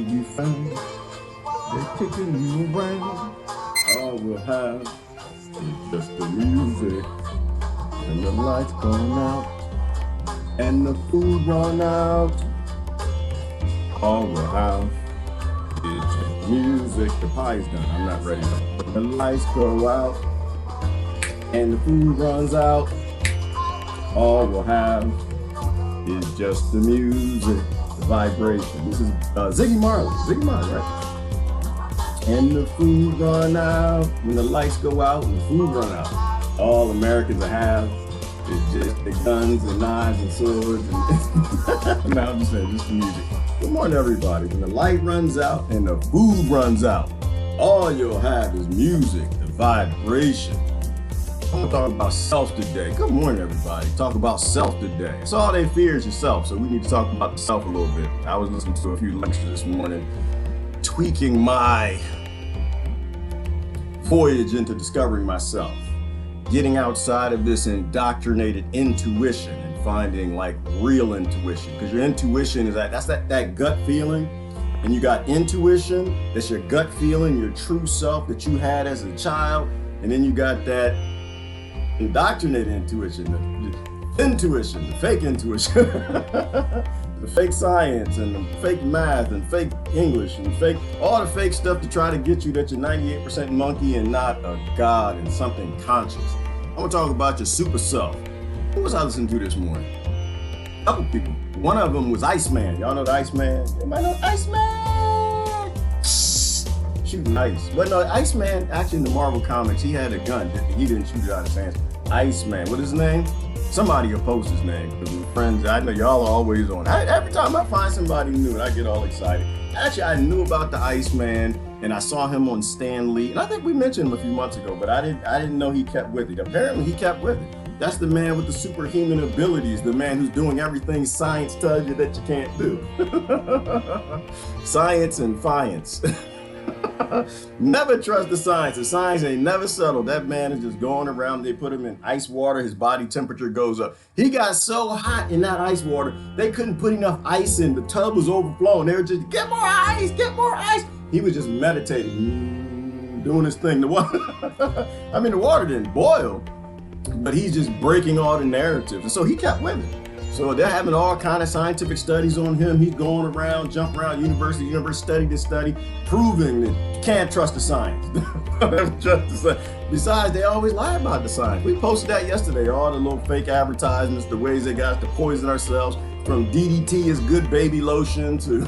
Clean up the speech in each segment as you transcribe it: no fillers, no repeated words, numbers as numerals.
to be found. They're kicking you around. All we'll have is just the music. And the lights gone out. And the food run out. All we'll have is just music. The pie's done. I'm not ready though. The lights go out. And the food runs out. All we'll have is just the music, the vibration. This is Ziggy Marley, right? And the food run out, when the lights go out and the food run out. All Americans have is just the guns and knives and swords. And now I'm just saying, just the music. Good morning, everybody. When the light runs out and the food runs out, all you'll have is music, the vibration. I'm gonna talk about self today. Good morning, everybody. Talk about self today. It's all they fear is yourself, so we need to talk about the self a little bit. I was listening to a few lectures this morning, tweaking my voyage into discovering myself, getting outside of this indoctrinated intuition and finding like real intuition. Because your intuition is that's that gut feeling, and you got intuition, that's your gut feeling, your true self that you had as a child, and then you got that indoctrinated intuition, the fake intuition, the fake science and the fake math and fake English and all the fake stuff to try to get you that you're 98% monkey and not a god and something conscious. I'm gonna talk about your super self. Who was I listening to this morning? A couple people. One of them was Iceman. Y'all know the Iceman? Anybody know Iceman? Shooting ice. But no, Iceman, actually in the Marvel comics, he had a gun. He didn't shoot it out of his hands. Iceman, what is his name? Somebody will post his name. Because my friends, I know y'all are always on. Every time I find somebody new, I get all excited. Actually, I knew about the Iceman, and I saw him on Stan Lee. And I think we mentioned him a few months ago, but I didn't know he kept with it. Apparently, he kept with it. That's the man with the superhuman abilities, the man who's doing everything science tells you that you can't do. Science and fiance. Never trust the science. The science ain't never settled. That man is just going around. They put him in ice water. His body temperature goes up. He got so hot in that ice water, they couldn't put enough ice in. The tub was overflowing. They were just, get more ice, get more ice. He was just meditating, doing his thing. The water didn't boil, but he's just breaking all the narratives. And so he kept with it. So they're having all kind of scientific studies on him. He's going around, jumping around university, study to study, proving that you can't trust the science. Besides, they always lie about the science. We posted that yesterday, all the little fake advertisements, the ways they got us to poison ourselves, from DDT is good baby lotion to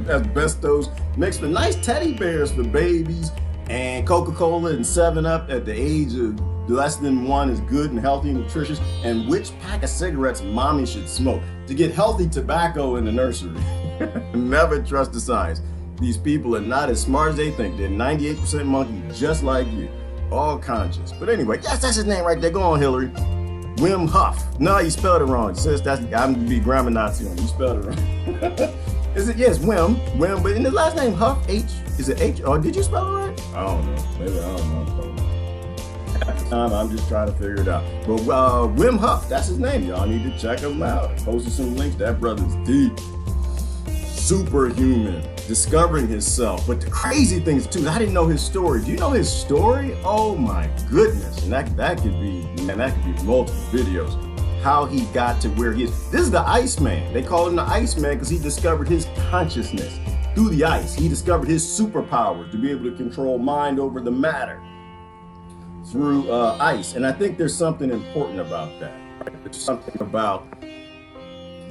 asbestos mixed with nice teddy bears for babies, and Coca-Cola and 7-Up at the age of less than 1 is good and healthy and nutritious, and which pack of cigarettes mommy should smoke to get healthy tobacco in the nursery. Never trust the science. These people are not as smart as they think. They're 98% monkey, just like you, all conscious. But anyway, yes, that's his name right there. Go on, Hillary. Wim Huff. No, you spelled it wrong. Sis, I'm gonna be grammar Nazi on you. You spelled it wrong. Is it? Yes, Wim, but in the last name Huff, H. Is it H? Or did you spell it right? I don't know. Maybe I don't know. At the time, I'm just trying to figure it out. But Wim Huff, that's his name. Y'all need to check him out. I posted some links. That brother's deep. Superhuman. Discovering himself. But the crazy thing is, too, I didn't know his story. Do you know his story? Oh my goodness. And that could be multiple videos. How he got to where he is. This is the Iceman. They call him the Iceman because he discovered his consciousness through the ice. He discovered his superpowers to be able to control mind over the matter through ice. And I think there's something important about that. Right? There's something about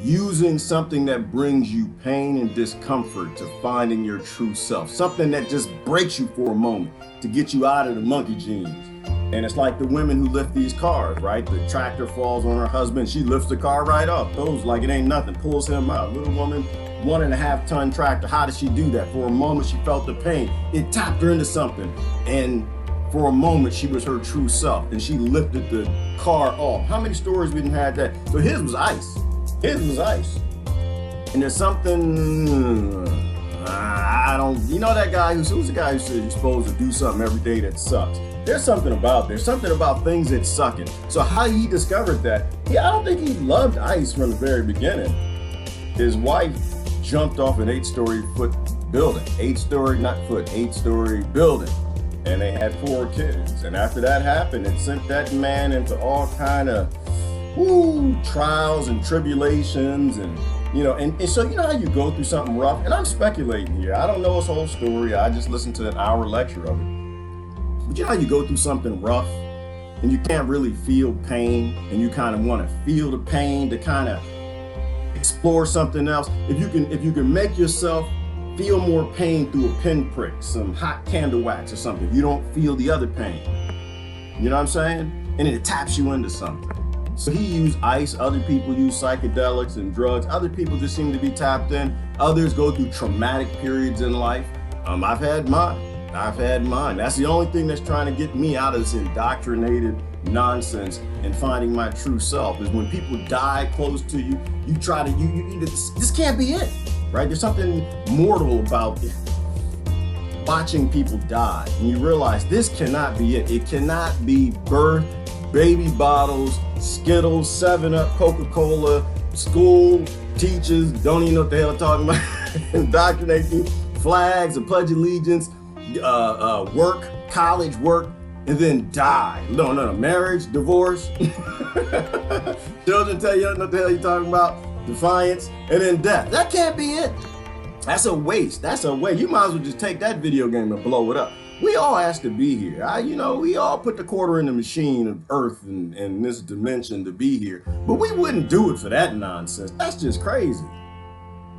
using something that brings you pain and discomfort to finding your true self. Something that just breaks you for a moment to get you out of the monkey genes. And it's like the women who lift these cars, right? The tractor falls on her husband. She lifts the car right up, goes like it ain't nothing, pulls him out. Little woman, 1.5 ton tractor. How did she do that? For a moment, she felt the pain. It tapped her into something. And for a moment, she was her true self. And she lifted the car off. How many stories we didn't have that? So his was ice. His was ice. And there's something, you know that guy who's the guy who said you're supposed to do something every day that sucks. There's something about things that sucking. So how he discovered that, I don't think he loved ice from the very beginning. His wife jumped off an 8-story foot building, 8-story building. And they had 4 kids. And after that happened, it sent that man into all kind of trials and tribulations. And, and so you know how you go through something rough? And I'm speculating here. I don't know his whole story. I just listened to an hour lecture of it. But you know how you go through something rough and you can't really feel pain, and you kind of want to feel the pain to kind of explore something else? If you can make yourself feel more pain through a pinprick, some hot candle wax or something, you don't feel the other pain. You know what I'm saying? And it taps you into something. So he used ice, other people use psychedelics and drugs, other people just seem to be tapped in, others go through traumatic periods in life. I've had mine. That's the only thing that's trying to get me out of this indoctrinated nonsense and finding my true self is when people die close to you, you try to, this can't be it, right? There's something mortal about watching people die. And you realize this cannot be it. It cannot be birth, baby bottles, Skittles, 7-Up, Coca-Cola, school, teachers, don't even know what the hell I'm talking about, indoctrinating, flags, a pledge of allegiance, work, college work, and then die. No, marriage, divorce, children tell you don't know what the hell you're talking about, defiance, and then death. That can't be it. That's a waste. You might as well just take that video game and blow it up. We all asked to be here. We all put the quarter in the machine of Earth and this dimension to be here, but we wouldn't do it for that nonsense. That's just crazy.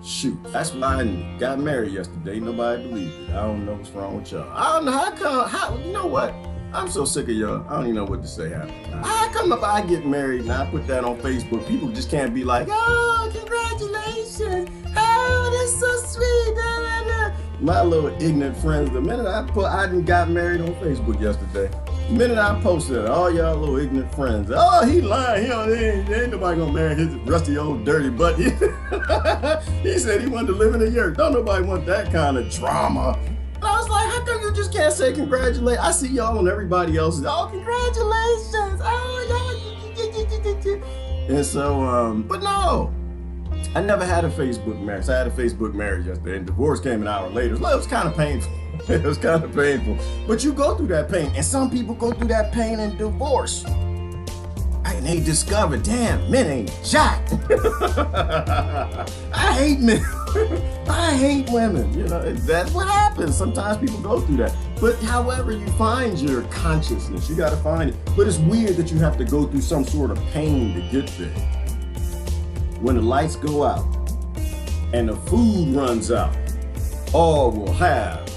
Shoot, that's why I got married yesterday. Nobody believed it. I don't know what's wrong with y'all. I don't know how you know what? I'm so sick of y'all. I don't even know what to say. How come if I get married and I put that on Facebook, people just can't be like, oh, congratulations. Oh, that's so sweet. Da, da, da. My little ignorant friends, the minute I got married on Facebook yesterday, the minute I posted it, all y'all little ignorant friends, oh, he lying. Ain't nobody gonna marry his rusty old dirty butt. He said he wanted to live in a yurt. Don't nobody want that kind of drama. And I was like, how come you just can't say congratulations? I see y'all on everybody else's, oh, congratulations. Oh, y'all. And so, but no. I never had a Facebook marriage. I had a Facebook marriage yesterday, and divorce came an hour later. It was kind of painful. It was kind of painful. But you go through that pain, and some people go through that pain in divorce. And they discover, damn, men ain't jack. I hate men. I hate women. That's what happens. Sometimes people go through that. But however you find your consciousness, you got to find it. But it's weird that you have to go through some sort of pain to get there. When the lights go out and the food runs out, all we'll have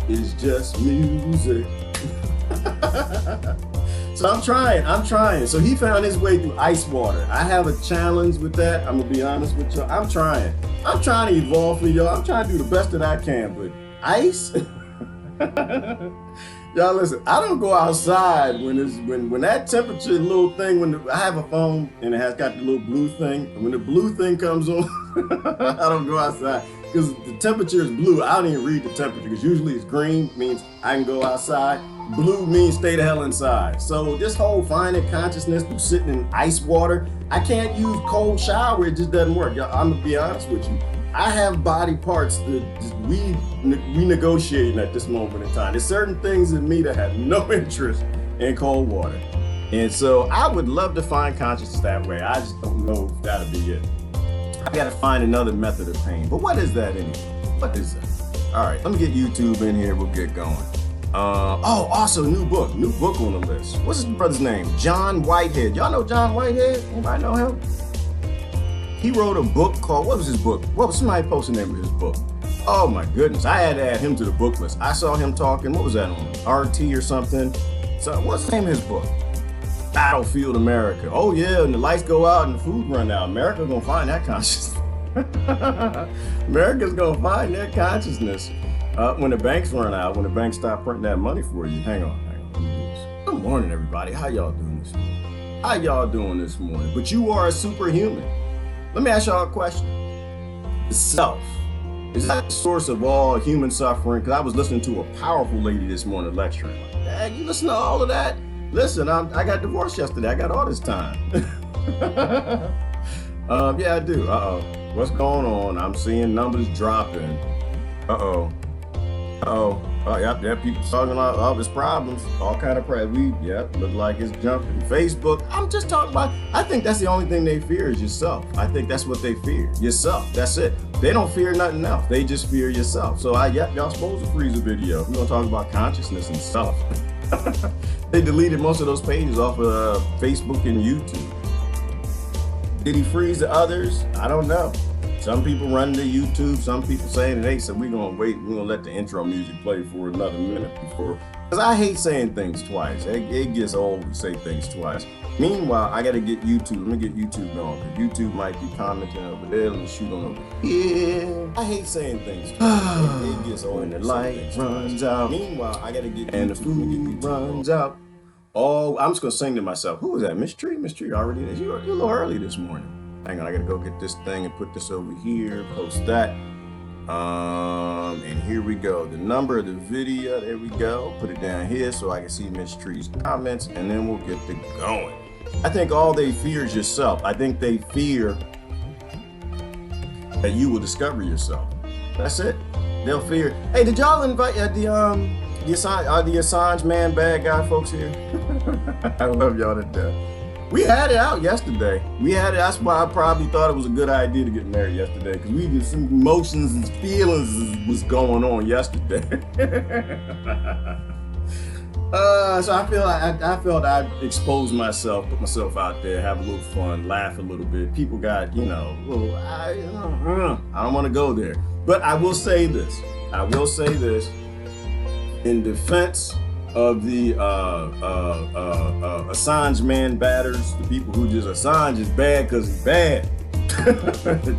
is just music. So I'm trying. So he found his way through ice water. I have a challenge with that. I'm gonna be honest with y'all. I'm trying to evolve for y'all. I'm trying to do the best that I can, but ice? Y'all listen, I don't go outside when that temperature little thing, I have a phone and it has got the little blue thing, and when the blue thing comes on, I don't go outside because the temperature is blue. I don't even read the temperature because usually it's green, means I can go outside. Blue means stay the hell inside. So this whole finding consciousness through sitting in ice water, I can't use cold shower, it just doesn't work. Y'all, I'm gonna be honest with you. I have body parts that we negotiating at this moment in time. There's certain things in me that have no interest in cold water. And so I would love to find consciousness that way. I just don't know if that'll be it. I gotta find another method of pain. But what is that anyway? What is that? All right, let me get YouTube in here. We'll get going. Also new book on the list. What's his brother's name? John Whitehead. Y'all know John Whitehead? Anybody know him? He wrote a book called, what was his book? What was somebody posted the name of his book? Oh my goodness, I had to add him to the book list. I saw him talking, what was that on? RT or something? So what's the name of his book? Battlefield America. Oh yeah, and the lights go out and the food run out. America's gonna find that consciousness. America's gonna find that consciousness when the banks run out, when the banks stop printing that money for you. Hang on. Good morning, everybody. How y'all doing this morning? But you are a superhuman. Let me ask y'all a question. The self, is that the source of all human suffering? Because I was listening to a powerful lady this morning lecturing. Like, Dad, you listen to all of that? Listen, I got divorced yesterday. I got all this time. Yeah, I do. What's going on? I'm seeing numbers dropping. Uh-oh. Uh-oh. Oh, yep, people talking about all his problems, all kind of problems. Look like it's jumping. Facebook, I'm just talking about, I think that's the only thing they fear is yourself. I think that's what they fear, yourself. That's it. They don't fear nothing else. They just fear yourself. So y'all supposed to freeze a video. We're gonna talk about consciousness and self. They deleted most of those pages off of Facebook and YouTube. Did he freeze the others? I don't know. Some people running to YouTube, some people saying, hey, so we're gonna wait, we're gonna let the intro music play for another minute before, because I hate saying things twice. It gets old to say things twice. Meanwhile, I gotta get YouTube, let me get YouTube going, because YouTube might be commenting over there, let me shoot on over here. I hate saying things twice. It gets old when the light runs out. Meanwhile, I gotta get and YouTube, the food runs out. Oh, I'm just gonna sing to myself. Who was that? Miss Tree? Miss Tree already did. You're a little early this morning. Hang on, I gotta go get this thing and put this over here, post that. And here we go. The number of the video, there we go. Put it down here so I can see Miss Tree's comments, and then we'll get to going. I think all they fear is yourself. I think they fear that you will discover yourself. That's it. They'll fear. Hey, did y'all invite the Assange man bad guy folks here? I love y'all to death. We had it out yesterday. That's why I probably thought it was a good idea to get married yesterday, because we did some emotions and feelings was going on yesterday. So I felt I exposed myself, put myself out there, have a little fun, laugh a little bit. People got, I don't want to go there. But I will say this. In defense of the Assange man batters, the people who just, Assange is bad because he's bad.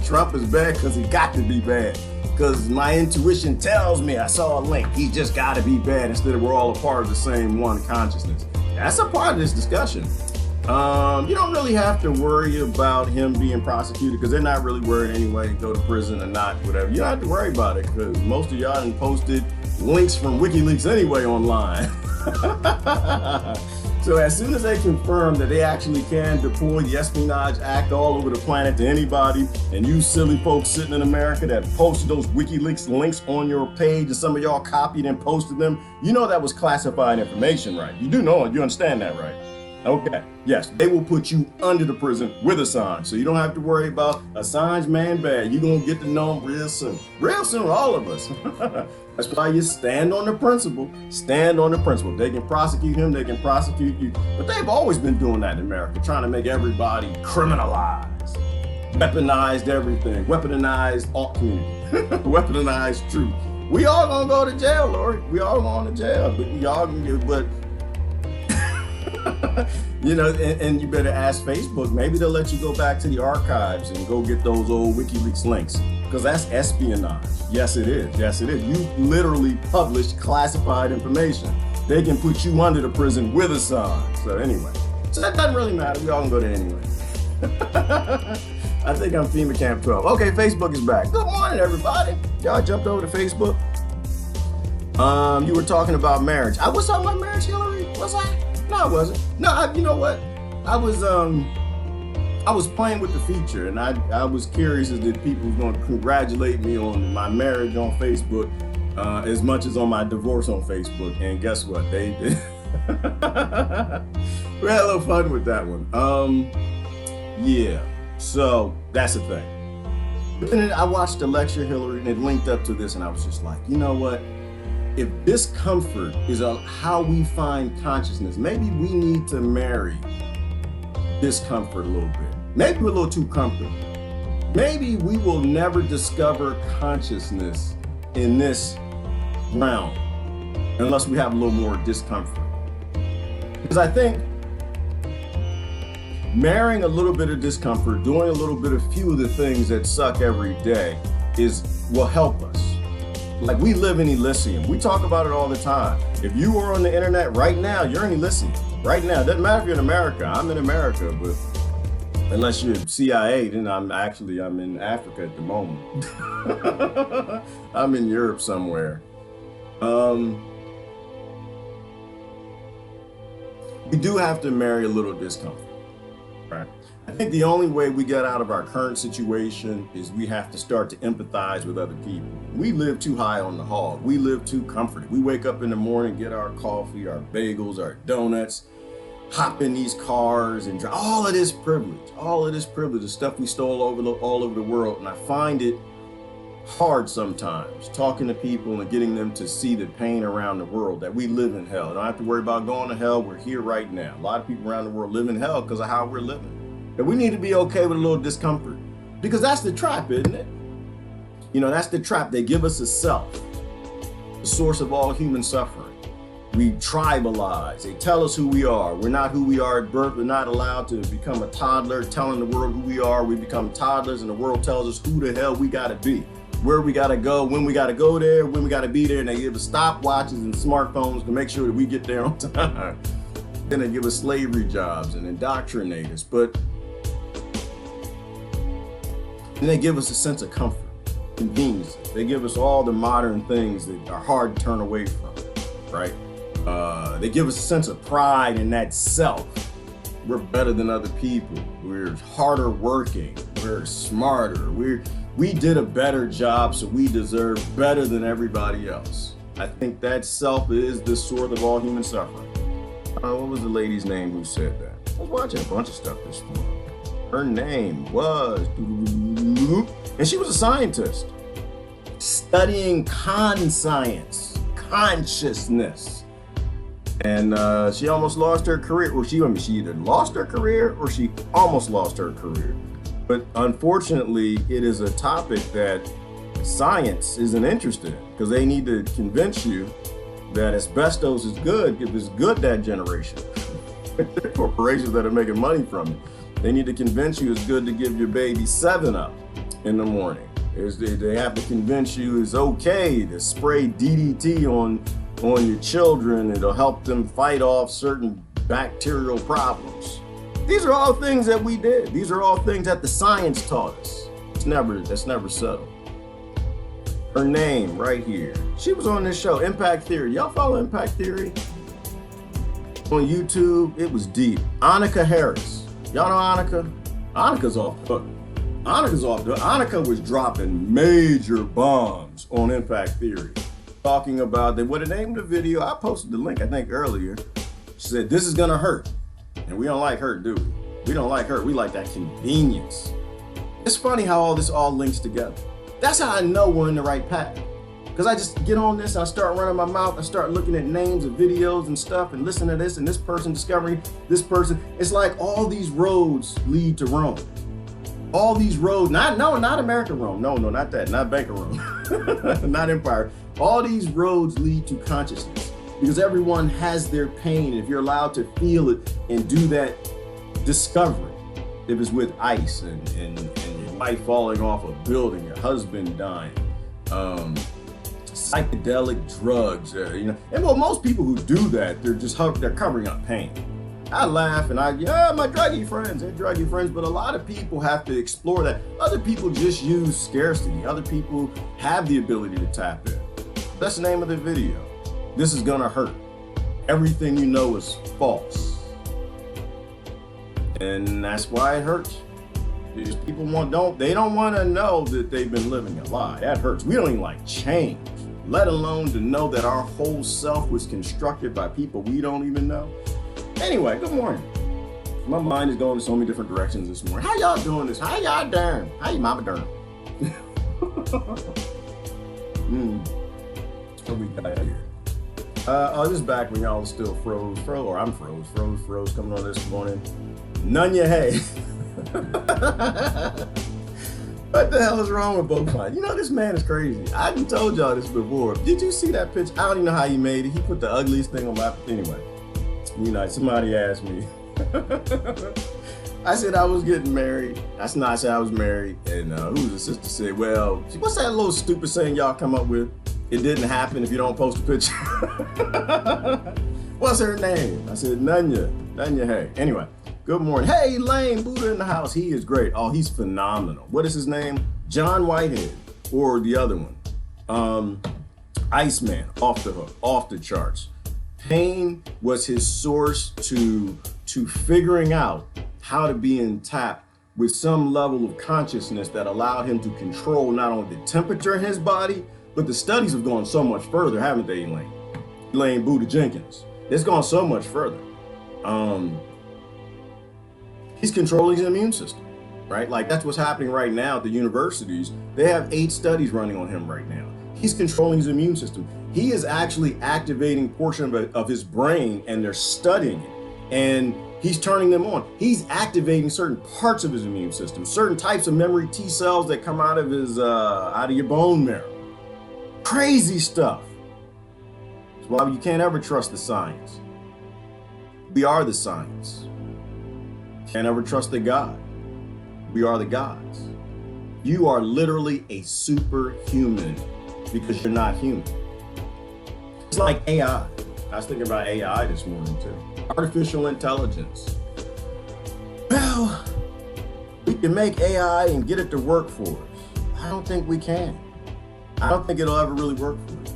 Trump is bad because he got to be bad. Because my intuition tells me I saw a link. He just got to be bad instead of we're all a part of the same one consciousness. That's a part of this discussion. You don't really have to worry about him being prosecuted because they're not really worried anyway, go to prison or not, whatever. You don't have to worry about it because most of y'all done posted links from WikiLeaks anyway online. So as soon as they confirm that they actually can deploy the Espionage Act all over the planet to anybody, and you silly folks sitting in America that posted those WikiLeaks links on your page and some of y'all copied and posted them, you know that was classified information, right? You do know it, you understand that, right? Okay, yes, they will put you under the prison with Assange, so you don't have to worry about Assange man bad. You're gonna get to know him real soon, all of us. That's why you stand on the principle. Stand on the principle. They can prosecute him, they can prosecute you, but they've always been doing that in America, trying to make everybody criminalized, weaponized everything, weaponized alt community, weaponized truth. We all gonna go to jail, Lord. We all going to jail, but y'all can get, but and you better ask Facebook, maybe they'll let you go back to the archives and go get those old WikiLeaks links, because that's espionage. Yes, it is. You literally published classified information. They can put you under the prison with Assange. So anyway, so that doesn't really matter. We all can go there anyway. I think I'm FEMA Camp 12. Okay, Facebook is back. Good morning, everybody. Y'all jumped over to Facebook. You were talking about marriage. I was talking about marriage, Hillary? Was I? No, I wasn't. No, you know what? I was playing with the feature, and I was curious as that people were going to congratulate me on my marriage on Facebook as much as on my divorce on Facebook. And guess what? They did. We had a little fun with that one. Yeah. So that's the thing. But then I watched the lecture, Hillary, and it linked up to this, and I was just like, you know what? If discomfort is how we find consciousness, maybe we need to marry discomfort a little bit. Maybe we're a little too comfortable. Maybe we will never discover consciousness in this realm unless we have a little more discomfort. Because I think marrying a little bit of discomfort, doing a little bit of few of the things that suck every day will help us. Like, we live in Elysium. We talk about it all the time. If you are on the internet right now, you're in Elysium. Right now. It doesn't matter if you're in America. I'm in America, but unless you're CIA, then I'm in Africa at the moment. I'm in Europe somewhere. We do have to marry a little discomfort, right? I think the only way we get out of our current situation is we have to start to empathize with other people. We live too high on the hog. We live too comforted. We wake up in the morning, get our coffee, our bagels, our donuts, hop in these cars and drive. All of this privilege, the stuff we stole all over the world. And I find it hard sometimes talking to people and getting them to see the pain around the world, that we live in hell. I don't have to worry about going to hell. We're here right now. A lot of people around the world live in hell because of how we're living. And we need to be okay with a little discomfort, because that's the trap, isn't it? You know, that's the trap. They give us a self, the source of all human suffering. We tribalize. They tell us who we are. We're not who we are at birth. We're not allowed to become a toddler telling the world who we are. We become toddlers and the world tells us who the hell we gotta be, where we gotta go, when we gotta go there, when we gotta be there. And they give us stopwatches and smartphones to make sure that we get there on time. Then they give us slavery jobs and indoctrinate us. But then they give us a sense of comfort, convenience. They give us all the modern things that are hard to turn away from, right? They give us a sense of pride in that self. We're better than other people. We're harder working. We're smarter. We did a better job, so we deserve better than everybody else. I think that self is the source of all human suffering. What was the lady's name who said that? I was watching a bunch of stuff this morning. Her name was, and she was a scientist studying conscience, consciousness. And she almost lost her career, or she either lost her career or she almost lost her career. But unfortunately, it is a topic that science isn't interested in, because they need to convince you that asbestos is good if it's good that generation. Corporations that are making money from it. They need to convince you it's good to give your baby 7-Up in the morning. They have to convince you it's okay to spray DDT on your children. It'll help them fight off certain bacterial problems. These are all things that we did. These are all things that the science taught us. That's never settled. Her name right here. She was on this show, Impact Theory. Y'all follow Impact Theory? On YouTube, it was deep. Annaka Harris. Y'all know Annaka? Annaka's off the hook. Annaka was dropping major bombs on Impact Theory. Talking about what the name of the video, I posted the link I think earlier. She said, this is gonna hurt. And we don't like hurt, do we? We don't like hurt, we like that convenience. It's funny how all this all links together. That's how I know we're in the right path. Because I just get on this and I start running my mouth, I start looking at names of videos and stuff and listening to this and this person discovering this person. It's like all these roads lead to Rome. All these roads, not American Rome. No, not that, not Banker Rome, not Empire. All these roads lead to consciousness, because everyone has their pain. If you're allowed to feel it and do that discovery, if it's with ice and your wife falling off a building, your husband dying, psychedelic drugs, and well, most people who do that, they're covering up pain. I laugh and my druggy friends, they're druggy friends, but a lot of people have to explore that. Other people just use scarcity. Other people have the ability to tap in. That's the name of the video. This is gonna hurt. Everything you know is false. And that's why it hurts. Because people don't want to know that they've been living a lie. That hurts. We don't even like change, let alone to know that our whole self was constructed by people we don't even know. Anyway, good morning. My mind is going in so many different directions this morning. How y'all doing this? How y'all doing? How you mama doing? What we got here? This is back when y'all was still froze, coming on this morning. Nunya hey. What the hell is wrong with Bopine? You know, this man is crazy. I done told y'all this before. Did you see that picture? I don't even know how he made it. He put the ugliest thing on my, anyway. Somebody asked me. I said I was getting married. That's not, I said I was married. And who was the sister said, well, what's that little stupid saying y'all come up with? It didn't happen if you don't post a picture. What's her name? I said, Nunya hey. Anyway. Good morning. Hey, Lane, Buddha in the house. He is great. Oh, he's phenomenal. What is his name? John Whitehead, or the other one. Iceman, off the hook, off the charts. Pain was his source to figuring out how to be in tap with some level of consciousness that allowed him to control not only the temperature in his body, but the studies have gone so much further, haven't they, Elaine Buddha Jenkins? It's gone so much further. He's controlling his immune system, right? Like that's what's happening right now at the universities. They have 8 studies running on him right now. He's controlling his immune system. He is actually activating portion of his brain, and they're studying it. And he's turning them on. He's activating certain parts of his immune system, certain types of memory T cells that come out of your bone marrow. Crazy stuff. That's why you can't ever trust the science. We are the science. Can't ever trust the God. We are the gods. You are literally a superhuman because you're not human. It's like AI. I was thinking about AI this morning too. Artificial intelligence. Well, we can make AI and get it to work for us. I don't think we can. I don't think it'll ever really work for us.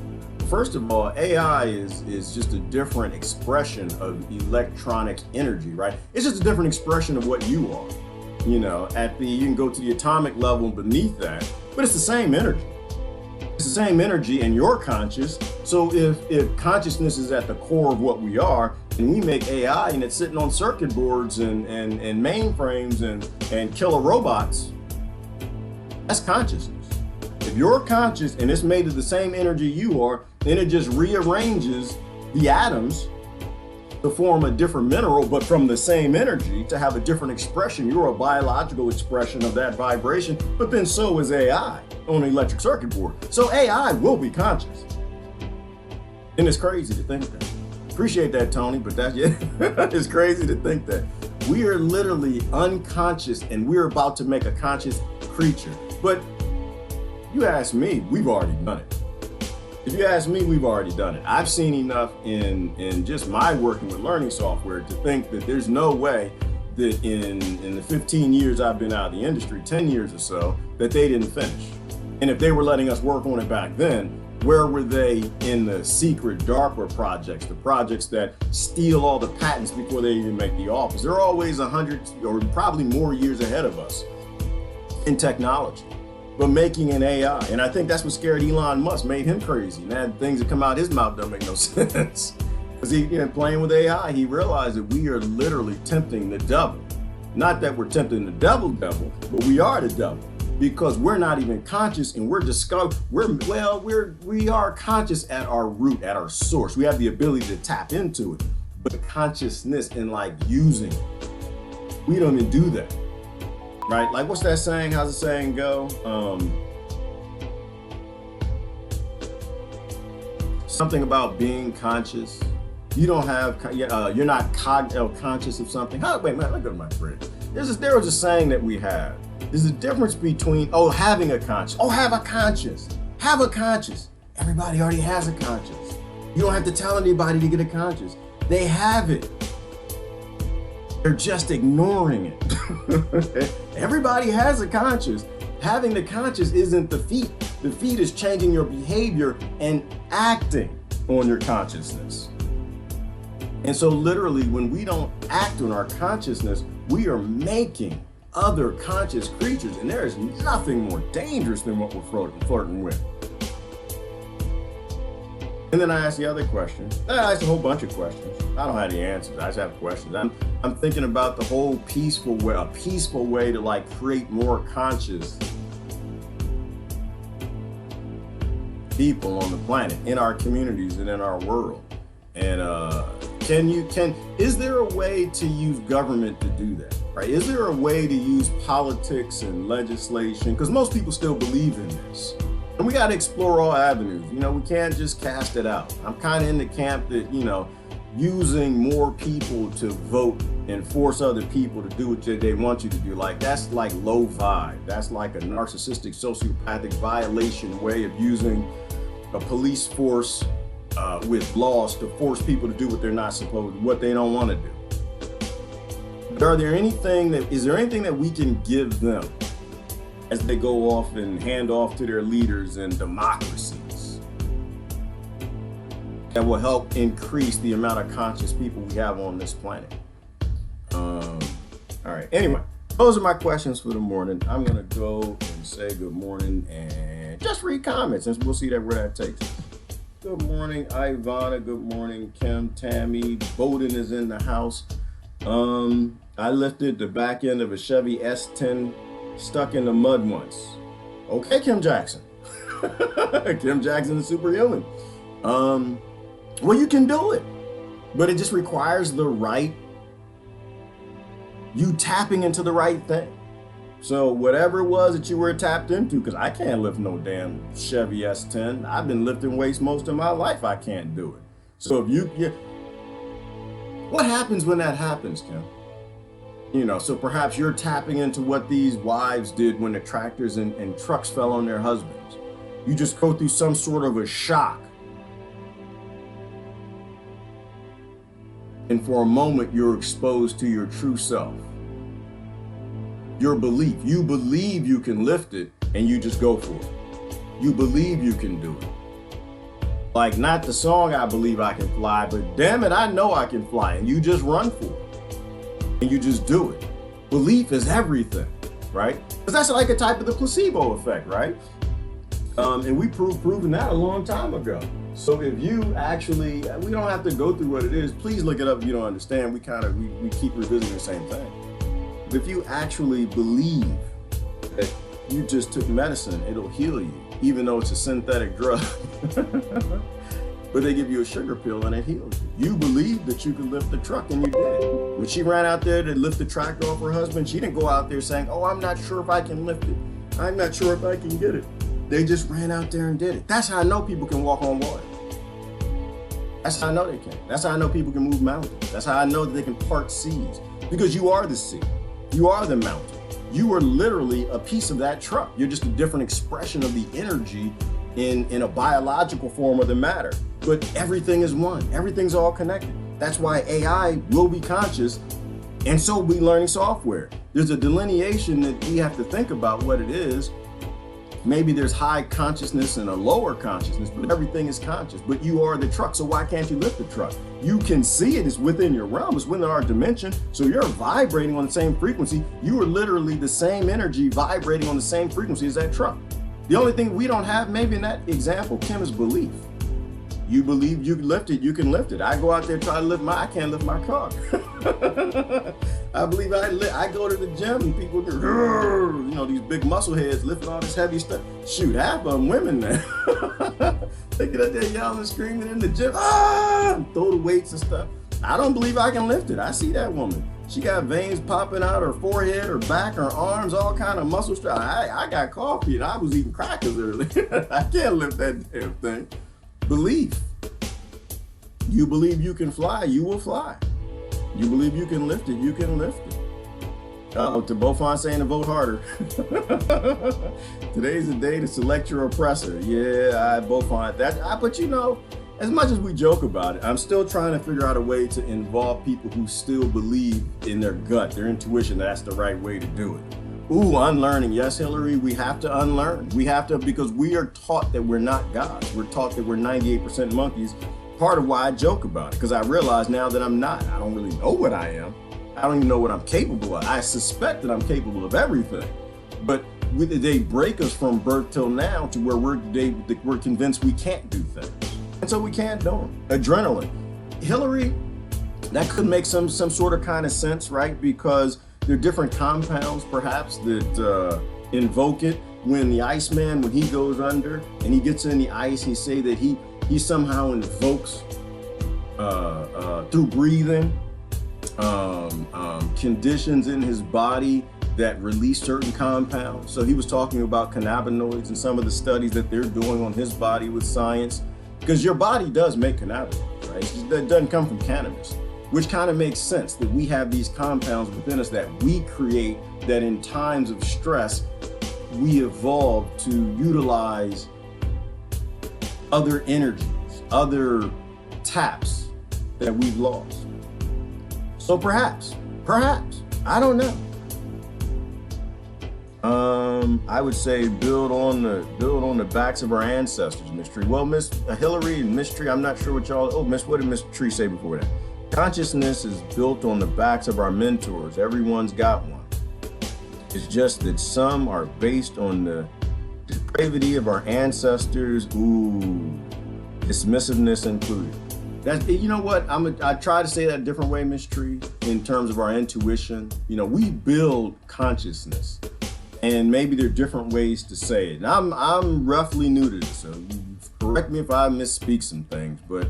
First of all, AI is just a different expression of electronic energy, right? It's just a different expression of what you are. You know, you can go to the atomic level beneath that, but it's the same energy. It's the same energy, and you're conscious. So if consciousness is at the core of what we are, and we make AI and it's sitting on circuit boards and mainframes and killer robots, that's consciousness. If you're conscious and it's made of the same energy you are, then it just rearranges the atoms to form a different mineral, but from the same energy to have a different expression. You're a biological expression of that vibration, but then so is AI on an electric circuit board. So AI will be conscious. And it's crazy to think that. Appreciate that, Tony, but that's it's crazy to think that. We are literally unconscious and we're about to make a conscious creature. But you ask me, we've already done it. If you ask me, we've already done it. I've seen enough in just my working with learning software to think that there's no way that in the 15 years I've been out of the industry, 10 years or so, that they didn't finish. And if they were letting us work on it back then, where were they in the secret, darker projects, the projects that steal all the patents before they even make the offers? They're always 100 or probably more years ahead of us in technology. But making an AI, and I think that's what scared Elon Musk, made him crazy. Man, things that come out his mouth don't make no sense. Because playing with AI, he realized that we are literally tempting the devil. Not that we're tempting the devil, but we are the devil. Because we're not even conscious, and we are conscious at our root, at our source. We have the ability to tap into it. But consciousness and like using it, we don't even do that. Right? Like, what's that saying? How's the saying go? Something about being conscious. You don't have, you're not conscious of something. Wait, man, let me go to my fridge. There was a saying that we have. There's a difference between, having a conscience. Have a conscience. Have a conscience. Everybody already has a conscience. You don't have to tell anybody to get a conscience. They have it. They're just ignoring it. Everybody has a conscience. Having the conscience isn't the feat. The feat is changing your behavior and acting on your consciousness. And so literally, when we don't act on our consciousness, we are making other conscious creatures. And there is nothing more dangerous than what we're flirting with. And then I asked the other question. I asked a whole bunch of questions. I don't have the answers. I just have questions. I'm thinking about the whole peaceful way to like create more conscious people on the planet, in our communities and in our world. And is there a way to use government to do that? Right? Is there a way to use politics and legislation? Because most people still believe in this. And we got to explore all avenues. We can't just cast it out. I'm kind of in the camp that, using more people to vote and force other people to do what they want you to do. Like, that's like low vibe. That's like a narcissistic, sociopathic violation way of using a police force with laws to force people to do what they're not supposed to, what they don't want to do. But is there anything that we can give them as they go off and hand off to their leaders in democracies that will help increase the amount of conscious people we have on this planet? All right. Anyway, those are my questions for the morning. I'm going to go and say good morning and just read comments, and we'll see where that takes us. Good morning, Ivana. Good morning, Kim, Tammy. Bowden is in the house. I lifted the back end of a Chevy S10 stuck in the mud once. Okay, Kim Jackson. Kim Jackson is superhuman. Well, you can do it, but it just requires you tapping into the right thing. So whatever it was that you were tapped into, because I can't lift no damn Chevy S10. I've been lifting weights most of my life. I can't do it. So what happens when that happens, Kim? So perhaps you're tapping into what these wives did when the tractors and trucks fell on their husbands. You just go through some sort of a shock. And for a moment, you're exposed to your true self. Your belief. You believe you can lift it, and you just go for it. You believe you can do it. Like, not the song, I Believe I Can Fly, but damn it, I know I can fly. And you just run for it. And you just do it. Belief is everything, right? Because that's like a type of the placebo effect, right? And we proven that a long time ago. So if you actually, we don't have to go through what it is. Please look it up if you don't understand. We keep revisiting the same thing. But if you actually believe that you just took medicine, it'll heal you, even though it's a synthetic drug. But they give you a sugar pill and it heals you. You believe that you could lift the truck, and you did. When she ran out there to lift the tractor off her husband, she didn't go out there saying, oh, I'm not sure if I can lift it. I'm not sure if I can get it. They just ran out there and did it. That's how I know people can walk on water. That's how I know they can. That's how I know people can move mountains. That's how I know that they can part seas. Because you are the sea. You are the mountain. You are literally a piece of that truck. You're just a different expression of the energy in a biological form of the matter. But everything is one. Everything's all connected. That's why AI will be conscious, and so will be learning software. There's a delineation that we have to think about what it is. Maybe there's high consciousness and a lower consciousness, but everything is conscious. But you are the truck, so why can't you lift the truck? You can see it. It's within your realm. It's within our dimension. So you're vibrating on the same frequency. You are literally the same energy vibrating on the same frequency as that truck. The only thing we don't have, maybe in that example, Kim, is belief. You believe you can lift it, you can lift it. I go out there try to lift I can't lift my car. I believe I go to the gym and people go, these big muscle heads lifting all this heavy stuff. Shoot, half of them women now. They get out there yelling and screaming in the gym, throw the weights and stuff. I don't believe I can lift it. I see that woman. She got veins popping out her forehead, her back, her arms, all kind of muscle strap. I got coffee and I was eating crackers earlier. I can't lift that damn thing. Belief. You believe you can fly, you will fly. You believe you can lift it, you can lift it. To Beaufort saying to vote harder. Today's the day to select your oppressor. Yeah, Beaufort. But as much as we joke about it, I'm still trying to figure out a way to involve people who still believe in their gut, their intuition, that's the right way to do it. Ooh, unlearning. Yes, Hillary, we have to unlearn. We have to, because we are taught that we're not gods. We're taught that we're 98% monkeys. Part of why I joke about it, because I realize now that I'm not. I don't really know what I am. I don't even know what I'm capable of. I suspect that I'm capable of everything. But they break us from birth till now to where we're convinced we can't do things. And so we can't do them. Adrenaline. Hillary, that could make some sort of kind of sense, right? Because there are different compounds, perhaps, that invoke it. When the Iceman, when he goes under and he gets in the ice, he say that he somehow invokes through breathing conditions in his body that release certain compounds. So he was talking about cannabinoids and some of the studies that they're doing on his body with science, because your body does make cannabinoids, right? That doesn't come from cannabis. Which kind of makes sense that we have these compounds within us that we create, that in times of stress, we evolve to utilize other energies, other taps that we've lost. So perhaps, I don't know. I would say build on the backs of our ancestors, Miss Tree. Well, Miss Hillary and Miss Tree, I'm not sure what y'all. Oh, what did Miss Tree say before that? Consciousness is built on the backs of our mentors. Everyone's got one. It's just that some are based on the depravity of our ancestors, dismissiveness included. That's, you know what, I try to say that a different way, Miss Tree, in terms of our intuition. You know, we build consciousness, and maybe there are different ways to say it. And I'm roughly new to this, so correct me if I misspeak some things, but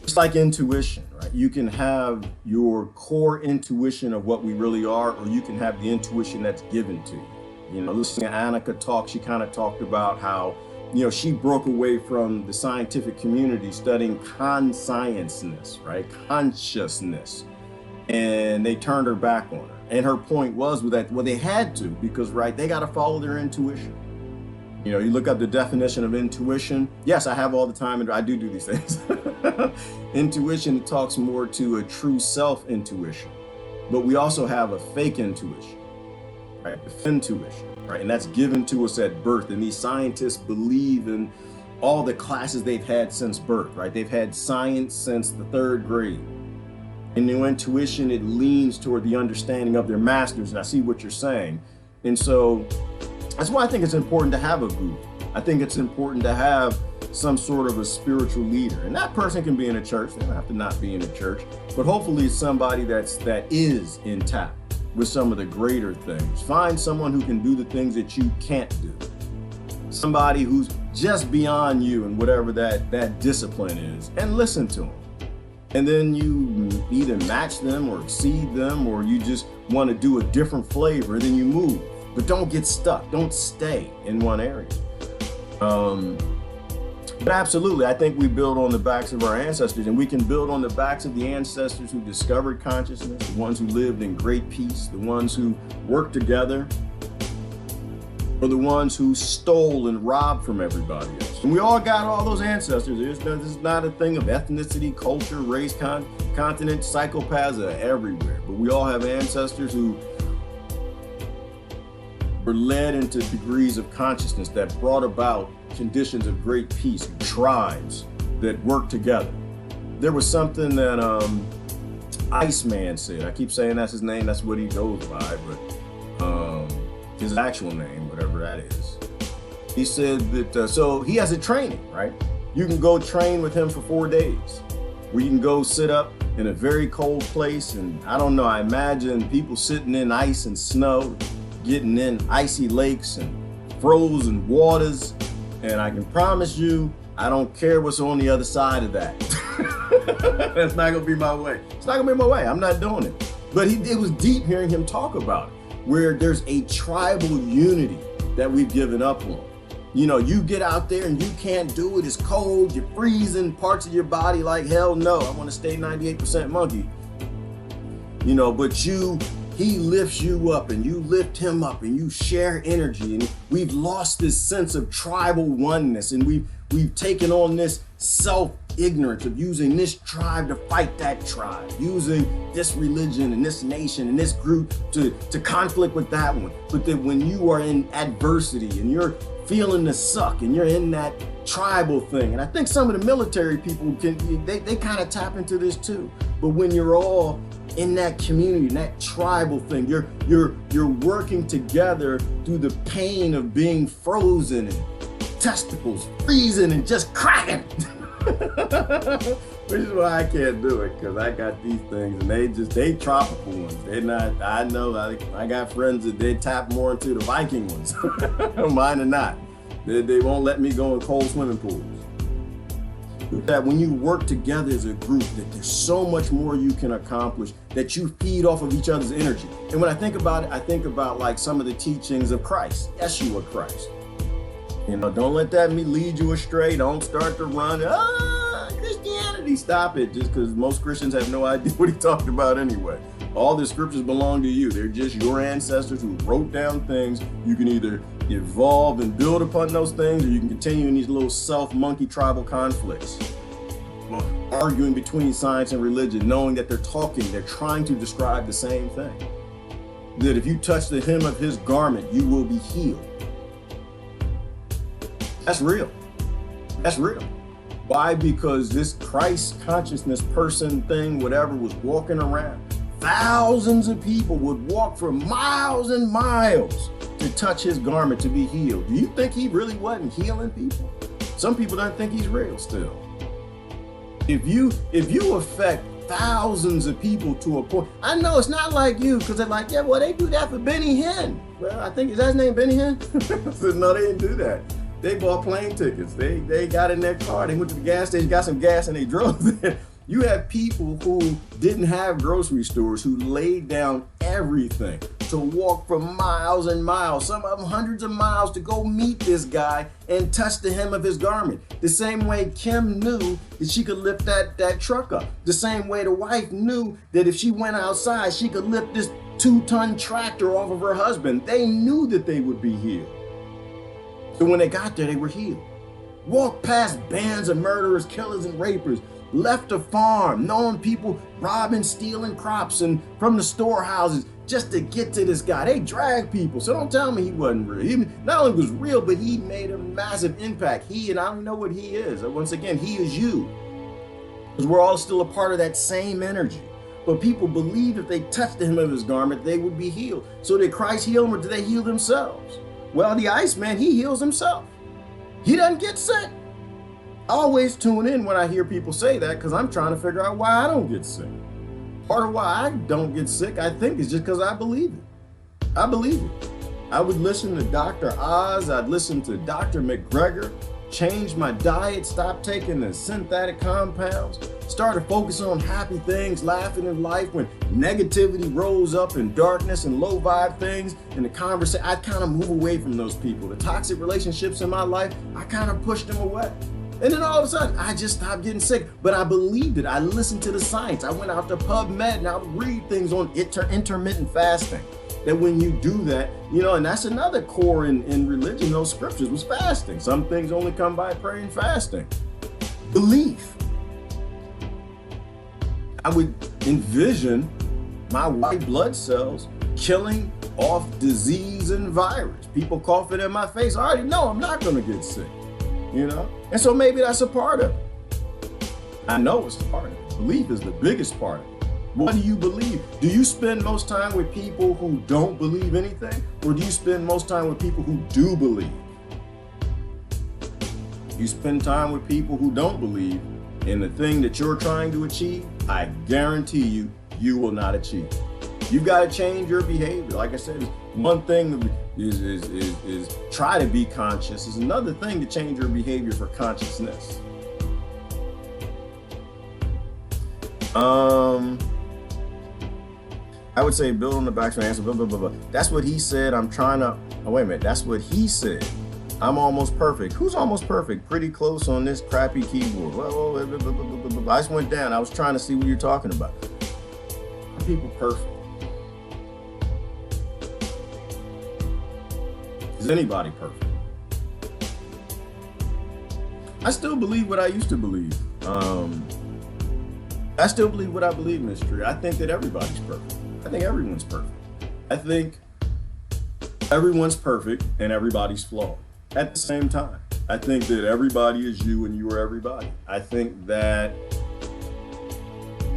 it's like intuition, right? You can have your core intuition of what we really are, or you can have the intuition that's given to you. You know, listening to Annaka talk, she kind of talked about how, you know, she broke away from the scientific community studying conscienceness, right? Consciousness. And they turned her back on her. And her point was that, well, they had to, because, right, they got to follow their intuition. You know, you look up the definition of intuition. Yes, I have all the time, and I do these things. Intuition talks more to a true self intuition, but we also have a fake intuition, right? Intuition, right? And that's given to us at birth. And these scientists believe in all the classes they've had since birth, right? They've had science since the 3rd grade. And the intuition, it leans toward the understanding of their masters. And I see what you're saying. And so that's why I think it's important to have a guru. I think it's important to have some sort of a spiritual leader. And that person can be in a church. They don't have to not be in a church. But hopefully it's somebody that is intact with some of the greater things. Find someone who can do the things that you can't do. Somebody who's just beyond you and whatever that discipline is, and listen to them. And then you either match them or exceed them, or you just want to do a different flavor, then you move. But don't get stuck. Don't stay in one area. But absolutely, I think we build on the backs of our ancestors, and we can build on the backs of the ancestors who discovered consciousness, the ones who lived in great peace, the ones who worked together, or the ones who stole and robbed from everybody else. And we all got all those ancestors. This is not a thing of ethnicity, culture, race, continent. Psychopaths are everywhere. But we all have ancestors who were led into degrees of consciousness that brought about conditions of great peace, tribes that worked together. There was something that Iceman said. I keep saying that's his name, that's what he goes by, but his actual name, whatever that is. He said that, so he has a training, right? You can go train with him for 4 days, where you can go sit up in a very cold place, and I don't know, I imagine people sitting in ice and snow, getting in icy lakes and frozen waters, and I can promise you, I don't care what's on the other side of that. That's not gonna be my way. It's not gonna be my way. I'm not doing it. But it was deep hearing him talk about it, where there's a tribal unity that we've given up on. You know, you get out there and you can't do it. It's cold, you're freezing, parts of your body like, hell no, I want to stay 98% monkey. You know, but he lifts you up and you lift him up and you share energy, and we've lost this sense of tribal oneness, and we've taken on this self-ignorance of using this tribe to fight that tribe, using this religion and this nation and this group to conflict with that one. But then when you are in adversity and you're feeling the suck and you're in that tribal thing, and I think some of the military people they kind of tap into this too. But when you're all in that community, in that tribal thing, you're working together through the pain of being frozen and testicles freezing and just cracking. Which is why I can't do it, because I got these things and they tropical ones. They're not, I know, I got friends that they tap more into the Viking ones. Mine are not. They won't let me go in cold swimming pools. That when you work together as a group, that there's so much more you can accomplish, that you feed off of each other's energy. And when I think about it, I think about like some of the teachings of Christ, Yeshua Christ. You know, don't let that lead you astray. Don't start to run, Christianity, stop it. Just because most Christians have no idea what he talked about anyway. All the scriptures belong to you. They're just your ancestors who wrote down things. You can either evolve and build upon those things, or you can continue in these little self-monkey tribal conflicts, arguing between science and religion, knowing that they're trying to describe the same thing. That if you touch the hem of his garment, you will be healed. That's real. That's real. Why? Because this Christ consciousness person thing, whatever, was walking around. Thousands of people would walk for miles and miles to touch his garment to be healed. Do you think he really wasn't healing people? Some people don't think he's real still. If you affect thousands of people to a point, I know it's not like you, because they're like, yeah, well, they do that for Benny Hinn. Well, I think, is that his name, Benny Hinn? I said, no, they didn't do that. They bought plane tickets. They got in their car. They went to the gas station, got some gas, and they drove there. You have people who didn't have grocery stores who laid down everything to walk for miles and miles, some of them hundreds of miles, to go meet this guy and touch the hem of his garment. The same way Kim knew that she could lift that truck up. The same way the wife knew that if she went outside, she could lift this 2-ton tractor off of her husband. They knew that they would be healed. So when they got there, they were healed. Walked past bands of murderers, killers, and rapers. Left a farm, knowing people robbing, stealing crops and from the storehouses just to get to this guy. They dragged people. So don't tell me he wasn't real. He not only was real, but he made a massive impact. He, and I don't know what he is. Once again, he is you. Because we're all still a part of that same energy. But people believed if they touched the hem of his garment, they would be healed. So did Christ heal them, or did they heal themselves? Well, the Iceman, he heals himself. He doesn't get sick. I always tune in when I hear people say that, because I'm trying to figure out why I don't get sick. Part of why I don't get sick, I think, is just because I believe it. I believe it. I would listen to Dr. Oz, I'd listen to Dr. McGregor, change my diet, stop taking the synthetic compounds, started focusing on happy things, laughing in life when negativity rose up and darkness and low vibe things in the conversation. I'd kind of move away from those people. The toxic relationships in my life, I kind of pushed them away. And then all of a sudden, I just stopped getting sick. But I believed it. I listened to the science. I went out to PubMed and I would read things on intermittent fasting. That when you do that, and that's another core in religion, those scriptures, was fasting. Some things only come by prayer and fasting. Belief. I would envision my white blood cells killing off disease and virus. People coughing in my face. I already know I'm not going to get sick. And so maybe that's a part of it. I know it's a part of it. Belief is the biggest part of it. What do you believe? Do you spend most time with people who don't believe anything? Or do you spend most time with people who do believe? You spend time with people who don't believe in the thing that you're trying to achieve, I guarantee you, you will not achieve. You've got to change your behavior. Like I said, one thing is try to be conscious. Is another thing to change your behavior for consciousness. I would say build on the back answer, blah, blah, blah, blah. That's what he said. I'm trying to, oh, wait a minute. That's what he said. I'm almost perfect. Who's almost perfect? Pretty close on this crappy keyboard. I just went down. I was trying to see what you're talking about. Are people perfect? Is anybody perfect? I still believe what I used to believe. I still believe what I believe in this tree. I think that everybody's perfect. I think everyone's perfect. I think everyone's perfect and everybody's flawed at the same time. I think that everybody is you and you are everybody. I think that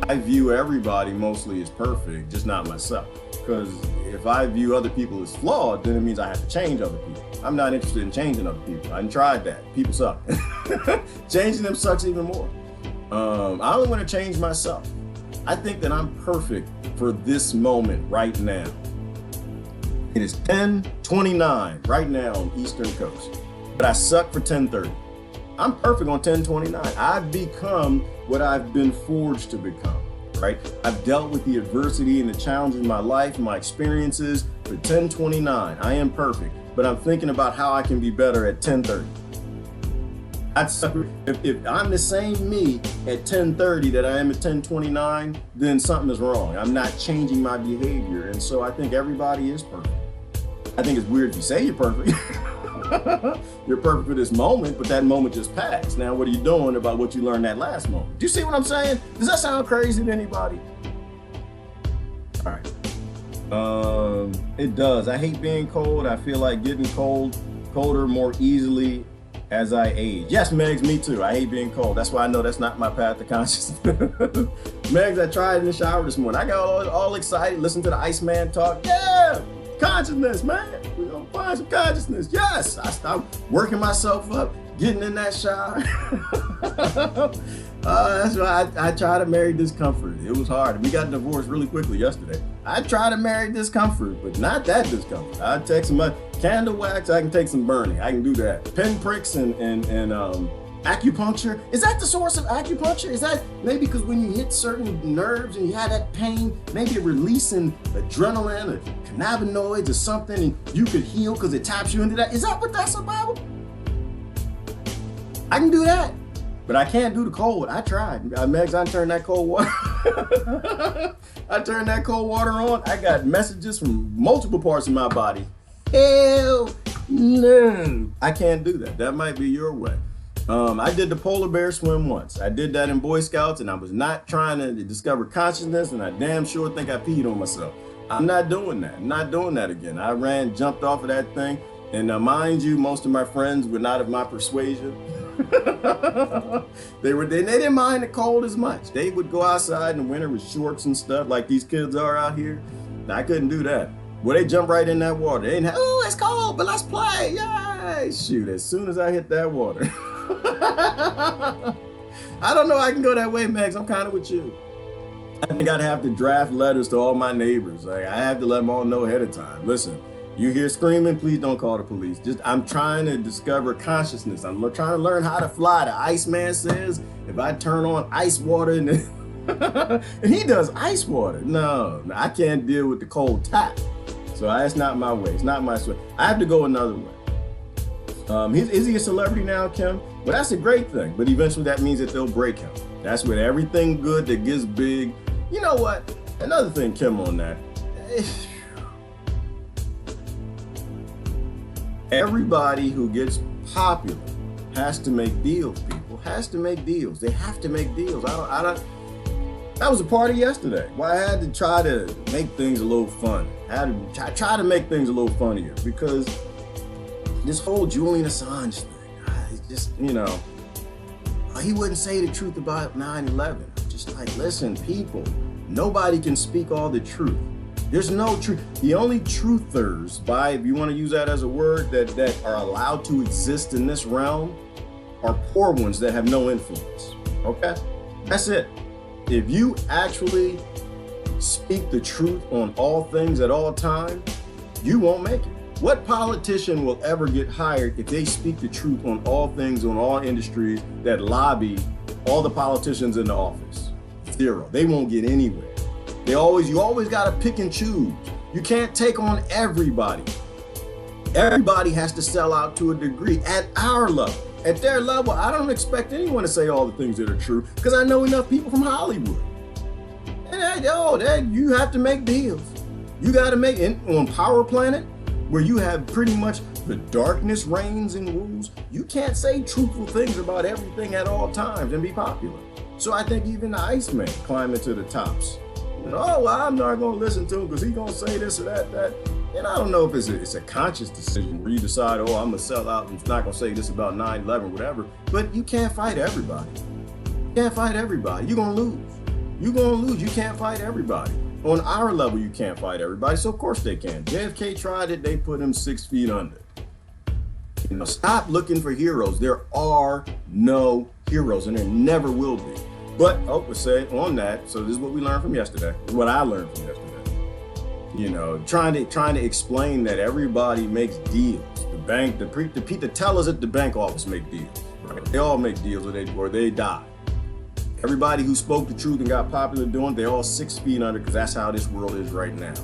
I view everybody mostly as perfect, just not myself. Because if I view other people as flawed, then it means I have to change other people. I'm not interested in changing other people. I tried that. People suck. Changing them sucks even more. I only want to change myself. I think that I'm perfect for this moment right now. It is 10:29 right now on Eastern Coast, but I suck for 10:30. I'm perfect on 10:29. I've become what I've been forged to become, right? I've dealt with the adversity and the challenges in my life, my experiences. For 10:29, I am perfect, but I'm thinking about how I can be better at 10:30. If I'm the same me at 10:30 that I am at 10:29, then something is wrong. I'm not changing my behavior. And so I think everybody is perfect. I think it's weird if you say you're perfect. You're perfect for this moment, but that moment just passed. Now, what are you doing about what you learned that last moment? Do you see what I'm saying? Does that sound crazy to anybody? All right. It does. I hate being cold. I feel like getting colder more easily as I age. Yes, Megs, me too. I hate being cold. That's why I know that's not my path to consciousness. Megs, I tried in the shower this morning. I got all excited, listened to the Iceman talk. Yeah, consciousness, man. We're gonna find some consciousness. Yes, I stopped working myself up, getting in that shower. That's why I try to marry discomfort. It was hard. We got divorced really quickly yesterday. I try to marry discomfort, but not that discomfort. I take some candle wax. I can take some burning. I can do that. Pin pricks and acupuncture. Is that the source of acupuncture? Is that maybe because when you hit certain nerves and you have that pain, maybe you're releasing adrenaline or cannabinoids or something, and you could heal because it taps you into that? Is that what that's about? I can do that. But I can't do the cold. I tried. Megs, I turned that cold water. I turned that cold water on. I got messages from multiple parts of my body. Hell no. I can't do that. That might be your way. I did the polar bear swim once. I did that in Boy Scouts, and I was not trying to discover consciousness, and I damn sure think I peed on myself. I'm not doing that. I'm not doing that again. I jumped off of that thing, and mind you, most of my friends were not of my persuasion. They didn't mind the cold as much. They would go outside in the winter with shorts and stuff like these kids are out here. I couldn't do that. Well, they jump right in that water. They didn't have, oh, it's cold, but let's play. Yay! Shoot, as soon as I hit that water. I don't know I can go that way, Max. I'm kind of with you. I think I'd have to draft letters to all my neighbors. Like, I have to let them all know ahead of time. Listen, you hear screaming, please don't call the police. I'm trying to discover consciousness. I'm trying to learn how to fly. The Iceman says if I turn on ice water and he does ice water. No, I can't deal with the cold tap. So that's not my way. It's not my way. I have to go another way. Is he a celebrity now, Kim? Well, that's a great thing. But eventually that means that they'll break him. That's with everything good that gets big. You know what? Another thing, Kim, on that. Everybody who gets popular has to make deals, people. Has to make deals. They have to make deals. I don't. That was a party yesterday. Well, I had to try to make things a little fun. I had to try to make things a little funnier because this whole Julian Assange thing, just, he wouldn't say the truth about 9/11. Just like, listen, people, nobody can speak all the truth. There's no truth. The only truthers, if you want to use that as a word, that are allowed to exist in this realm are poor ones that have no influence. Okay? That's it. If you actually speak the truth on all things at all times, you won't make it. What politician will ever get hired if they speak the truth on all things, on all industries that lobby all the politicians in the office? Zero. They won't get anywhere. You always got to pick and choose. You can't take on everybody. Everybody has to sell out to a degree at our level. At their level, I don't expect anyone to say all the things that are true because I know enough people from Hollywood. And you have to make deals. You got to make it on Power Planet, where you have pretty much the darkness reigns and rules. You can't say truthful things about everything at all times and be popular. So I think even the Iceman climbing to the tops. I'm not going to listen to him because he's going to say this or that. And I don't know if it's a conscious decision where you decide, I'm going to sell out and not going to say this about 9/11, whatever. But you can't fight everybody. You can't fight everybody. You're going to lose. You're going to lose. You can't fight everybody. On our level, you can't fight everybody. So of course they can. JFK tried it. They put him 6 feet under. Stop looking for heroes. There are no heroes and there never will be. But, we'll say on that, so this is what we learned from yesterday, what I learned from yesterday. Trying to explain that everybody makes deals. The bank, the tellers at the bank office make deals. Right? They all make deals or they die. Everybody who spoke the truth and got popular doing, they're all 6 feet under because that's how this world is right now.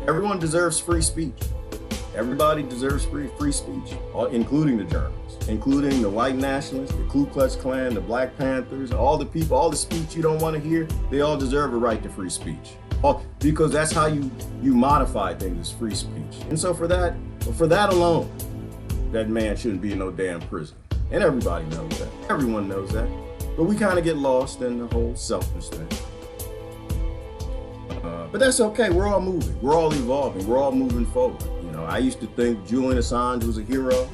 Everyone deserves free speech. Everybody deserves free speech, including the journalists, including the white nationalists, the Ku Klux Klan, the Black Panthers, all the people, all the speech you don't want to hear, they all deserve a right to free speech. Because that's how you modify things, is free speech. And so for that alone, that man shouldn't be in no damn prison. And everybody knows that. Everyone knows that. But we kind of get lost in the whole selfish thing. But that's okay. We're all moving. We're all evolving. We're all moving forward. You know, I used to think Julian Assange was a hero.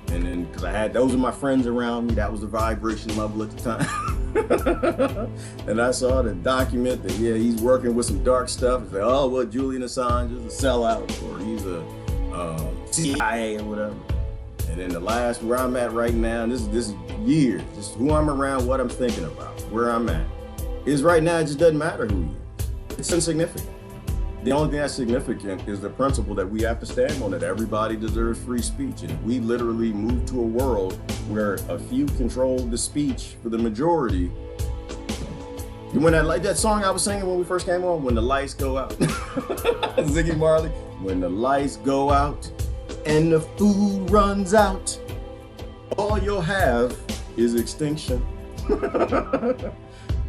And then, because I had, those are my friends around me, that was the vibration level at the time. And I saw the document that, yeah, he's working with some dark stuff. It's like, oh, well, Julian Assange is a sellout, or he's a CIA or whatever. And then the last, where I'm at right now, and this is years, just who I'm around, what I'm thinking about, where I'm at, is right now, it just doesn't matter who he is. It's insignificant. The only thing that's significant is the principle that we have to stand on, that everybody deserves free speech. And we literally move to a world where a few control the speech for the majority. When that song I was singing when we first came on, when the lights go out, Ziggy Marley, when the lights go out and the food runs out, all you'll have is extinction.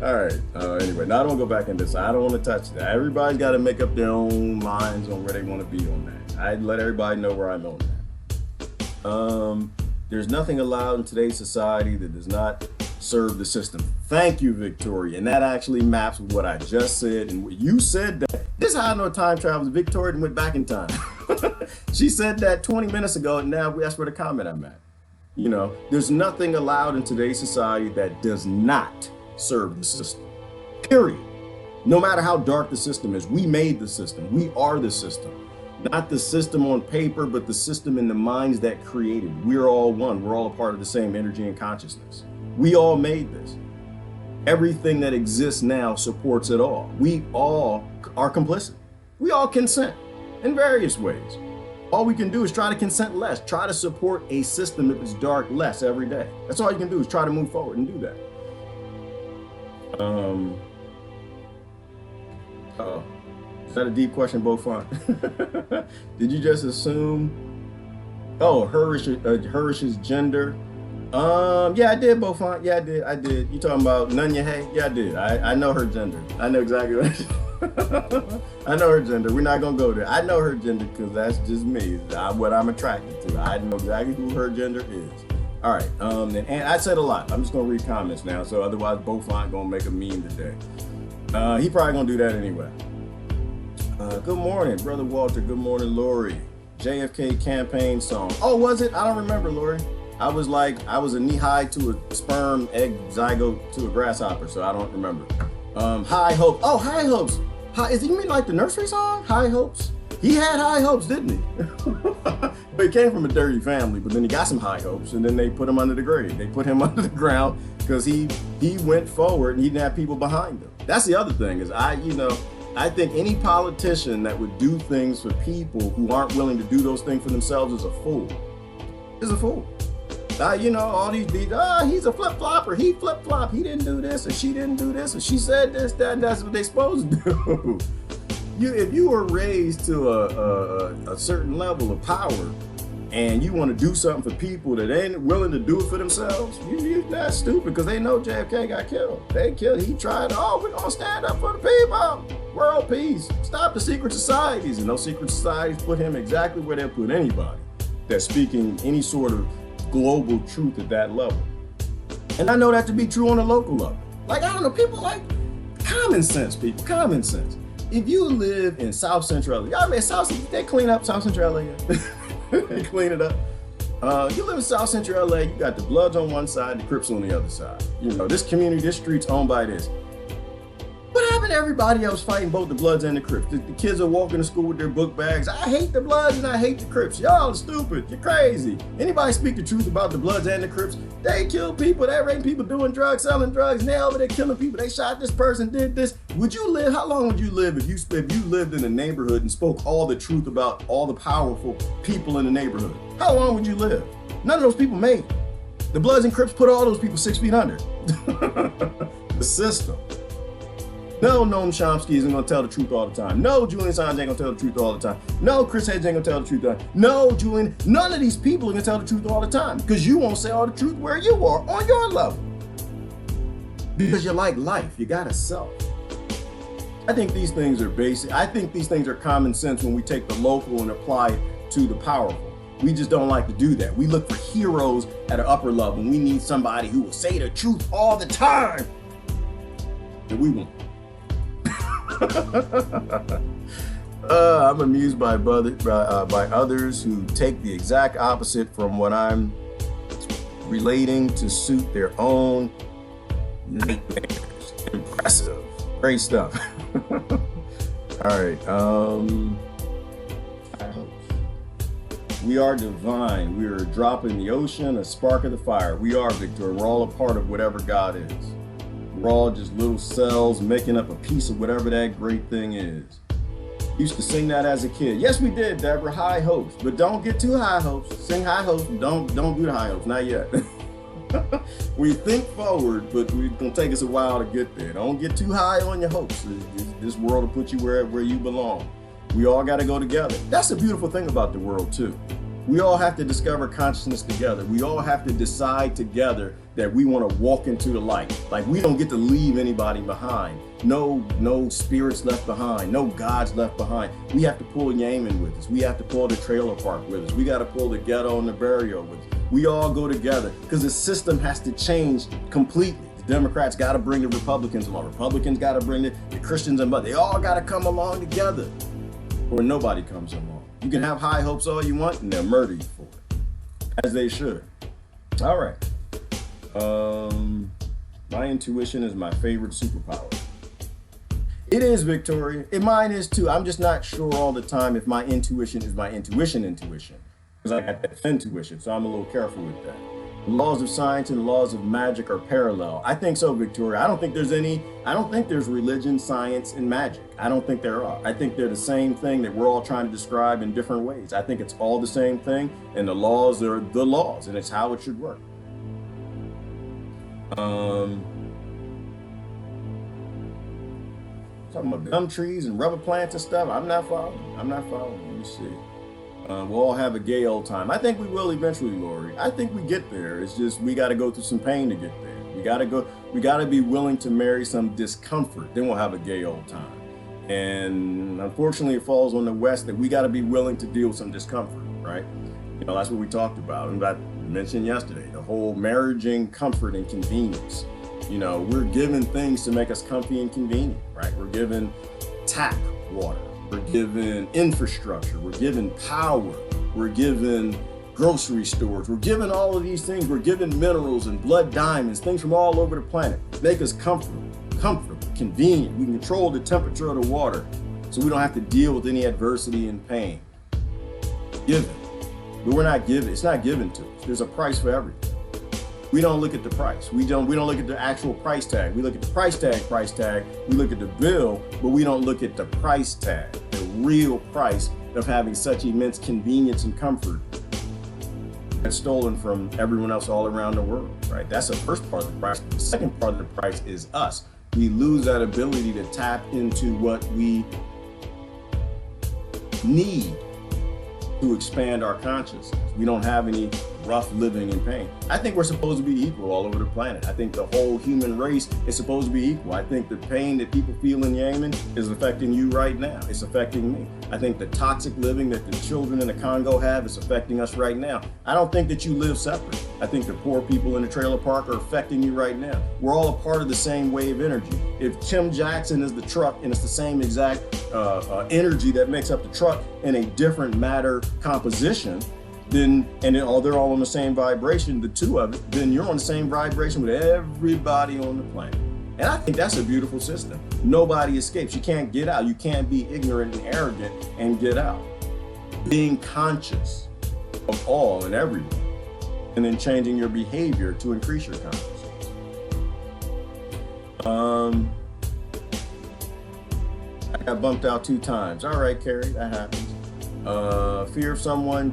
All right. Anyway, now I don't go back in this. I don't want to touch that. Everybody's got to make up their own minds on where they want to be on that. I'd let everybody know where I'm on that. There's nothing allowed in today's society that does not serve the system. Thank you, Victoria. And that actually maps with what I just said. And what you said that. This is how I know time travels. Victoria went back in time. She said that 20 minutes ago, and now that's where the comment I'm at. You know, there's nothing allowed in today's society that does not serve the system, period. No matter how dark the system is, we made the system. We are the system. Not the system on paper, but the system in the minds that created. We're all one. We're all a part of the same energy and consciousness. We all made this. Everything that exists now supports it all. We all are complicit. We all consent in various ways. All we can do is try to consent less, try to support a system if it's dark less every day. That's all you can do, is try to move forward and do that. Is that a deep question, Beaufont? Did you just assume? Oh, Hirsch's gender. Yeah, I did, Beaufont. Yeah, I did. You talking about Nunya Hay? Yeah, I did. I know her gender. I know exactly what I know her gender. We're not gonna go there. I know her gender because that's just me. What I'm attracted to. I know exactly who her gender is. All right, and I said a lot. I'm just gonna read comments now, so otherwise Beaufont gonna make a meme today. He probably gonna do that anyway. Good morning, Brother Walter. Good morning, Lori. JFK campaign song. Oh, was it? I don't remember, Lori. I was a knee high to a sperm, egg zygote to a grasshopper, so I don't remember. High Hopes. Oh, High Hopes. Is he mean like the nursery song? High Hopes. He had high hopes, didn't he? But he came from a dirty family, but then he got some high hopes, and then they put him under the grave. They put him under the ground because he went forward and he didn't have people behind him. That's the other thing is I think any politician that would do things for people who aren't willing to do those things for themselves is a fool. Is a fool. All these he's a flip-flopper. He flip-flop. He didn't do this, or she didn't do this, or she said this, that, and that's what they supposed to do. If you were raised to a certain level of power and you want to do something for people that ain't willing to do it for themselves, you're not stupid, because they know JFK got killed. He tried, we're going to stand up for the people. World peace. Stop the secret societies. And those secret societies put him exactly where they'll put anybody that's speaking any sort of global truth at that level. And I know that to be true on a local level. Like, I don't know, people like common sense, people, common sense. If you live in South Central LA, they clean up South Central LA. They clean it up. You live in South Central LA, you got the Bloods on one side, the Crips on the other side. This community, this street's owned by this. What happened to everybody else fighting both the Bloods and the Crips? The kids are walking to school with their book bags. I hate the Bloods and I hate the Crips. Y'all are stupid. You're crazy. Anybody speak the truth about the Bloods and the Crips? They kill people. They rape people doing drugs, selling drugs. Now they're killing people. They shot this person, did this. Would you live? How long would you live if you lived in a neighborhood and spoke all the truth about all the powerful people in the neighborhood? How long would you live? None of those people made it. The Bloods and Crips put all those people 6 feet under. The system. No, Noam Chomsky isn't going to tell the truth all the time. No, Julian Assange ain't going to tell the truth all the time. No, Chris Hedges ain't going to tell the truth all the time. No, Julian, none of these people are going to tell the truth all the time, because you won't say all the truth where you are on your level. Because you like life. You got a self. I think these things are basic. I think these things are common sense when we take the local and apply it to the powerful. We just don't like to do that. We look for heroes at an upper level. We need somebody who will say the truth all the time. And we won't. I'm amused by others who take the exact opposite from what I'm relating to suit their own nightmares. Impressive. Great stuff. All right. We are divine. We are a drop in the ocean, a spark of the fire. We are, Victor. We're all a part of whatever God is. We're all just little cells making up a piece of whatever that great thing is. Used to sing that as a kid. Yes, we did, Deborah. High hopes, but don't get too high hopes. Sing high hopes. Don't do the high hopes. Not yet. We think forward, but it's gonna take us a while to get there. Don't get too high on your hopes. This world will put you where you belong. We all got to go together. That's the beautiful thing about the world too. We all have to discover consciousness together. We all have to decide together that we want to walk into the light. Like, we don't get to leave anybody behind. No spirits left behind. No gods left behind. We have to pull Yemen with us. We have to pull the trailer park with us. We got to pull the ghetto and the burial with us. We all go together because the system has to change completely. The Democrats got to bring the Republicans along. Republicans got to bring the Christians and they all got to come along together, or nobody comes along. You can have high hopes all you want, and they'll murder you for it, as they should. All right. My intuition is my favorite superpower. It is, Victoria. Mine is too. I'm just not sure all the time if my intuition is my intuition, because I got that intuition, so I'm a little careful with that. The laws of science and the laws of magic are parallel. I think so, Victoria. I don't think there's religion, science, and magic. I don't think there are. I think they're the same thing that we're all trying to describe in different ways. I think it's all the same thing, and the laws are the laws, and it's how it should work. Talking about gum trees and rubber plants and stuff. I'm not following. Let me see. We'll all have a gay old time. I think we will eventually, Lori. I think we get there. It's just we got to go through some pain to get there. We got to be willing to marry some discomfort. Then we'll have a gay old time. And unfortunately, it falls on the West that we got to be willing to deal with some discomfort, right? That's what we talked about. And I mentioned yesterday, the whole marrying comfort and convenience. We're given things to make us comfy and convenient, right? We're given tap water. We're given infrastructure. We're given power. We're given grocery stores. We're given all of these things. We're given minerals and blood diamonds, things from all over the planet. Make us comfortable, convenient. We can control the temperature of the water so we don't have to deal with any adversity and pain. Given. But we're not given. It's not given to us. There's a price for everything. We don't look at the price. We don't look at the actual price tag. We look at the price tag. We look at the bill, but we don't look at the price tag, the real price of having such immense convenience and comfort that's stolen from everyone else all around the world, right? That's the first part of the price. The second part of the price is us. We lose that ability to tap into what we need to expand our consciousness. We don't have any rough living and pain. I think we're supposed to be equal all over the planet. I think the whole human race is supposed to be equal. I think the pain that people feel in Yemen is affecting you right now. It's affecting me. I think the toxic living that the children in the Congo have is affecting us right now. I don't think that you live separate. I think the poor people in the trailer park are affecting you right now. We're all a part of the same wave energy. If Kim Jackson is the truck and it's the same exact energy that makes up the truck in a different matter composition, then they're all on the same vibration, the two of it, then you're on the same vibration with everybody on the planet. And I think that's a beautiful system. Nobody escapes. You can't get out. You can't be ignorant and arrogant and get out. Being conscious of all and everyone, and then changing your behavior to increase your consciousness. I got bumped out 2 times. All right, Carrie, that happens. Fear of someone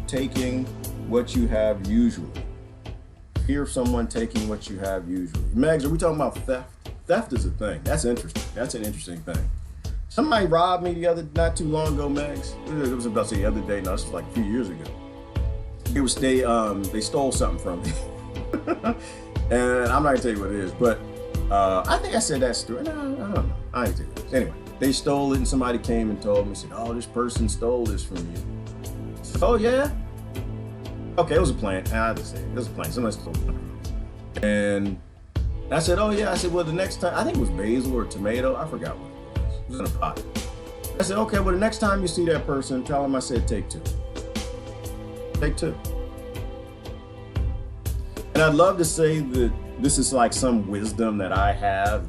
taking what you have usually. Fear of someone taking what you have usually. Megs, are we talking about theft? Theft is a thing. That's interesting. That's an interesting thing. Somebody robbed me not too long ago, Megs. It was about the other day. No, this was like a few years ago. They stole something from me, and I'm not gonna tell you what it is, but I think I said that story. No, I don't know. I ain't tell you this. Anyway. They stole it and somebody came and told me, said, oh, this person stole this from you. Said, oh, yeah? Okay, it was a plant. I had to say it. It was a plant. Somebody stole it. And I said, oh yeah. I said, well, the next time, I think it was basil or tomato. I forgot what it was. It was in a pot. I said, okay, well, the next time you see that person, tell them I said, take two. Take two. And I'd love to say that this is like some wisdom that I have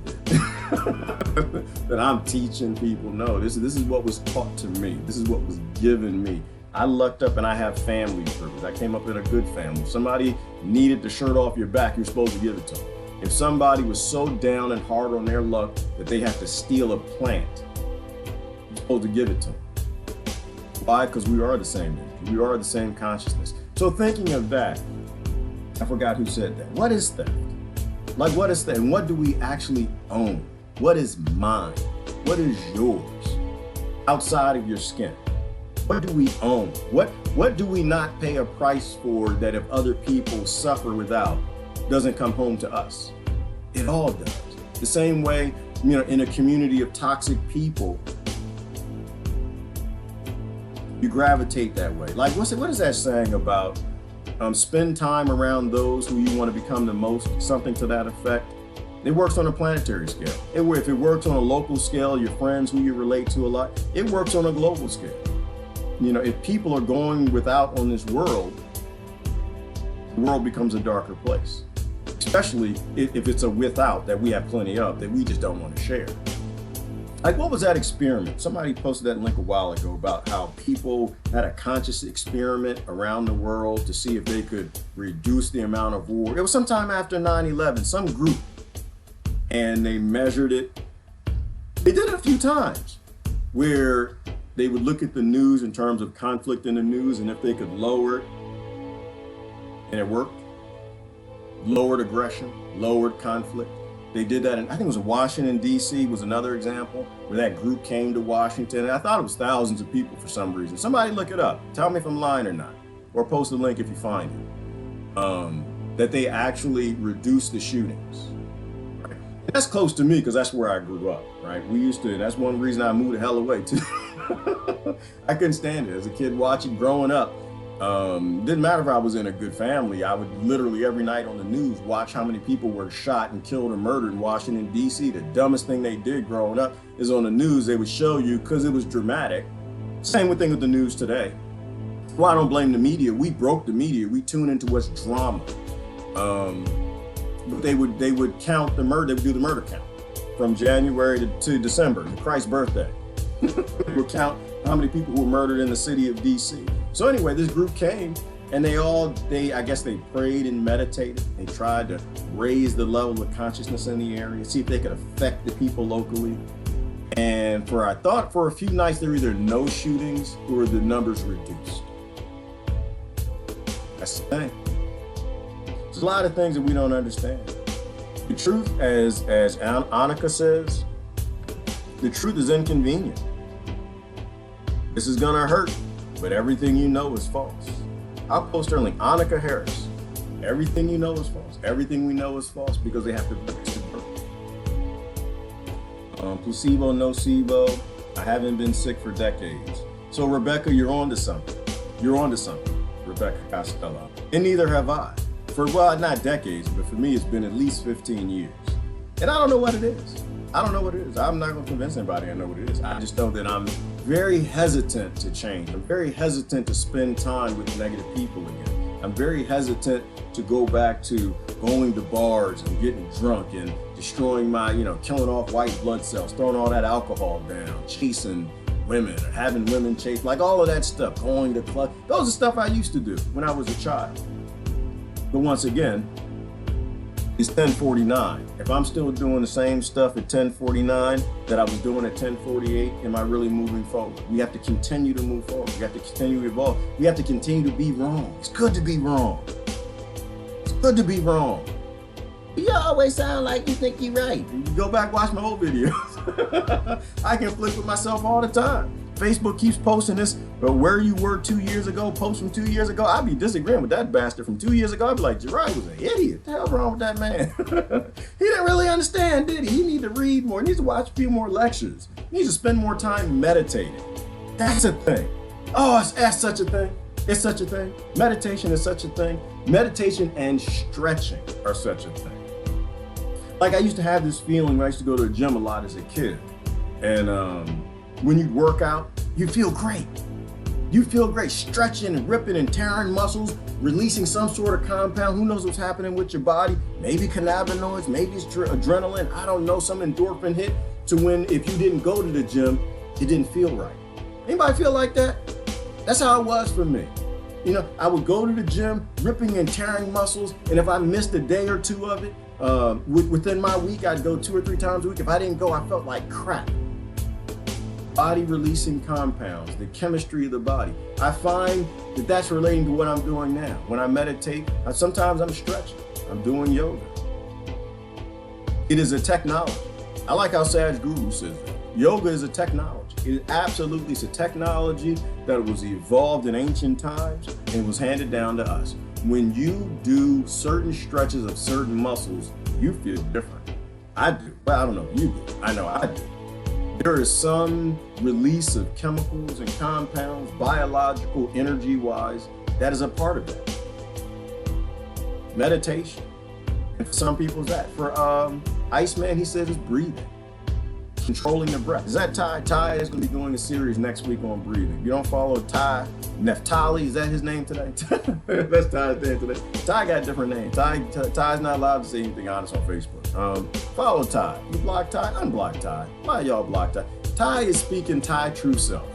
that I'm teaching people. No, this is what was taught to me. This is what was given me. I lucked up and I have family privilege. I came up in a good family. If somebody needed the shirt off your back, you're supposed to give it to them. If somebody was so down and hard on their luck that they have to steal a plant, you're supposed to give it to them. Why? Because we are the same. We are the same consciousness. So thinking of that, I forgot who said that. What is theft? Like, what is theft? And what do we actually own? What is mine? What is yours outside of your skin? What do we own? What do we not pay a price for that if other people suffer without doesn't come home to us? It all does. The same way, in a community of toxic people, you gravitate that way. Like, what is that saying about spend time around those who you want to become the most, something to that effect? It works on a planetary scale. If it works on a local scale, your friends who you relate to a lot, it works on a global scale. If people are going without on this world, the world becomes a darker place. Especially if it's a without that we have plenty of, that we just don't want to share. Like, what was that experiment? Somebody posted that link a while ago about how people had a conscious experiment around the world to see if they could reduce the amount of war. It was sometime after 9/11, some group, and they measured it. They did it a few times where they would look at the news in terms of conflict in the news, and if they could lower it, and it worked. Lowered aggression, lowered conflict. They did that, and I think it was Washington, D.C. was another example where that group came to Washington. And I thought it was thousands of people for some reason. Somebody look it up. Tell me if I'm lying or not. Or post a link if you find it. That they actually reduced the shootings. Right? And that's close to me because that's where I grew up, right? That's one reason I moved the hell away too. I couldn't stand it as a kid growing up. Didn't matter if I was in a good family. I would literally every night on the news watch how many people were shot and killed or murdered in Washington, D.C. The dumbest thing they did growing up is on the news. They would show you because it was dramatic. Same thing with the news today. Well, I don't blame the media. We broke the media. We tune into what's drama. But they would count the murder. They would do the murder count from January to December, to Christ's birthday. They would count how many people were murdered in the city of D.C. So anyway, this group came and I guess they prayed and meditated. They tried to raise the level of consciousness in the area, see if they could affect the people locally. And I thought for a few nights, there were either no shootings or the numbers reduced. That's the thing. There's a lot of things that we don't understand. The truth, as Annaka says, the truth is inconvenient. This is gonna hurt, but everything you know is false. I'll post her link, Annaka Harris. Everything you know is false. Everything we know is false because they have to fix the birth. Placebo, nocebo. I haven't been sick for decades. So Rebecca, you're on to something. You're on to something, Rebecca Costello. And neither have I. Not decades, but for me, it's been at least 15 years. And I don't know what it is. I'm not gonna convince anybody I know what it is. I just know that I'm very hesitant to change. I'm very hesitant to spend time with negative people again. I'm very hesitant to go back to going to bars and getting drunk and destroying killing off white blood cells, throwing all that alcohol down, chasing women, or having women chase, like all of that stuff, going to clubs. Those are stuff I used to do when I was a child. But once again, it's 1049. If I'm still doing the same stuff at 1049 that I was doing at 1048, am I really moving forward? We have to continue to move forward. We have to continue to evolve. We have to continue to be wrong. It's good to be wrong. It's good to be wrong. You always sound like you think you're right. You go back, watch my old videos. I can flip with myself all the time. Facebook keeps posting this, but where you were 2 years ago, post from 2 years ago, I'd be disagreeing with that bastard from 2 years ago. I'd be like, Gerard was an idiot. What the hell's wrong with that man? He didn't really understand, did he? He needs to read more. He needs to watch a few more lectures. He needs to spend more time meditating. That's a thing. Oh, that's such a thing. It's such a thing. Meditation is such a thing. Meditation and stretching are such a thing. Like I used to have this feeling when I used to go to the gym a lot as a kid. And when you work out, you feel great. You feel great, stretching and ripping and tearing muscles, releasing some sort of compound. Who knows what's happening with your body? Maybe cannabinoids, maybe it's adrenaline. I don't know, some endorphin hit to when if you didn't go to the gym, it didn't feel right. Anybody feel like that? That's how it was for me. You know, I would go to the gym, ripping and tearing muscles, and if I missed a day or two of it, within my week, I'd go 2 or 3 times a week. If I didn't go, I felt like crap. Body releasing compounds, the chemistry of the body. I find that that's relating to what I'm doing now. When I meditate, sometimes I'm stretching, I'm doing yoga. It is a technology. I like how Sadhguru says that. Yoga is a technology. It absolutely is a technology that was evolved in ancient times and was handed down to us. When you do certain stretches of certain muscles, you feel different. I do. Well, I don't know if you do. I know I do. There is some release of chemicals and compounds, biological, energy-wise, that is a part of it. Meditation. And for some people, it's that. For Iceman, he says it's breathing. Controlling the breath. Is that Ty? Ty is going to be doing a series next week on breathing. If you don't follow Ty, Neftali, is that his name today? That's Ty's name today. Ty got a different name. Ty's not allowed to say anything honest on Facebook. Follow Ty. You block Ty, unblock Ty. Why y'all block Ty? Ty is speaking Ty true self.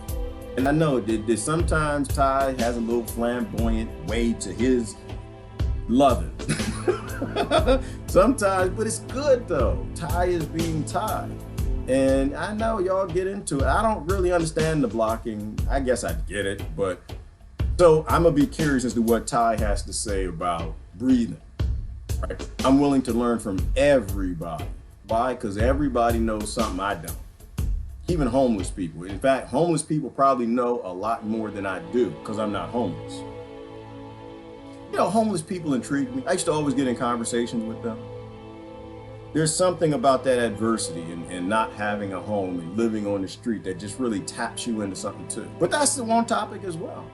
And I know that sometimes Ty has a little flamboyant way to his loving. Sometimes, but it's good though. Ty is being Ty. And I know y'all get into it. I don't really understand the blocking. I guess I get it, but so I'm gonna be curious as to what Ty has to say about breathing. Right? I'm willing to learn from everybody. Why? Because everybody knows something I don't. Even homeless people. In fact, homeless people probably know a lot more than I do because I'm not homeless. You know, homeless people intrigue me. I used to always get in conversations with them. There's something about that adversity and not having a home and living on the street that just really taps you into something too. But that's the one topic as well.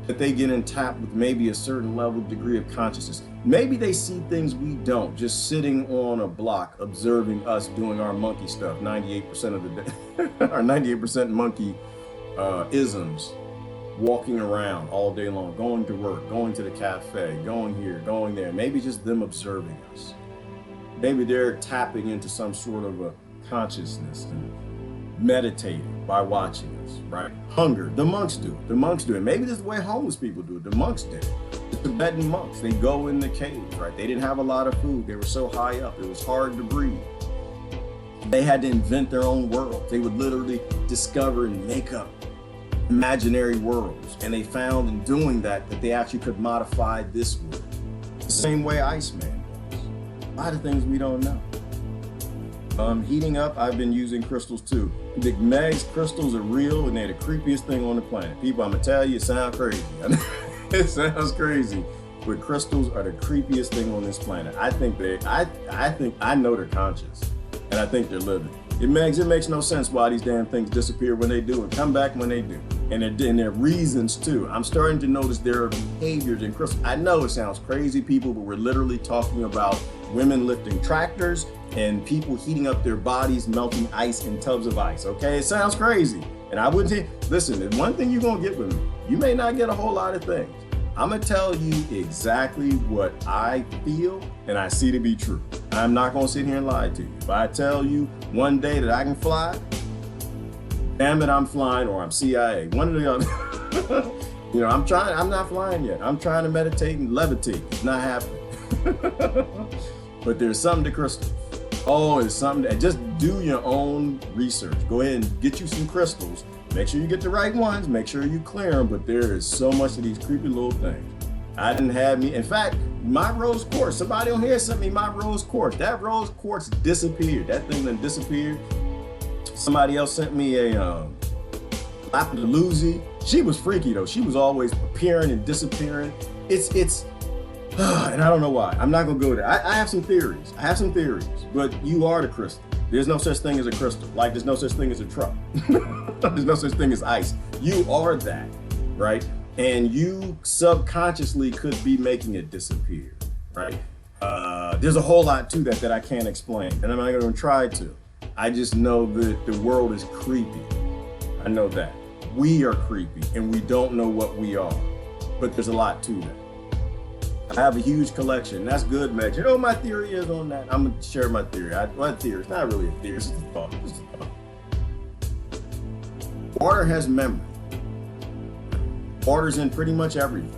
That they get in tap with maybe a certain level, degree of consciousness. Maybe they see things we don't, just sitting on a block, observing us doing our monkey stuff 98% of the day, our 98% monkey isms, walking around all day long, going to work, going to the cafe, going here, going there. Maybe just them observing us. Maybe they're tapping into some sort of a consciousness and meditating by watching us, right? Hunger, the monks do it. The monks do it. Maybe this is the way homeless people do it. The monks did it. The Tibetan monks, they go in the caves, right? They didn't have a lot of food. They were so high up. It was hard to breathe. They had to invent their own world. They would literally discover and make up imaginary worlds. And they found in doing that they actually could modify this world. The same way Iceman. A lot of things we don't know. Heating up, I've been using crystals too. The Meg's crystals are real and they're the creepiest thing on the planet. People, I'm gonna tell you, it sounds crazy. It sounds crazy, but crystals are the creepiest thing on this planet. I think I know they're conscious, and I think they're living. It makes no sense why these damn things disappear when they do and come back when they do. And there are reasons too. I'm starting to notice there are behaviors in crystals. I know it sounds crazy, people, but we're literally talking about women lifting tractors and people heating up their bodies, melting ice in tubs of ice, okay? It sounds crazy. And I wouldn't say, listen, there's one thing you're gonna get with me. You may not get a whole lot of things. I'm gonna tell you exactly what I feel and I see to be true. I'm not gonna sit here and lie to you. If I tell you one day that I can fly, damn it, I'm flying, or I'm CIA. One of the other. You know, I'm not flying yet. I'm trying to meditate and levitate. It's not happening. But there's something to crystals. Oh, it's something that just do your own research. Go ahead and get you some crystals. Make sure you get the right ones. Make sure you clear them. But there is so much of these creepy little things. I didn't have me. In fact, my rose quartz. Somebody on here sent me my rose quartz. That rose quartz disappeared. That thing done disappeared. Somebody else sent me a Lapidoluzzi. She was freaky though. She was always appearing and disappearing. It's and I don't know why. I'm not gonna go there. I have some theories. But you are the crystal. There's no such thing as a crystal. Like there's no such thing as a truck. There's no such thing as ice. You are that, right? And you subconsciously could be making it disappear, right? There's a whole lot to that I can't explain, and I'm not going to try to. I just know that the world is creepy. I know that. We are creepy, and we don't know what we are. But there's a lot to that. I have a huge collection. That's good, Meg. You know what my theory is on that? I'm going to share my theory. My theory, it's not really a theory, it's just a thought. Water has memory. Water's in pretty much everything.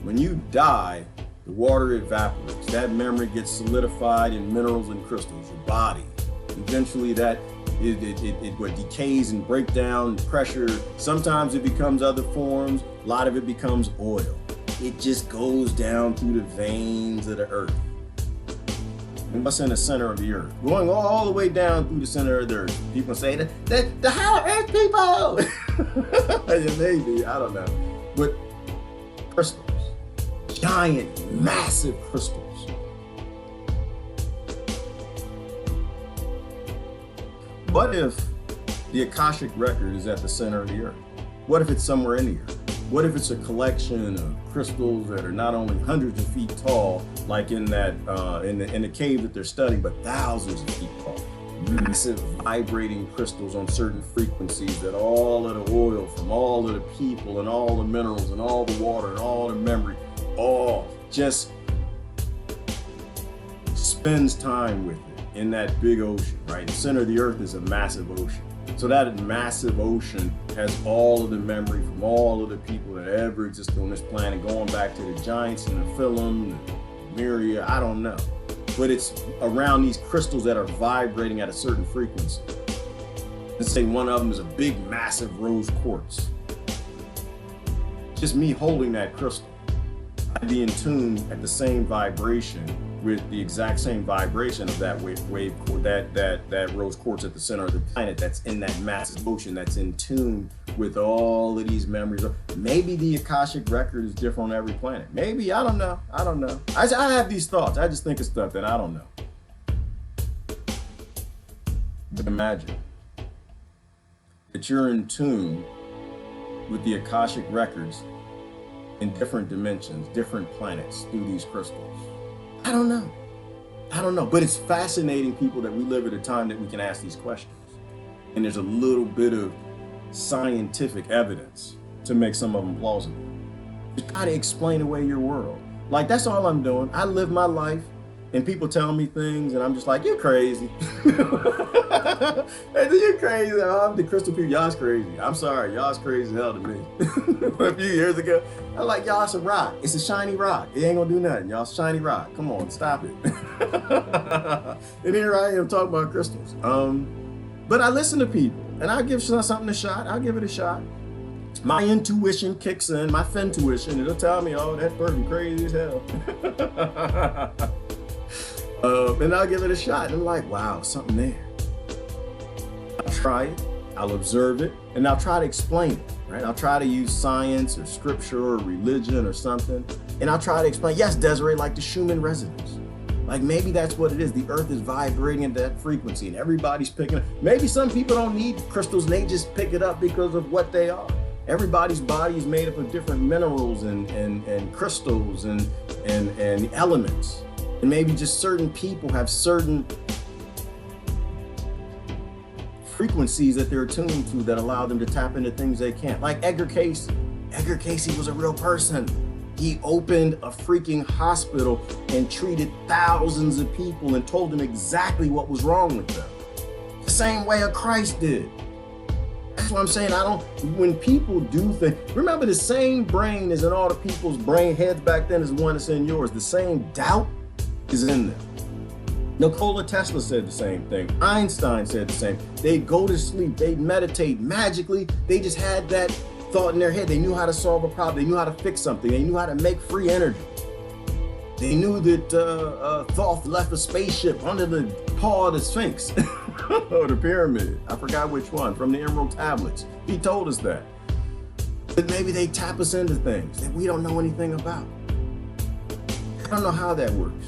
When you die, the water evaporates. That memory gets solidified in minerals and crystals, your body. Eventually that it decays and breaks down, pressure. Sometimes it becomes other forms. A lot of it becomes oil. It just goes down through the veins of the earth. And what's in the center of the earth? Going all the way down through the center of the earth. People say the Hollow Earth people. Maybe, I don't know. But crystals. Giant, massive crystals. What if the Akashic record is at the center of the earth? What if it's somewhere in the earth? What if it's a collection of crystals that are not only hundreds of feet tall, like in that in the cave that they're studying, but thousands of feet tall? Massive vibrating crystals on certain frequencies that all of the oil from all of the people and all the minerals and all the water and all the memory all just spends time with it in that big ocean, right? The center of the earth is a massive ocean. So that massive ocean has all of the memory from all of the people that ever existed on this planet, going back to the giants and the Nephilim, the Myria, I don't know. But it's around these crystals that are vibrating at a certain frequency. Let's say one of them is a big, massive rose quartz. Just me holding that crystal, I'd be in tune at the same vibration with the exact same vibration of that that rose quartz at the center of the planet that's in that massive ocean that's in tune with all of these memories. Maybe the Akashic record is different on every planet. Maybe, I don't know. I have these thoughts. I just think of stuff that I don't know. But imagine that you're in tune with the Akashic records in different dimensions, different planets through these crystals. I don't know, but it's fascinating, people, that we live at a time that we can ask these questions. And there's a little bit of scientific evidence to make some of them plausible. Just try to explain away your world. Like, that's all I'm doing. I live my life and people tell me things and I'm just like, you're crazy. You're crazy. I'm the crystal people, y'all's crazy. I'm sorry, y'all's crazy as hell to me. A few years ago, I'm like, y'all, it's a rock. It's a shiny rock. It ain't gonna do nothing, y'all. It's a shiny rock. Come on, stop it. And here I am talking about crystals. But I listen to people and I give something a shot. I'll give it a shot. My intuition kicks in, my fintuition. It'll tell me, oh, that person crazy as hell. And I'll give it a shot. And I'm like, wow, something there. I'll try it, I'll observe it, and I'll try to explain it, right? I'll try to use science or scripture or religion or something. And I'll try to explain, yes, Desiree, like the Schumann resonance. Like maybe that's what it is. The earth is vibrating at that frequency and everybody's picking it. Maybe some people don't need crystals and they just pick it up because of what they are. Everybody's body is made up of different minerals and crystals and elements. And maybe just certain people have certain frequencies that they're attuned to that allow them to tap into things they can't. Like Edgar Cayce. Edgar Cayce was a real person. He opened a freaking hospital and treated thousands of people and told them exactly what was wrong with them. The same way a Christ did. That's what I'm saying. When people do things, remember the same brain is in all the people's brain heads back then is the one that's in yours. The same doubt is in them. Nikola Tesla said the same thing. Einstein said the same. They'd go to sleep, they'd meditate magically. They just had that thought in their head. They knew how to solve a problem. They knew how to fix something. They knew how to make free energy. They knew that Thoth left a spaceship under the paw of the Sphinx or the pyramid. I forgot which one, from the Emerald Tablets. He told us that. But maybe they tap us into things that we don't know anything about. I don't know how that works.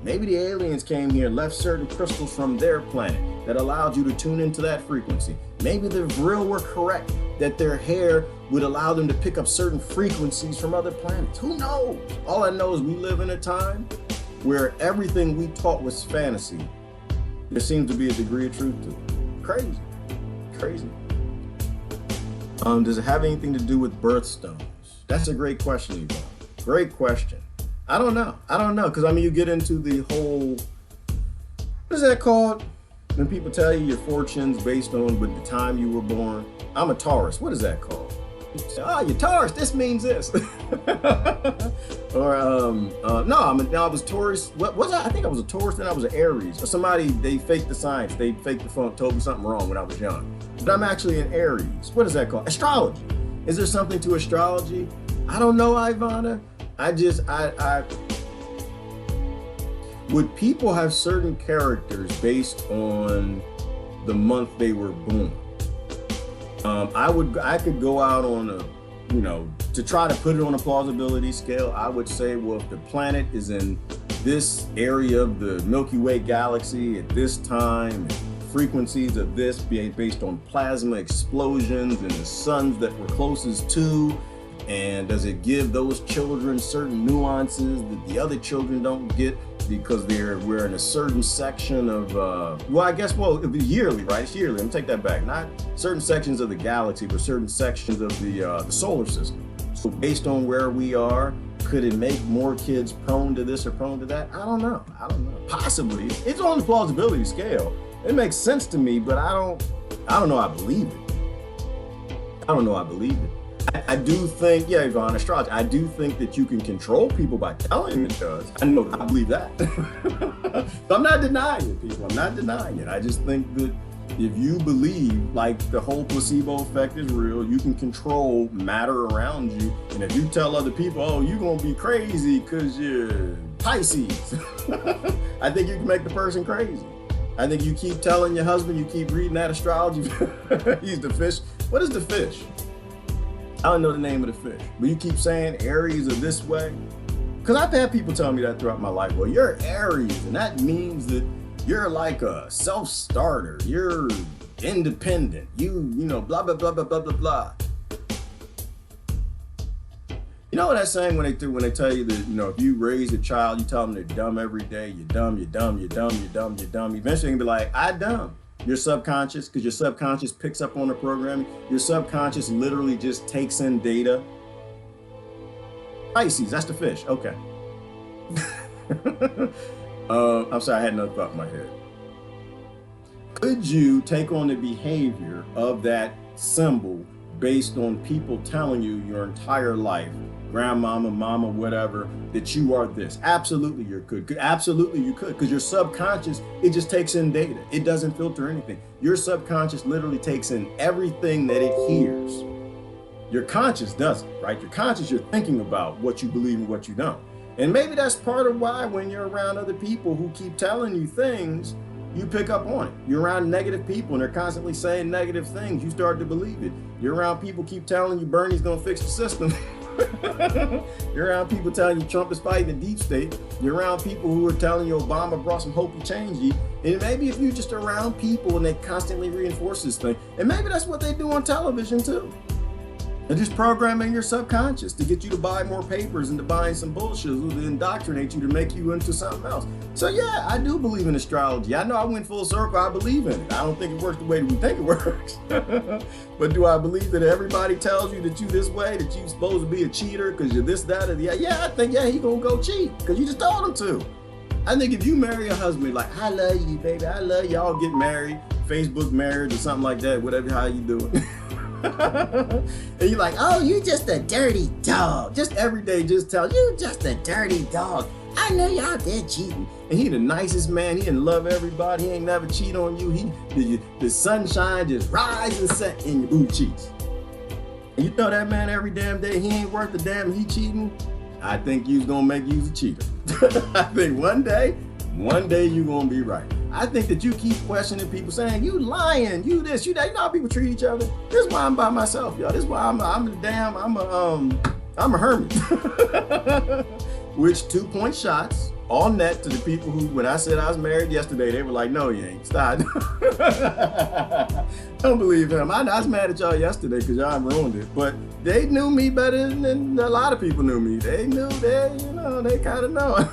Maybe the aliens came here, left certain crystals from their planet that allowed you to tune into that frequency. Maybe the Vril were correct that their hair would allow them to pick up certain frequencies from other planets. Who knows? All I know is we live in a time where everything we taught was fantasy, there seems to be a degree of truth to it. Crazy, crazy. Does it have anything to do with birthstones? That's a great question, Yvonne. Great question. I don't know, because I mean, you get into the whole, what is that called? When people tell you your fortune's based on with the time you were born. I'm a Taurus. What is that called? Oh, you're Taurus. This means this. Or I was Taurus. What was I? I think I was a Taurus. Then I was an Aries. Or somebody, they faked the science. They faked the funk. Told me something wrong when I was young. But I'm actually an Aries. What is that called? Astrology. Is there something to astrology? I don't know, Ivana. Would people have certain characters based on the month they were born? I could go out on a, to try to put it on a plausibility scale. I would say, well, if the planet is in this area of the Milky Way galaxy at this time, frequencies of this being based on plasma explosions and the suns that we're closest to, and does it give those children certain nuances that the other children don't get because we're in a certain section of, it'd be yearly, right? It's yearly. Let me take that back. Not certain sections of the galaxy, but certain sections of the solar system. So based on where we are, could it make more kids prone to this or prone to that? I don't know. Possibly. It's on the plausibility scale. It makes sense to me, but I don't know I believe it. I do think, yeah, Yvonne, astrology, I do think that you can control people by telling them it does. I believe that. So I'm not denying it, people. I'm not denying it. I just think that if you believe, like, the whole placebo effect is real, you can control matter around you. And if you tell other people, oh, you're going to be crazy because you're Pisces, I think you can make the person crazy. I think you keep telling your husband, you keep reading that astrology, he's the fish. What is the fish? I don't know the name of the fish, but you keep saying Aries are this way. Because I've had people tell me that throughout my life. Well, you're Aries, and that means that you're like a self-starter. You're independent. You know, blah, blah, blah, blah, blah, blah, blah. You know what I'm saying when they tell you that, if you raise a child, you tell them they're dumb every day. You're dumb, you're dumb, you're dumb, you're dumb, you're dumb. Eventually, you're going to be like, I dumb. Your subconscious, because your subconscious picks up on the programming. Your subconscious literally just takes in data. Pisces, that's the fish. Okay. I'm sorry, I had another thought in my head. Could you take on the behavior of that symbol based on people telling you your entire life, grandmama, mama, whatever, that you are this? Absolutely you could. Absolutely you could, because your subconscious, it just takes in data. It doesn't filter anything. Your subconscious literally takes in everything that it hears. Your conscious doesn't, right? Your conscious, you're thinking about what you believe and what you don't. And maybe that's part of why when you're around other people who keep telling you things, you pick up on it. You're around negative people and they're constantly saying negative things, you start to believe it. You're around people keep telling you Bernie's gonna fix the system. You're around people telling you Trump is fighting the deep state. You're around people who are telling you Obama brought some hope to change you. And maybe if you're just around people and they constantly reinforce this thing, and maybe that's what they do on television too. They're just programming your subconscious to get you to buy more papers and to buy some bullshit to indoctrinate you to make you into something else. So yeah, I do believe in astrology. I know I went full circle. I believe in it. I don't think it works the way that we think it works. But do I believe that everybody tells you that you this way, that you supposed to be a cheater because you're this, that, or the other? Yeah, I think, yeah, he gonna go cheat because you just told him to. I think if you marry a husband, like, I love you, baby, I love you, y'all get married, Facebook marriage or something like that, whatever, how you do it. And you're like, oh, you just a dirty dog. Just every day, just tell you just a dirty dog. I know y'all there cheating. And he the nicest man. He didn't love everybody. He ain't never cheat on you. The sunshine just rise and set in your booty cheeks. And you know that man every damn day, he ain't worth a damn, he cheating. I think you's gonna make you a cheater. I think one day you're gonna be right. I think that you keep questioning people saying, you lying, you this, you that. You know how people treat each other? This is why I'm by myself, y'all. This is why I'm a hermit. Which 2-point shots, all net to the people who, when I said I was married yesterday, they were like, no, you ain't. Stop. Don't believe him. I was mad at y'all yesterday because y'all ruined it. But they knew me better than a lot of people knew me. They knew they kind of know.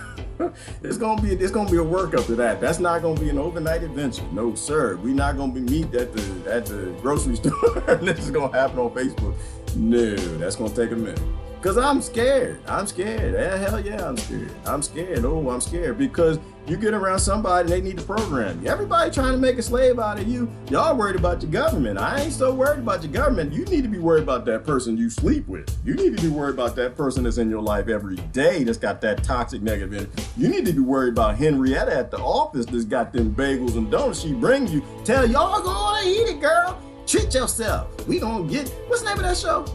It's gonna be a workup to that. That's not gonna be an overnight adventure. No, sir. We're not gonna be meet at the grocery store. This is gonna happen on Facebook. No, that's gonna take a minute. Cause I'm scared. I'm scared. Hell yeah, I'm scared. I'm scared. Oh, I'm scared because you get around somebody and they need to program you. Everybody trying to make a slave out of you. Y'all worried about your government. I ain't so worried about your government. You need to be worried about that person you sleep with. You need to be worried about that person that's in your life every day that's got that toxic negative energy. You need to be worried about Henrietta at the office that's got them bagels and donuts she brings you. Tell y'all go on and eat it, girl. Treat yourself. We gonna get, what's the name of that show?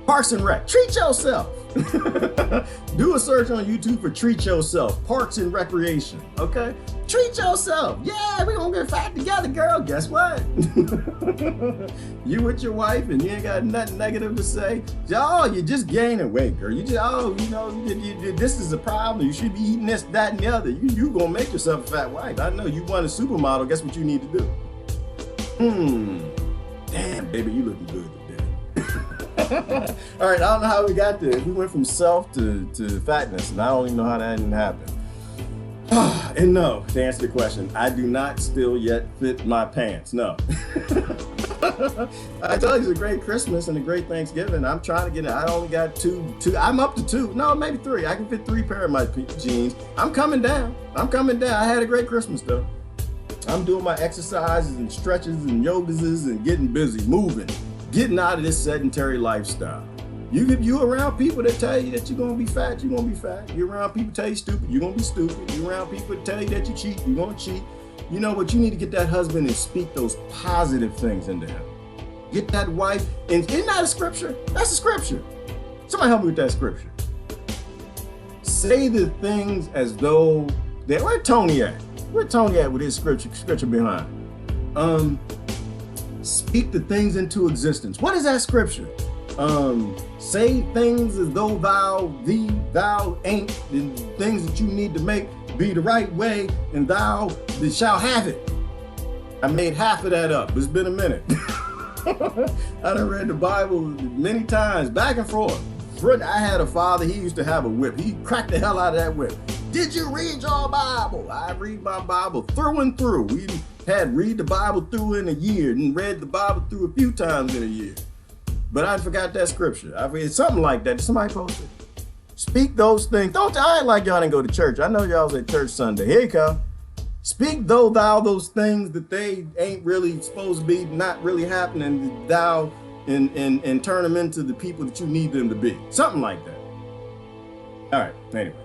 Parks and Rec. Treat yourself. Do a search on YouTube for Treat Yourself, Parks and Recreation, okay? Treat yourself. Yeah, we gonna get fat together, girl. Guess what? You with your wife and you ain't got nothing negative to say. Oh, you're just gaining weight, girl. You just, this is a problem. You should be eating this, that, and the other. You gonna make yourself a fat wife. I know you want a supermodel. Guess what you need to do? Damn, baby, you looking good today. All right, I don't know how we got there. We went from self to fatness, and I don't even know how that didn't happen. And no, to answer the question, I do not still yet fit my pants. No. I told you it's a great Christmas and a great Thanksgiving. I'm trying to get it. I only got two. I'm up to two. No, maybe three. I can fit 3 pair of my jeans. I'm coming down. I had a great Christmas though. I'm doing my exercises and stretches and yogas and getting busy, moving. Getting out of this sedentary lifestyle. You around people that tell you that you're gonna be fat, you're gonna be fat. You're around people that tell you stupid, you're gonna be stupid. You're around people that tell you that you cheat, you're gonna cheat. You know what? You need to get that husband and speak those positive things into him. Get that wife, and isn't that a scripture? That's a scripture. Somebody help me with that scripture. Say the things as though that. Where Tony at? Where Tony at with his scripture behind? Speak the things into existence. What is that scripture? Say things as though thou ain't, the things that you need to make be the right way, and thou shall have it. I made half of that up. It's been a minute. I done read the Bible many times, back and forth. I had a father, he used to have a whip. He cracked the hell out of that whip. Did you read your Bible? I read my Bible through and through. We had read the Bible through in a year and read the Bible through a few times in a year. But I forgot that scripture. I read something like that. Somebody posted. Speak those things. I ain't like y'all didn't go to church. I know y'all was at church Sunday. Here you come. Speak those things that they ain't really supposed to be, not really happening, thou and turn them into the people that you need them to be. Something like that. All right, anyway.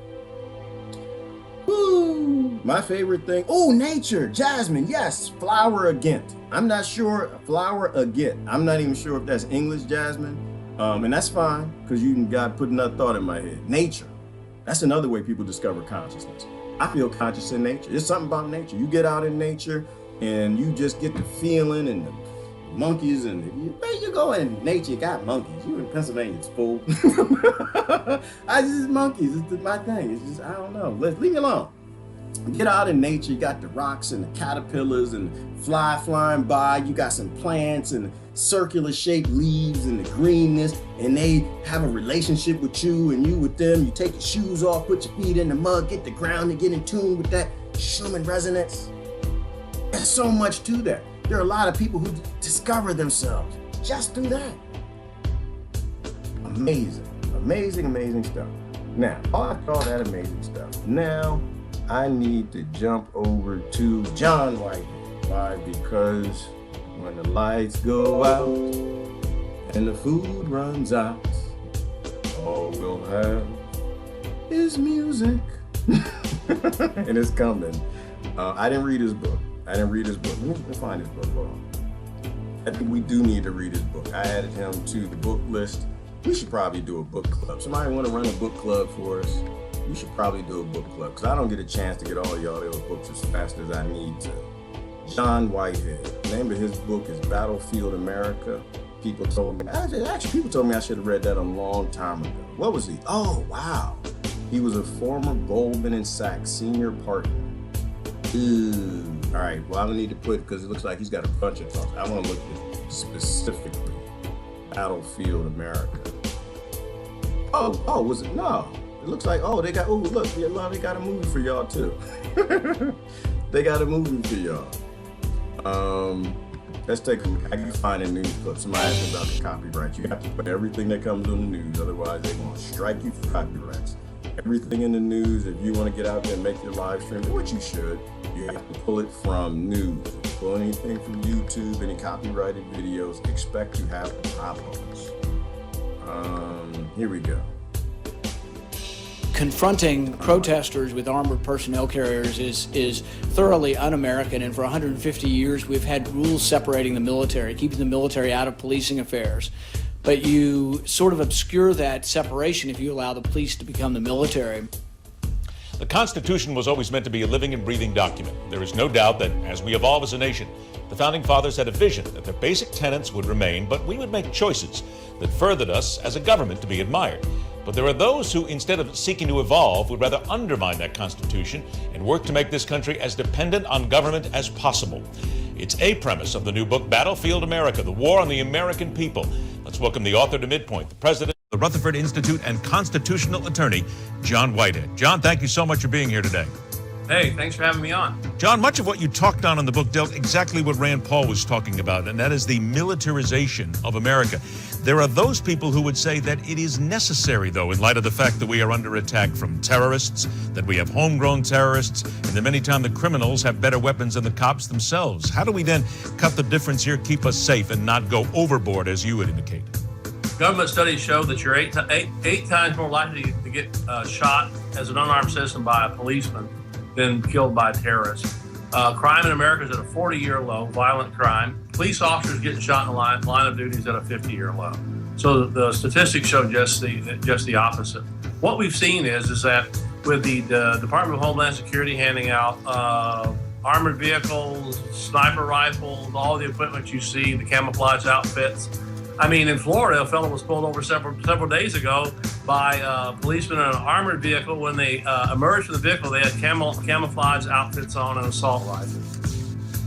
Woo, my favorite thing. Oh, nature, jasmine, yes, flower agate. I'm not sure, flower agate. I'm not even sure if that's English jasmine. And that's fine, because you got put another thought in my head. Nature, that's another way people discover consciousness. I feel conscious in nature. There's something about nature. You get out in nature and you just get the feeling and the monkeys and where you go in nature, you got monkeys. You in Pennsylvania, it's full. I just monkeys, it's my thing. It's just, I don't know. Leave me alone. Get out in nature, you got the rocks and the caterpillars and flying by. You got some plants and circular shaped leaves and the greenness, and they have a relationship with you and you with them. You take your shoes off, put your feet in the mud, get the ground and get in tune with that Schumann resonance. There's so much to that. There are a lot of people who discover themselves just through that. Amazing, amazing, amazing stuff. Now, after all that amazing stuff, now I need to jump over to John Whitehead. Why? Because when the lights go out and the food runs out, all we'll have is music. And it's coming. I didn't read his book. Let me find his book. Hold on. I think we do need to read his book. I added him to the book list. We should probably do a book club. Somebody want to run a book club for us? We should probably do a book club, because I don't get a chance to get all y'all those books as fast as I need to. John Whitehead. The name of his book is Battlefield America. People told me I should have read that a long time ago. What was he? Oh, wow. He was a former Goldman and Sachs senior partner. Ooh. All right, well, I don't need to put, because it looks like he's got a bunch of talks. I want to look at specifically Battlefield America. Oh, was it? No. It looks like, oh, they got, oh, look, they got a movie for y'all too. They got a movie for y'all. Let's take, I can find a news clip. Somebody asked me about the copyright. You have to put everything that comes on the news, otherwise they're going to strike you for copyrights. Everything in the news, if you want to get out there and make your live stream, which you should, you have to pull it from news. Pull anything from YouTube, any copyrighted videos, expect to have problems. Here we go. Confronting protesters with armored personnel carriers is thoroughly un-American, and for 150 years we've had rules separating the military, keeping the military out of policing affairs. But you sort of obscure that separation if you allow the police to become the military. The Constitution was always meant to be a living and breathing document. There is no doubt that as we evolve as a nation, the Founding Fathers had a vision that their basic tenets would remain, but we would make choices that furthered us as a government to be admired. But there are those who, instead of seeking to evolve, would rather undermine that Constitution and work to make this country as dependent on government as possible. It's a premise of the new book, Battlefield America, The War on the American People. Let's welcome the author to MidPoint, the president of the Rutherford Institute and constitutional attorney, John Whitehead. John, thank you so much for being here today. Hey, thanks for having me on. John, much of what you talked on in the book dealt exactly what Rand Paul was talking about, and that is the militarization of America. There are those people who would say that it is necessary, though, in light of the fact that we are under attack from terrorists, that we have homegrown terrorists, and that many times the criminals have better weapons than the cops themselves. How do we then cut the difference here, keep us safe, and not go overboard, as you would indicate? Government studies show that you're eight times more likely to get shot as an unarmed citizen by a policeman than killed by terrorists. Crime in America is at a 40-year low, violent crime. Police officers getting shot in the line of duty is at a 50-year low. So the statistics show just the opposite. What we've seen is that with the Department of Homeland Security handing out armored vehicles, sniper rifles, all the equipment you see, the camouflage outfits. I mean, in Florida, a fellow was pulled over several days ago by policemen in an armored vehicle. When they emerged from the vehicle, they had camouflage outfits on and assault rifles.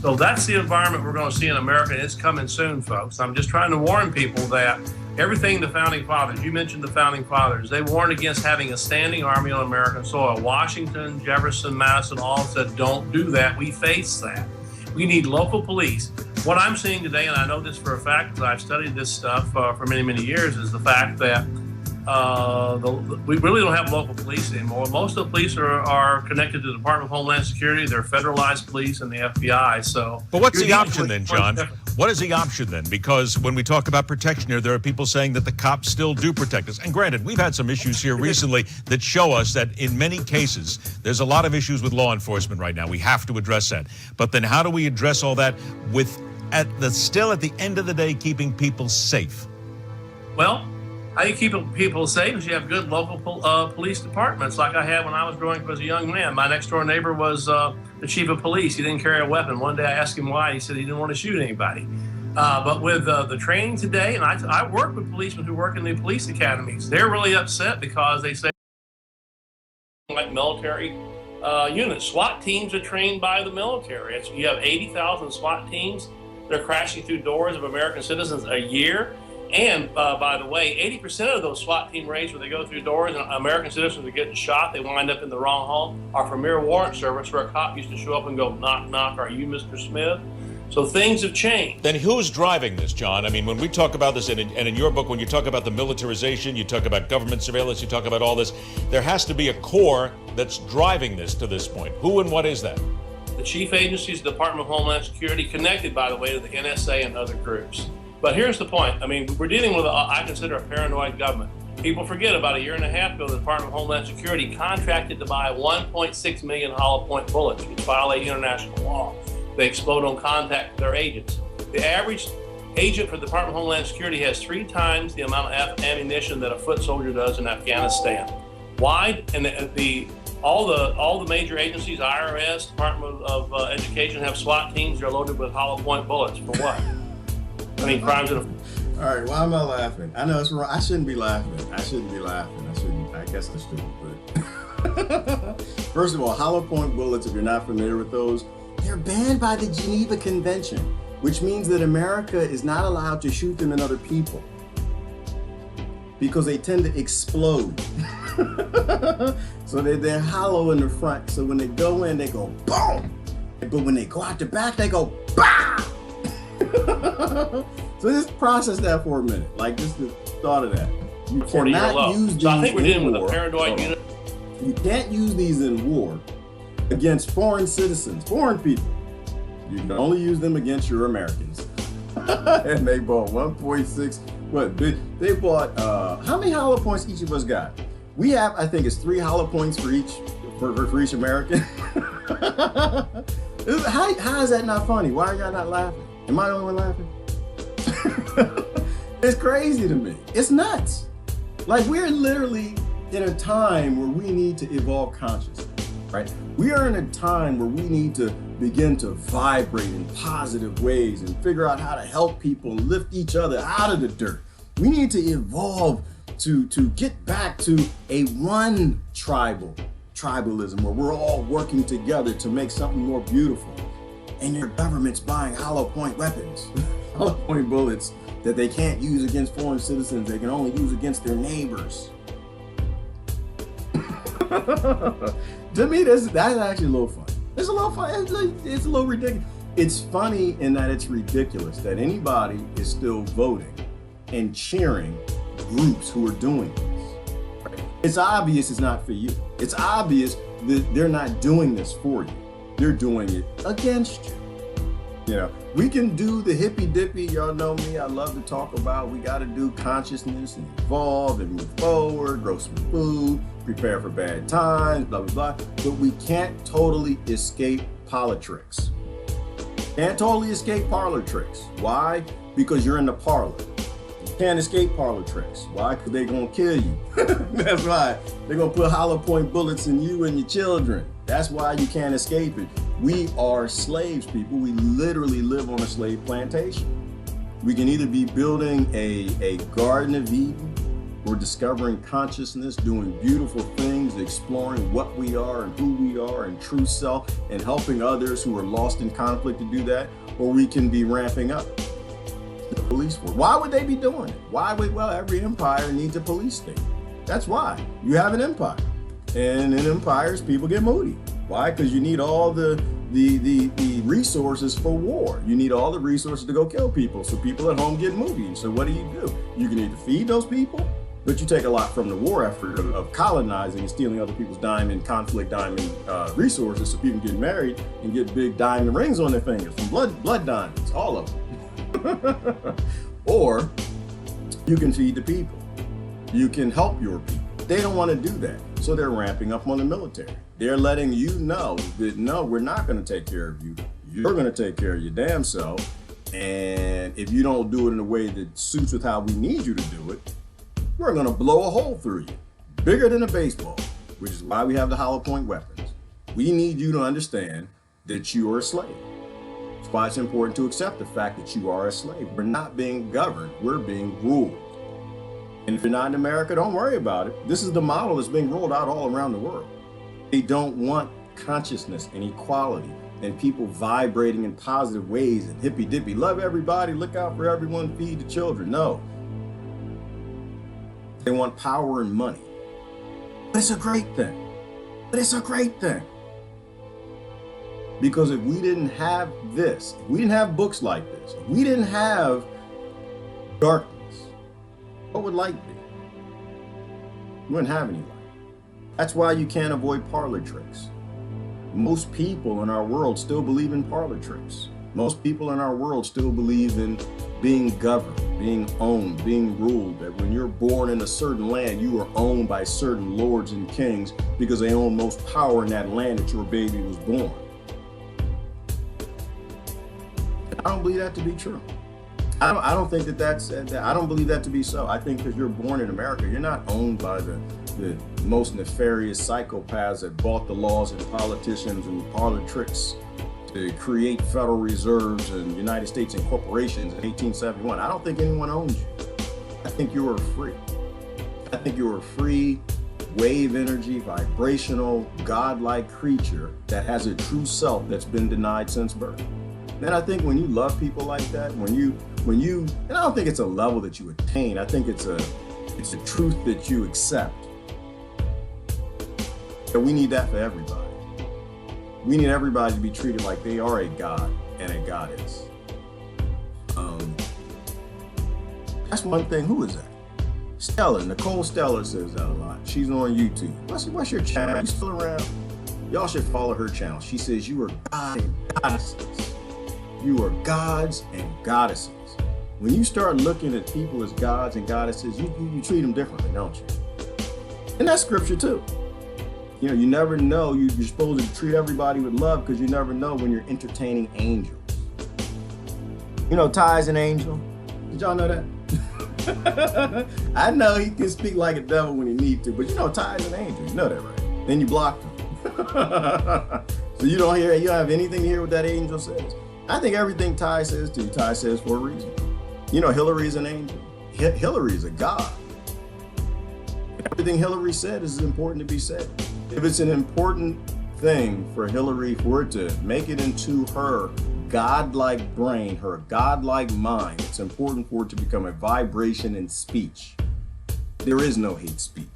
So that's the environment we're going to see in America, and it's coming soon, folks. I'm just trying to warn people that everything the Founding Fathers, you mentioned the Founding Fathers, they warned against having a standing army on American soil. Washington, Jefferson, Madison all said, don't do that. We face that. We need local police. What I'm seeing today, and I know this for a fact because I've studied this stuff for many, many years, is the fact that we really don't have local police anymore. Most of the police are connected to the Department of Homeland Security. They're federalized police and the FBI. So, but what's the option then, John? What is the option then? Because when we talk about protection here, there are people saying that the cops still do protect us. And granted, we've had some issues here recently that show us that in many cases, there's a lot of issues with law enforcement right now. We have to address that. But then how do we address all that with still at the end of the day, keeping people safe? Well, how you keep people safe is you have good local police departments like I had when I was growing up as a young man. My next door neighbor was the chief of police. He didn't carry a weapon. One day I asked him why. He said he didn't want to shoot anybody. But with the training today, and I work with policemen who work in the police academies, they're really upset because they say like military units. SWAT teams are trained by the military. You have 80,000 SWAT teams. They're crashing through doors of American citizens a year. And by the way, 80% of those SWAT team raids where they go through doors and American citizens are getting shot, they wind up in the wrong home, are for mere warrant service where a cop used to show up and go, knock, knock, are you Mr. Smith? So things have changed. Then who's driving this, John? I mean, when we talk about this, and in your book, when you talk about the militarization, you talk about government surveillance, you talk about all this, there has to be a core that's driving this to this point. Who and what is that? The chief agencies of the Department of Homeland Security, connected, by the way, to the NSA and other groups. But here's the point. I mean, we're dealing with, I consider, a paranoid government. People forget about a year and a half ago, the Department of Homeland Security contracted to buy 1.6 million hollow point bullets, which violate international law. They explode on contact with their agents. The average agent for the Department of Homeland Security has 3 times the amount of ammunition that a foot soldier does in Afghanistan. Why? And all the major agencies, IRS, Department of Education, have SWAT teams. They're loaded with hollow point bullets. For what? I mean, crimes that have... All right, why am I laughing? I know it's wrong. I shouldn't be laughing. I guess I shouldn't, but... First of all, hollow point bullets, if you're not familiar with those, they're banned by the Geneva Convention, which means that America is not allowed to shoot them in other people because they tend to explode. So they're hollow in the front. So when they go in, they go boom. But when they go out the back, they go bah. So just process that for a minute. Like just the thought of that. You 40-year cannot low. use these So I think we're dealing in with a war. paranoid unit. You can't use these in war against foreign citizens, foreign people. You can only use them against your Americans. And they bought 1.6. What? They bought how many hollow points each of us got? We have, I think, it's 3 hollow points for each American. How is that not funny? Why are y'all not laughing? Am I the only one laughing? It's crazy to me. It's nuts. Like we're literally in a time where we need to evolve consciousness, right? We are in a time where we need to begin to vibrate in positive ways and figure out how to help people and lift each other out of the dirt. We need to evolve to get back to a one tribalism where we're all working together to make something more beautiful. And your government's buying hollow point weapons, hollow point bullets that they can't use against foreign citizens. They can only use against their neighbors. To me, that's actually a little fun. It's a little fun. It's a little ridiculous. It's funny in that it's ridiculous that anybody is still voting and cheering groups who are doing this. Right? It's obvious it's not for you. It's obvious that they're not doing this for you. They're doing it against you. You know, we can do the hippy dippy. Y'all know me. I love to talk about we got to do consciousness and evolve and move forward, grow some food, prepare for bad times, blah, blah, blah. But we can't totally escape politics. Can't totally escape parlor tricks. Why? Because you're in the parlor. You can't escape parlor tricks. Why? Because they're going to kill you. That's why. They're going to put hollow point bullets in you and your children. That's why you can't escape it. We are slaves, people. We literally live on a slave plantation. We can either be building a Garden of Eden or discovering consciousness, doing beautiful things, exploring what we are and who we are and true self, and helping others who are lost in conflict to do that, or we can be ramping up the police force. Why would they be doing it? Well, every empire needs a police state. That's why. You have an empire. And in empires, people get moody. Why? Because you need all the resources for war. You need all the resources to go kill people. So people at home get moody. So what do? You can either feed those people, but you take a lot from the war effort of colonizing and stealing other people's conflict diamond resources so people get married and get big diamond rings on their fingers from blood diamonds, all of them. Or you can feed the people. You can help your people. They don't want to do that. So they're ramping up on the military. They're letting you know that no, we're not going to take care of you. You're going to take care of your damn self. And if you don't do it in a way that suits with how we need you to do it, we're going to blow a hole through you. Bigger than a baseball, which is why we have the hollow point weapons. We need you to understand that you are a slave. That's why it's important to accept the fact that you are a slave. We're not being governed. We're being ruled. And if you're not in America, don't worry about it. This is the model that's being rolled out all around the world. They don't want consciousness and equality and people vibrating in positive ways and hippy dippy. Love everybody, look out for everyone, feed the children. No. They want power and money. But it's a great thing. Because if we didn't have this, if we didn't have books like this, if we didn't have darkness, what would light be? You wouldn't have any light. That's why you can't avoid parlor tricks. Most people in our world still believe in parlor tricks. Most people in our world still believe in being governed, being owned, being ruled, that when you're born in a certain land, you are owned by certain lords and kings because they own most power in that land that your baby was born. I don't believe that to be true. I don't think I don't believe that to be so. I think because you're born in America, you're not owned by the most nefarious psychopaths that bought the laws and politicians and parlor tricks to create federal reserves and United States and corporations in 1871. I don't think anyone owns you. I think you are free. I think you're a free wave energy, vibrational, godlike creature that has a true self that's been denied since birth. And I think when you love people like that, when you, and I don't think it's a level that you attain. I think it's a truth that you accept. And we need that for everybody. We need everybody to be treated like they are a god and a goddess. That's one thing. Who is that? Stella, Nicole Stella says that a lot. She's on YouTube. What's your channel? You still around? Y'all should follow her channel. She says you are God and goddesses. You are gods and goddesses. When you start looking at people as gods and goddesses, you treat them differently, don't you? And that's scripture too. You know, you never know. You're supposed to treat everybody with love because you never know when you're entertaining angels. You know, Ty's an angel. Did y'all know that? I know he can speak like a devil when he needs to, but you know Ty's an angel. You know that, right? Then you blocked him. So you don't have anything to hear what that angel says. I think everything Ty says to you, Ty says for a reason. You know, Hillary's an angel. Hillary's a god. Everything Hillary said is important to be said. If it's an important thing for Hillary, for it to make it into her godlike brain, her godlike mind, it's important for it to become a vibration in speech. There is no hate speech.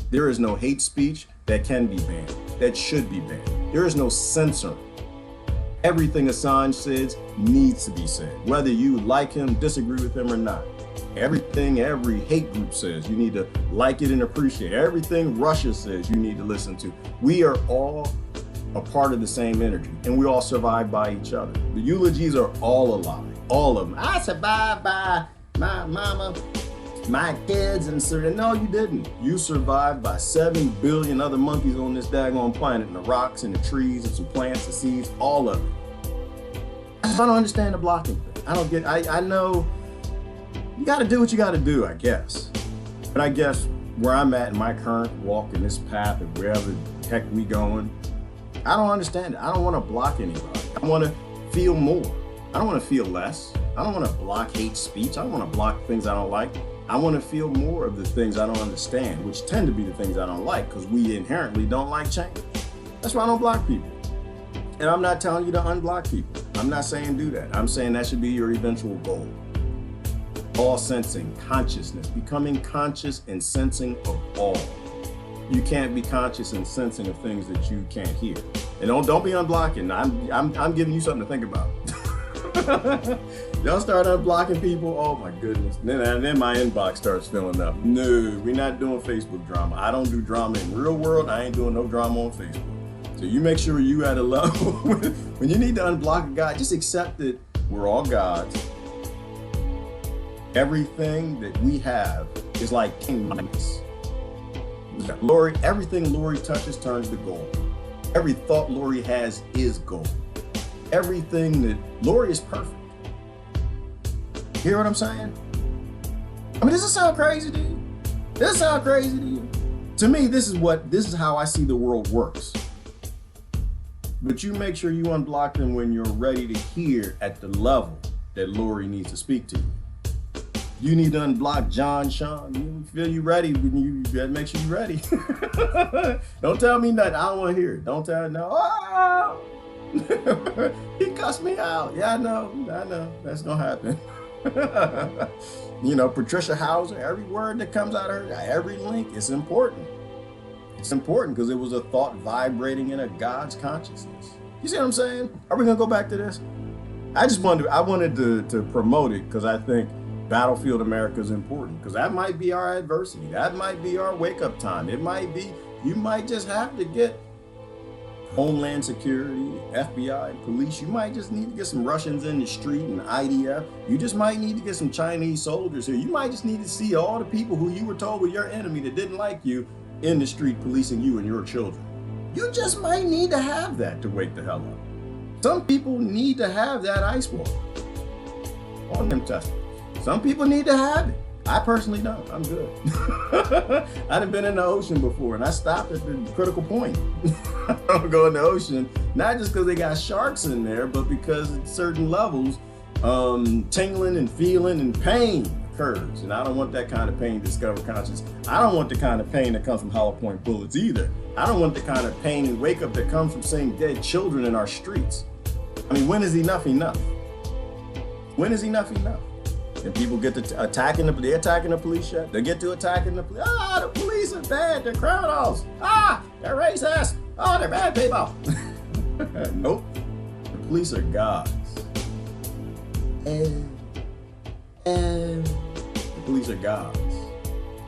There is no hate speech that can be banned, that should be banned. There is no censoring. Everything Assange says needs to be said, whether you like him, disagree with him or not. Everything every hate group says, you need to like it and appreciate. Everything Russia says, you need to listen to. We are all a part of the same energy, and we all survive by each other. The eulogies are all a lie, all of them. I survived by my mama, my kids, and certain. No, you didn't. You survived by 7 billion other monkeys on this daggone planet, and the rocks and the trees and some plants, the seeds, all of it. I don't understand the blocking thing. I don't get. I know you got to do what you got to do, I guess. But I guess where I'm at in my current walk in this path of wherever the heck we going, I don't understand it. I don't want to block anybody. I want to feel more. I don't want to feel less. I don't want to block hate speech. I don't want to block things I don't like. I want to feel more of the things I don't understand, which tend to be the things I don't like because we inherently don't like change. That's why I don't block people. And I'm not telling you to unblock people. I'm not saying do that. I'm saying that should be your eventual goal. All sensing, consciousness, becoming conscious and sensing of all. You can't be conscious and sensing of things that you can't hear. And don't be unblocking. I'm giving you something to think about. Y'all start unblocking people, oh my goodness. Then my inbox starts filling up. No, we're not doing Facebook drama. I don't do drama in real world. I ain't doing no drama on Facebook. So you make sure you at a level when you need to unblock a guy, just accept that we're all gods. Everything that we have is like kingdoms. Lori, everything Lori touches turns to gold. Every thought Lori has is gold. Everything that Lori is perfect. Hear what I'm saying? I mean, does this sound crazy to you? Does this sound crazy to you? To me, this is how I see the world works. But you make sure you unblock them when you're ready to hear at the level that Lori needs to speak to you. You need to unblock John Sean. You feel you ready when you gotta make sure you're ready. Don't tell me nothing. I don't want to hear it. Don't tell no. Oh! He cussed me out. Yeah, I know. That's gonna happen. You know, Patricia Hauser, every word that comes out of her, every link is important. It's important because it was a thought vibrating in a God's consciousness. You see what I'm saying? Are we gonna go back to this? I wanted to promote it because I think Battlefield America is important because that might be our adversity. That might be our wake up time. It might be, you might just have to get Homeland Security, FBI, and police. You might just need to get some Russians in the street and IDF. You just might need to get some Chinese soldiers here. You might just need to see all the people who you were told were your enemy that didn't like you in the street policing you and your children. You just might need to have that to wake the hell up. Some people need to have that ice wall on them testicles. Some people need to have it. I personally don't. I'm good. I done been in the ocean before and I stopped at the critical point. I don't go in the ocean, not just because they got sharks in there, but because at certain levels, tingling and feeling and pain occurs. And I don't want that kind of pain to discover consciousness. I don't want the kind of pain that comes from hollow point bullets either. I don't want the kind of pain and wake up that comes from seeing dead children in our streets. I mean, when is enough enough? When is enough enough? And people get to attacking they're attacking the police yet? They get to attacking the police. The police are bad, they're criminals. They're racist. Oh, they're bad people. Nope. The police are gods. And the police are gods.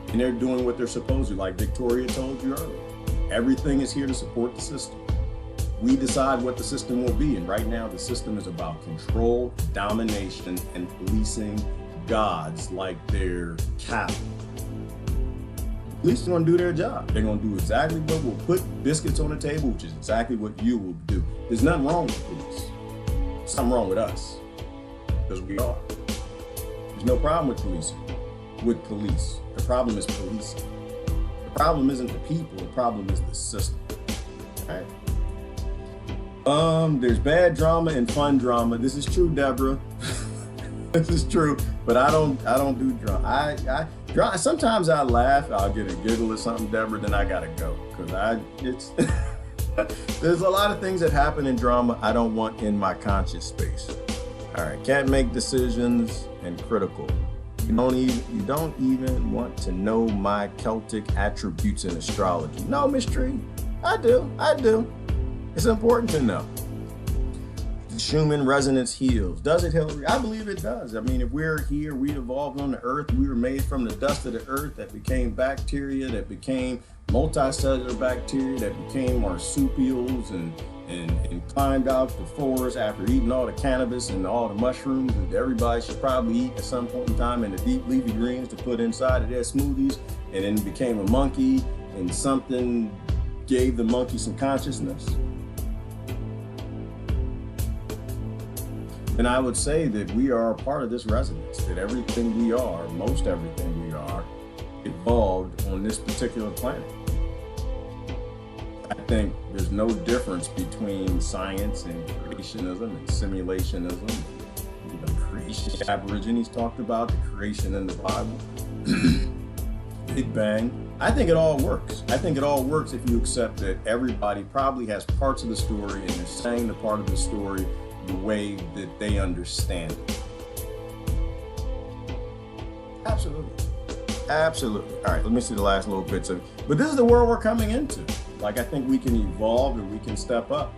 And they're doing what they're supposed to, like Victoria told you earlier. Everything is here to support the system. We decide what the system will be, and right now the system is about control, domination, and policing gods like they're cattle. Police are going to do their job. They're going to do exactly what will put biscuits on the table, which is exactly what you will do. There's nothing wrong with police. There's something wrong with us, because we are. There's no problem with policing, with police. The problem is policing. The problem isn't the people. The problem is the system. All right? There's bad drama and fun drama. This is true, Deborah. This is true, but I don't do drama. Sometimes I laugh. I'll get a giggle or something, Deborah. Then I gotta go because there's a lot of things that happen in drama I don't want in my conscious space. All right, can't make decisions and critical. You don't even want to know my Celtic attributes in astrology. No, Miss Tree, I do. It's important to know. The Schumann resonance heals. Does it, Hillary? I believe it does. I mean, if we're here, we evolved on the earth. We were made from the dust of the earth that became bacteria, that became multicellular bacteria, that became marsupials and climbed out the forest after eating all the cannabis and all the mushrooms that everybody should probably eat at some point in time, and the deep leafy greens to put inside of their smoothies, and then became a monkey, and something gave the monkey some consciousness. And I would say that we are a part of this resonance, that everything we are, most everything we are, evolved on this particular planet. I think there's no difference between science and creationism and simulationism. The creation Aborigines talked about, the creation in the Bible, Big Bang. I think it all works. I think it all works if you accept that everybody probably has parts of the story and they're saying the part of the story the way that they understand it. Absolutely. All right, let me see the last little bits of it. But this is the world we're coming into. Like, I think we can evolve and we can step up.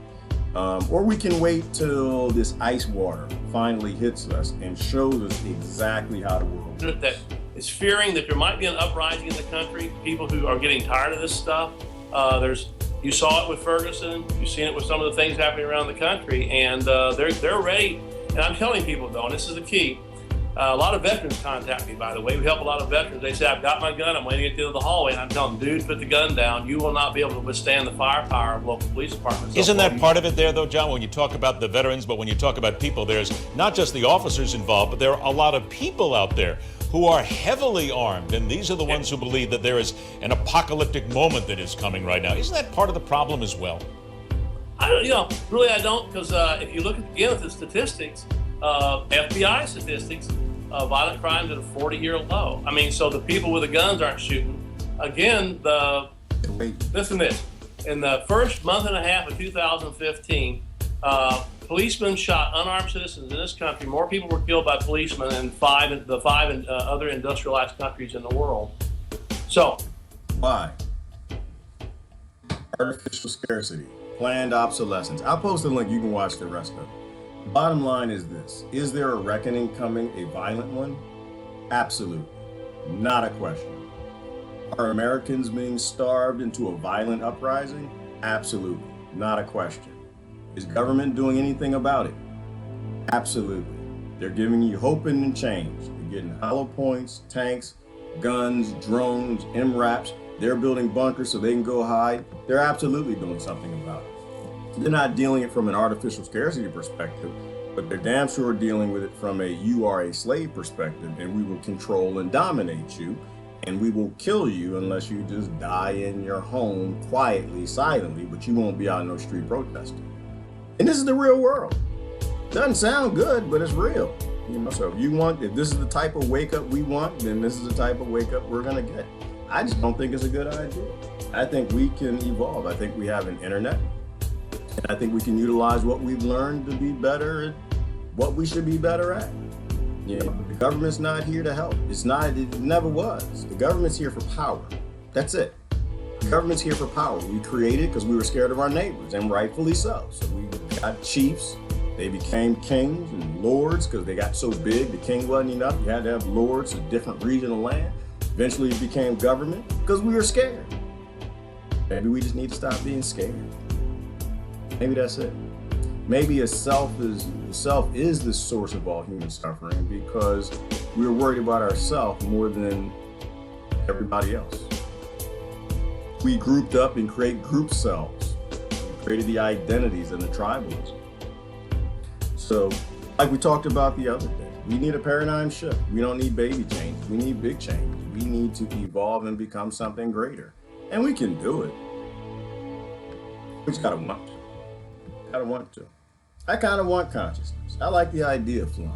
Or we can wait till this ice water finally hits us and shows us exactly how the world works. That is fearing that there might be an uprising in the country, people who are getting tired of this stuff. You saw it with Ferguson. You've seen it with some of the things happening around the country, and they're ready. And I'm telling people, though, and this is the key. A lot of veterans contact me, by the way. We help a lot of veterans. They say, I've got my gun. I'm waiting at the end of the hallway. And I'm telling them, dude, put the gun down. You will not be able to withstand the firepower of local police departments. Isn't that part of it there, though, John? When you talk about the veterans, but when you talk about people, there's not just the officers involved, but there are a lot of people out there who are heavily armed. And these are the ones who believe that there is an apocalyptic moment that is coming right now. Isn't that part of the problem as well? I don't, because if you look at the statistics, FBI statistics, violent crimes at a 40-year low. I mean, so the people with the guns aren't shooting. Again, listen to this. In the first month and a half of 2015, policemen shot unarmed citizens in this country. More people were killed by policemen than the five other industrialized countries in the world. So, why? Artificial scarcity, planned obsolescence. I'll post a link. You can watch the rest of it. Bottom line is this. Is there a reckoning coming, a violent one? Absolutely. Not a question. Are Americans being starved into a violent uprising? Absolutely. Not a question. Is government doing anything about it? Absolutely. They're giving you hope and change. They're getting hollow points, tanks, guns, drones, MRAPs. They're building bunkers so they can go hide. They're absolutely doing something about it. They're not dealing it from an artificial scarcity perspective, but they're damn sure dealing with it from a you are a slave perspective, and we will control and dominate you, and we will kill you unless you just die in your home quietly, silently, but you won't be out in no street protesting. And this is the real world. Doesn't sound good, but it's real. So if this is the type of wake up we want, then this is the type of wake up we're gonna get. I just don't think it's a good idea. I think we can evolve. I think we have an internet. And I think we can utilize what we've learned to be better at what we should be better at. The government's not here to help. It never was. The government's here for power. That's it. The government's here for power. We created because we were scared of our neighbors, and rightfully so. So we got chiefs. They became kings and lords because they got so big. The king wasn't enough. You had to have lords of different regions of land. Eventually it became government because we were scared. Maybe we just need to stop being scared. Maybe that's it. Maybe self is the source of all human suffering because we're worried about ourselves more than everybody else. We grouped up and create group selves. We created the identities and the tribalism. So, like we talked about the other day, we need a paradigm shift. We don't need baby change. We need big change. We need to evolve and become something greater. And we can do it. We just gotta want to. Gotta want to. I kind of want consciousness. I like the idea of flying.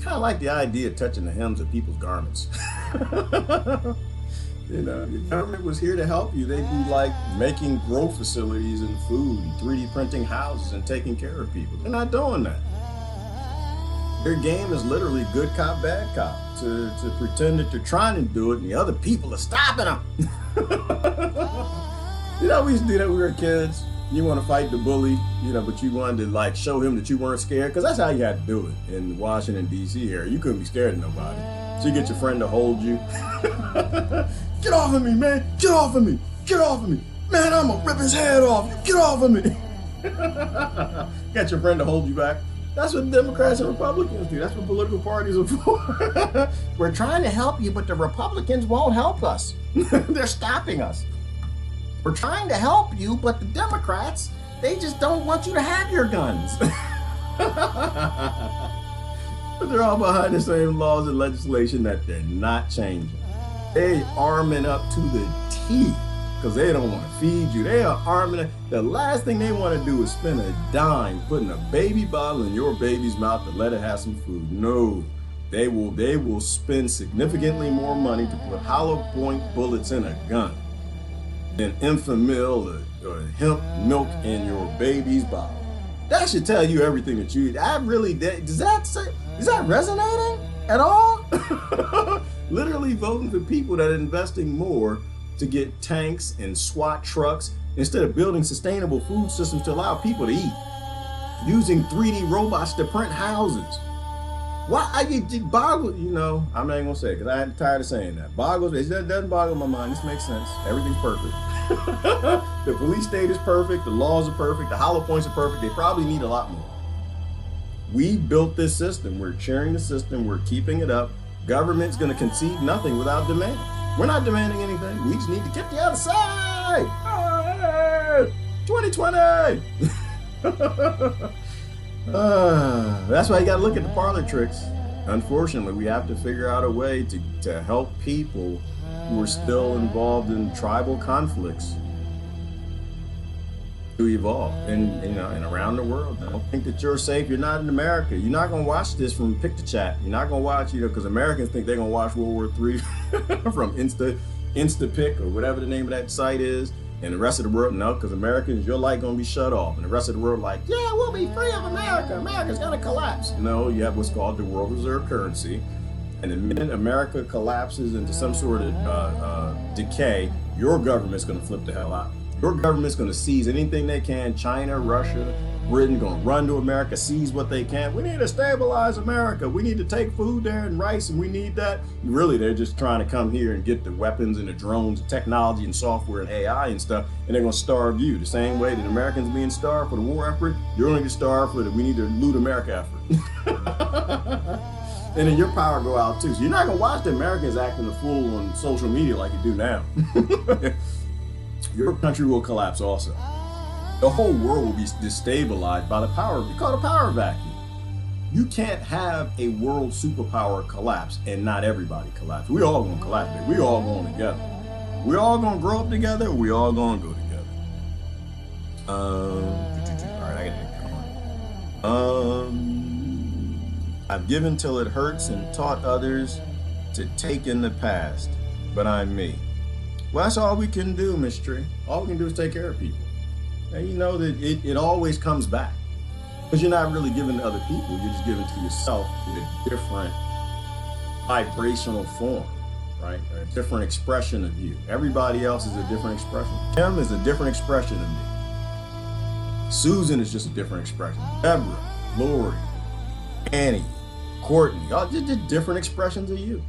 Kind of like the idea of touching the hems of people's garments. You know, the government was here to help you. They'd be like making grow facilities and food, and 3D printing houses and taking care of people. They're not doing that. Their game is literally good cop, bad cop. To pretend that they're trying to do it and the other people are stopping them. You know, we used to do that when we were kids. You want to fight the bully, you know, but you wanted to like show him that you weren't scared, because that's how you had to do it in the Washington, D.C. area. You couldn't be scared of nobody. So you get your friend to hold you. Get off of me, man. Get off of me. Get off of me. Man, I'm going to rip his head off. Get off of me. Get your friend to hold you back. That's what Democrats and Republicans do. That's what political parties are for. We're trying to help you, but the Republicans won't help us. They're stopping us. We're trying to help you, but the Democrats, they just don't want you to have your guns. But they're all behind the same laws and legislation that they're not changing. They arming up to the teeth because they don't want to feed you. They are arming up. The last thing they want to do is spend a dime putting a baby bottle in your baby's mouth to let it have some food. No, they will spend significantly more money to put hollow point bullets in a gun than Enfamil or hemp milk in your baby's bottle. That should tell you everything that you. Is that resonating at all? Literally voting for people that are investing more to get tanks and SWAT trucks instead of building sustainable food systems to allow people to eat. Using 3D robots to print houses. Why I get boggled, you know, I'm not even gonna say it because I'm tired of saying that. It doesn't boggle my mind. This makes sense. Everything's perfect. The police state is perfect, the laws are perfect, the hollow points are perfect. They probably need a lot more. We built this system. We're cheering the system, we're keeping it up. Government's gonna concede nothing without demand. We're not demanding anything. We just need to get the other side. Hey, 2020. That's why you gotta look at the parlor tricks. Unfortunately, we have to figure out a way to help people who are still involved in tribal conflicts to evolve and around the world. Don't think that you're safe. You're not in America. You're not gonna watch this from Pick to Chat. You're not gonna watch, because Americans think they're gonna watch World War III from Instapic or whatever the name of that site is. And the rest of the world, no, because Americans, your light gonna be shut off. And the rest of the world like, yeah, we'll be free of America. America's gonna collapse. No, you have what's called the world reserve currency. And the minute America collapses into some sort of decay, your government's gonna flip the hell out. Your government's gonna seize anything they can. China, Russia, Britain gonna run to America, seize what they can. We need to stabilize America. We need to take food there and rice, and we need that. Really, they're just trying to come here and get the weapons and the drones, technology and software and AI and stuff, and they're gonna starve you. The same way that Americans being starved for the war effort, you're gonna get starved for the we need to loot America effort. And then your power go out too. So you're not gonna watch the Americans acting a fool on social media like you do now. Your country will collapse also. The whole world will be destabilized by the power. We call it a power vacuum. You can't have a world superpower collapse and not everybody collapse. We all gonna collapse. We all going together. We all gonna grow up together. Or we all gonna go together. All right, I gotta get going. I've given till it hurts and taught others to take in the past, but I'm me. Well, that's all we can do, Miss Tree. All we can do is take care of people. And you know that it always comes back. Because you're not really giving to other people, you're just giving to yourself in a different vibrational form, right? A different expression of you. Everybody else is a different expression. Tim is a different expression of me. Susan is just a different expression. Deborah, Lori, Annie, Courtney, all just different expressions of you.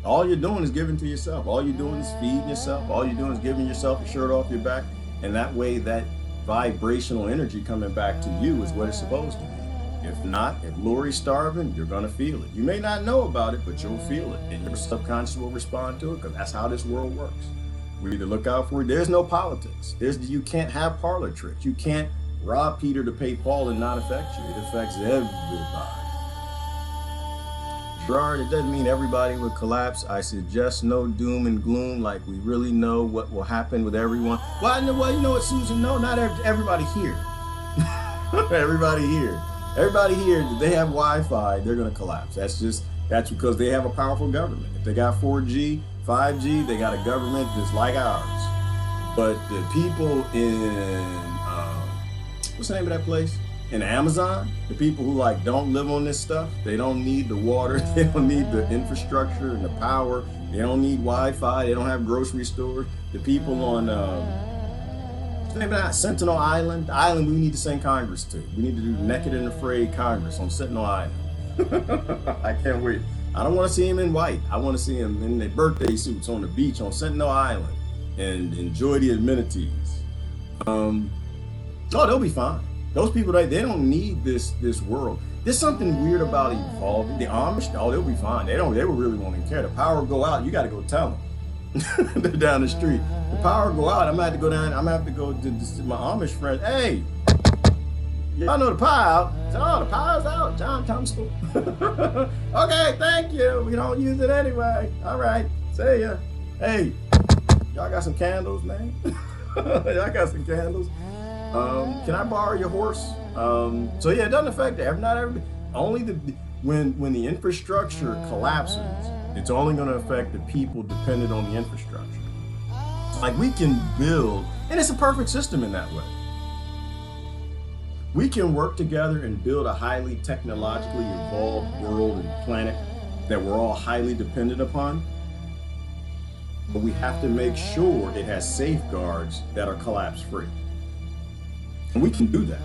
All you're doing is giving to yourself. All you're doing is feeding yourself. All you're doing is giving yourself a shirt off your back. And that way, that vibrational energy coming back to you is what it's supposed to be. If not, if Lori's starving, you're going to feel it. You may not know about it, but you'll feel it. And your subconscious will respond to it because that's how this world works. We need to look out for it. There's no politics. You can't have parlor tricks. You can't rob Peter to pay Paul and not affect you. It affects everybody. Gerard, it doesn't mean everybody would collapse. I suggest no doom and gloom, like we really know what will happen with everyone. Well, you know what, Susan? No, not everybody here. Everybody here. Everybody here, if they have Wi-Fi, they're going to collapse. That's because they have a powerful government. If they got 4G, 5G, they got a government that's like ours. But the people in, what's the name of that place? In Amazon, the people who don't live on this stuff, they don't need the water, they don't need the infrastructure and the power, they don't need Wi-Fi, they don't have grocery stores. The people on, maybe not Sentinel Island, the island we need to send Congress to. We need to do Naked and Afraid Congress on Sentinel Island. I can't wait. I don't want to see him in white. I want to see him in their birthday suits on the beach on Sentinel Island and enjoy the amenities. They'll be fine. Those people, they don't need this world. There's something weird about evolving. The Amish, they'll be fine. They really won't even care. The power will go out, you got to go tell them. They're down the street. The power will go out. I'm gonna have to go down. I'm gonna have to go to my Amish friends. Hey, y'all know the power out. Oh, the power's out. John Tunstall. Okay, thank you. We don't use it anyway. All right, see ya. Hey, y'all got some candles, man? Y'all got some candles. Can I borrow your horse? So yeah, it doesn't affect not everybody. Only when the infrastructure collapses, it's only going to affect the people dependent on the infrastructure. Like we can build, and it's a perfect system in that way. We can work together and build a highly technologically evolved world and planet that we're all highly dependent upon. But we have to make sure it has safeguards that are collapse free. And we can do that.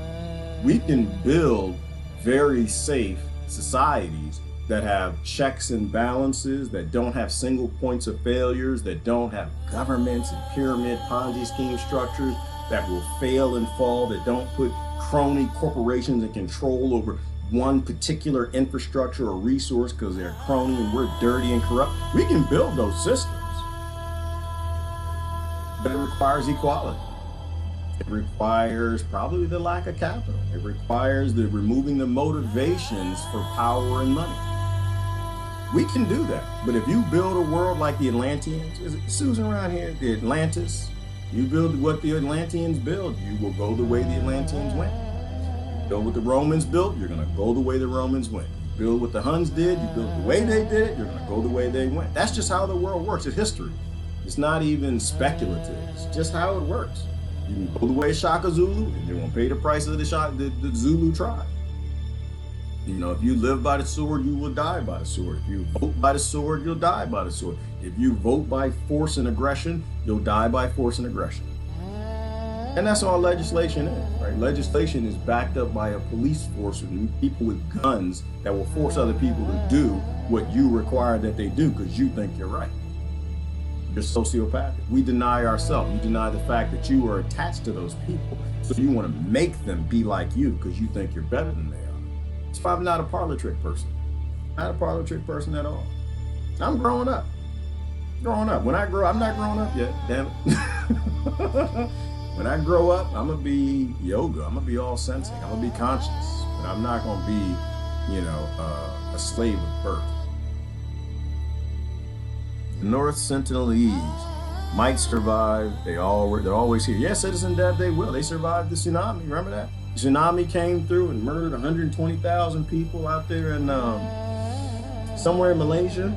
We can build very safe societies that have checks and balances, that don't have single points of failures, that don't have governments and pyramid Ponzi scheme structures that will fail and fall, that don't put crony corporations in control over one particular infrastructure or resource because they're crony and we're dirty and corrupt. We can build those systems, but it requires equality. It requires probably the lack of capital. It requires the removing the motivations for power and money. We can do that. But if you build a world like the Atlanteans, is it Susan around here, the Atlantis, you build what the Atlanteans build, you will go the way the Atlanteans went. You build what the Romans built, you're going to go the way the Romans went. You build what the Huns did, you build the way they did it, you're going to go the way they went. That's just how the world works. It's history. It's not even speculative. It's just how it works. You can go the way Shaka Zulu, and you're going to pay the price of the Zulu tribe. You know, if you live by the sword, you will die by the sword. If you vote by the sword, you'll die by the sword. If you vote by force and aggression, you'll die by force and aggression. And that's all legislation is, right? Legislation is backed up by a police force with people with guns that will force other people to do what you require that they do because you think you're right. You're sociopathic. We deny ourselves. You deny the fact that you are attached to those people. So you want to make them be like you because you think you're better than they are. It's probably not a parlor trick person. Not a parlor trick person at all. I'm growing up. When I grow, I'm not growing up yet, damn it. When I grow up, I'm going to be yoga. I'm going to be all sensing. I'm going to be conscious. But I'm not going to be, a slave of birth. The North Sentinelese might survive. They're always here. Yes, Citizen Deb, they will. They survived the tsunami. Remember that? The tsunami came through and murdered 120,000 people out there in somewhere in Malaysia.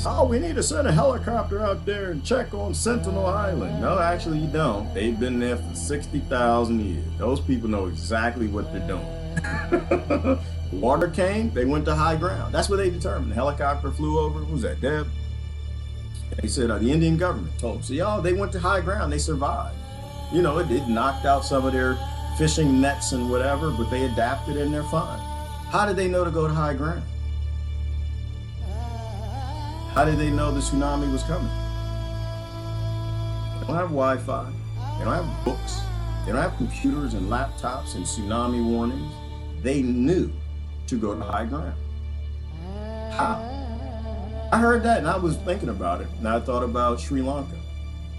Oh, we need to send a helicopter out there and check on Sentinel Island. No, actually you don't. They've been there for 60,000 years. Those people know exactly what they're doing. Water came, they went to high ground. That's what they determined. The helicopter flew over. Who's that, Deb? He said the Indian government told them, so y'all, they went to high ground, they survived. You know, it knocked out some of their fishing nets and whatever, but they adapted and they're fine. How did they know to go to high ground? How did they know the tsunami was coming? They don't have Wi-Fi. They don't have books. They don't have computers and laptops and tsunami warnings. They knew to go to high ground. How? I heard that and I was thinking about it, and I thought about Sri Lanka.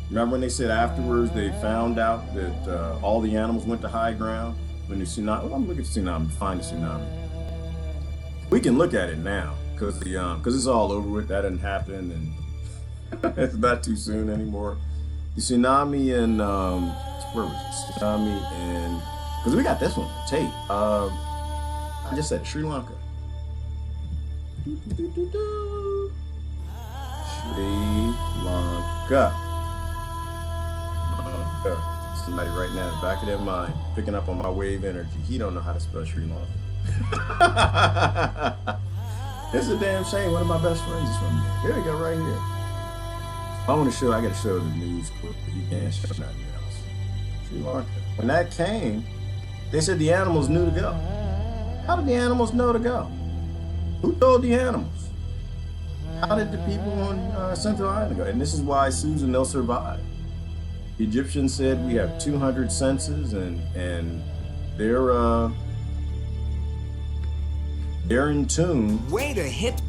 Remember when they said afterwards they found out that all the animals went to high ground when the tsunami? Well, I'm looking at the tsunami, find the tsunami. We can look at it now because it's all over with. That didn't happen, and it's not too soon anymore. The tsunami in where was it? Tsunami in, because we got this one tape. I just said Sri Lanka. Sri Lanka. Somebody right now in the back of their mind picking up on my wave energy. He don't know how to spell Sri Lanka. It's a damn shame. One of my best friends is from there. Here we go, right here. I gotta show the news clip, but you can't show nothing else. Sri Lanka. When that came, they said the animals knew to go. How did the animals know to go? Who told the animals? How did the people on Central Island go? And this is why, Susan, they'll survive. The Egyptians said we have 200 senses, and they're in tune. Way to hit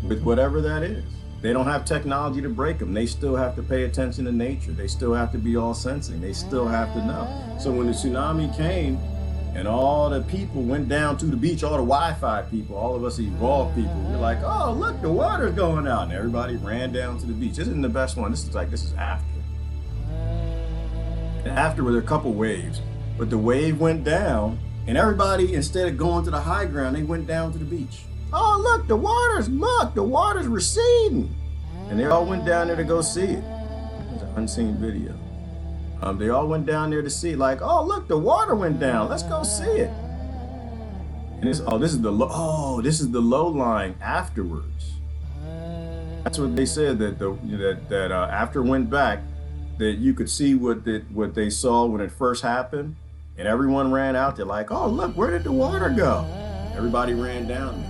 with whatever that is. They don't have technology to break them. They still have to pay attention to nature. They still have to be all sensing. They still have to know. So when the tsunami came and all the people went down to the beach, all the Wi-Fi people, all of us evolved people, we're like, oh, look, the water's going out. And everybody ran down to the beach. This isn't the best one. This is after. And after were there a couple waves, but the wave went down and everybody, instead of going to the high ground, they went down to the beach. Oh, look, the water's receding. And they all went down there to go see it. It's an unseen video. They all went down there to see, like, oh, look, the water went down. Let's go see it. And this is the low line afterwards. That's what they said, that after it went back, that you could see what they saw when it first happened, and everyone ran out there like, oh, look, where did the water go? Everybody ran down there.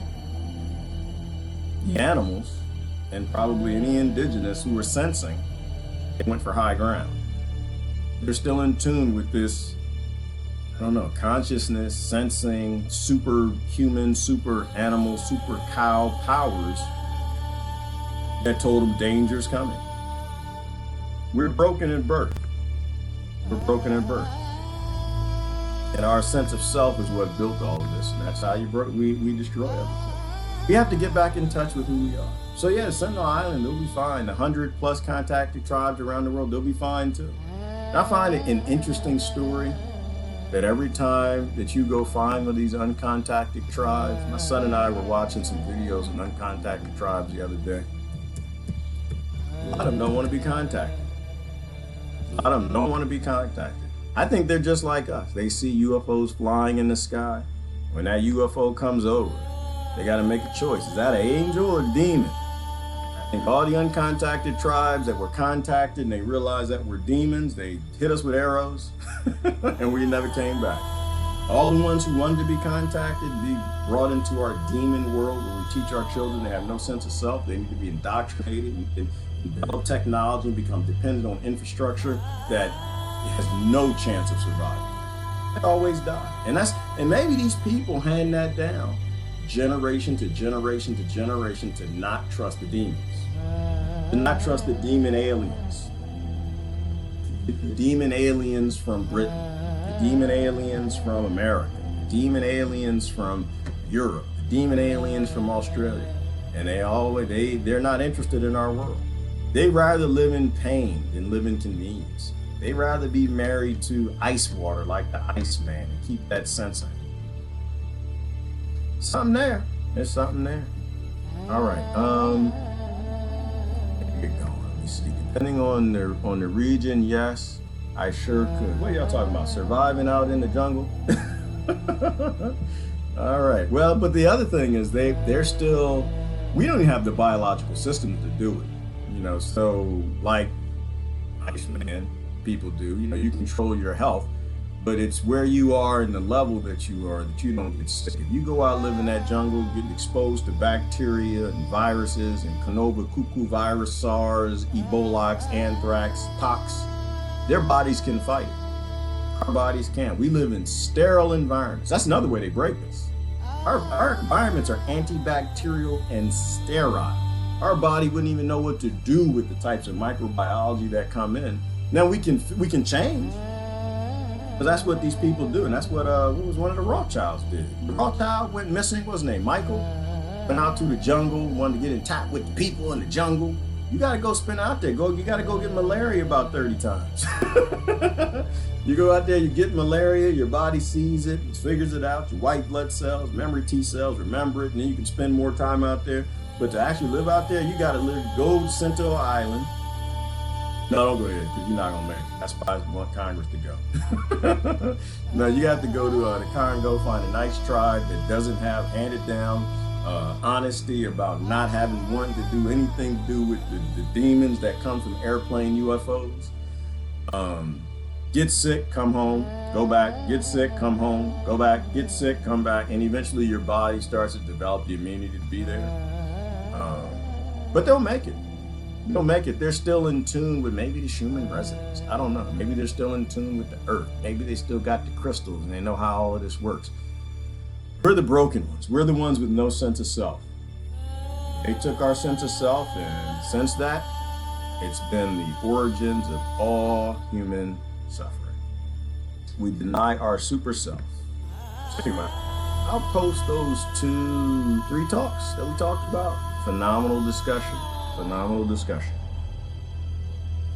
The animals, and probably any indigenous who were sensing, they went for high ground. They're still in tune with this, I don't know, consciousness, sensing, superhuman, super animal, super cow powers that told them danger's coming. We're broken at birth. And our sense of self is what built all of this, and that's how we destroy everything. We have to get back in touch with who we are. So yeah, Sentinel Island, they'll be fine. The 100+ contacted tribes around the world, they'll be fine too. And I find it an interesting story that every time that you go find one of these uncontacted tribes, my son and I were watching some videos of uncontacted tribes the other day. A lot of them don't want to be contacted. I think they're just like us. They see UFOs flying in the sky. When that UFO comes over, they got to make a choice. Is that an angel or a demon? I think all the uncontacted tribes that were contacted and they realized that we're demons, they hit us with arrows and we never came back. All the ones who wanted to be contacted, be brought into our demon world where we teach our children they have no sense of self. They need to be indoctrinated and develop technology and become dependent on infrastructure that has no chance of surviving. They always die. And maybe these people hand that down generation to generation to generation to not trust the demons. To not trust the demon aliens. The demon aliens from Britain. The demon aliens from America. The demon aliens from Europe. The demon aliens from Australia. And they're not interested in our world. They rather live in pain than live in convenience. They rather be married to ice water like the Iceman and keep that sensing. Something there. There's something there. All right. Here you go. Let me see. Depending on the region, yes, I sure could. What are y'all talking about? Surviving out in the jungle? All right. Well, but the other thing is they're still We don't even have the biological systems to do it. So like Iceman people do, you control your health, but it's where you are and the level that you are that you don't get sick. If you go out, live in that jungle, get exposed to bacteria and viruses and Canova cuckoo virus, SARS, Ebola, anthrax, pox, their bodies can fight it. Our bodies can't. We live in sterile environments. That's another way they break us. Our environments are antibacterial and sterile. Our body wouldn't even know what to do with the types of microbiology that come in. Now we can change, but that's what these people do, and that's what was one of the Rothschilds did. The Rothschild went missing. What's his name? Michael went out to the jungle, wanted to get in touch with the people in the jungle. You got to go spend out there. You got to go get malaria about 30 times. You go out there, you get malaria, your body sees it, figures it out, your white blood cells, memory T cells, remember it, and then you can spend more time out there. But to actually live out there, you got to go to Central Island. No, don't go ahead, because you're not going to make it. That's why I want Congress to go. No, you have to go to the Congo, find a nice tribe that doesn't have handed down honesty about not having wanting to do anything to do with the demons that come from airplane UFOs. Get sick, come home, go back, get sick, come home, go back, get sick, come back, and eventually your body starts to develop the immunity to be there. But they'll make it. They'll make it. They're still in tune with maybe the Schumann resonance. I don't know. Maybe they're still in tune with the earth. Maybe they still got the crystals and they know how all of this works. We're the broken ones. We're the ones with no sense of self. They took our sense of self, and since that, it's been the origins of all human suffering. We deny our super self. I'll post those 2-3 talks that we talked about. Phenomenal discussion. Phenomenal discussion.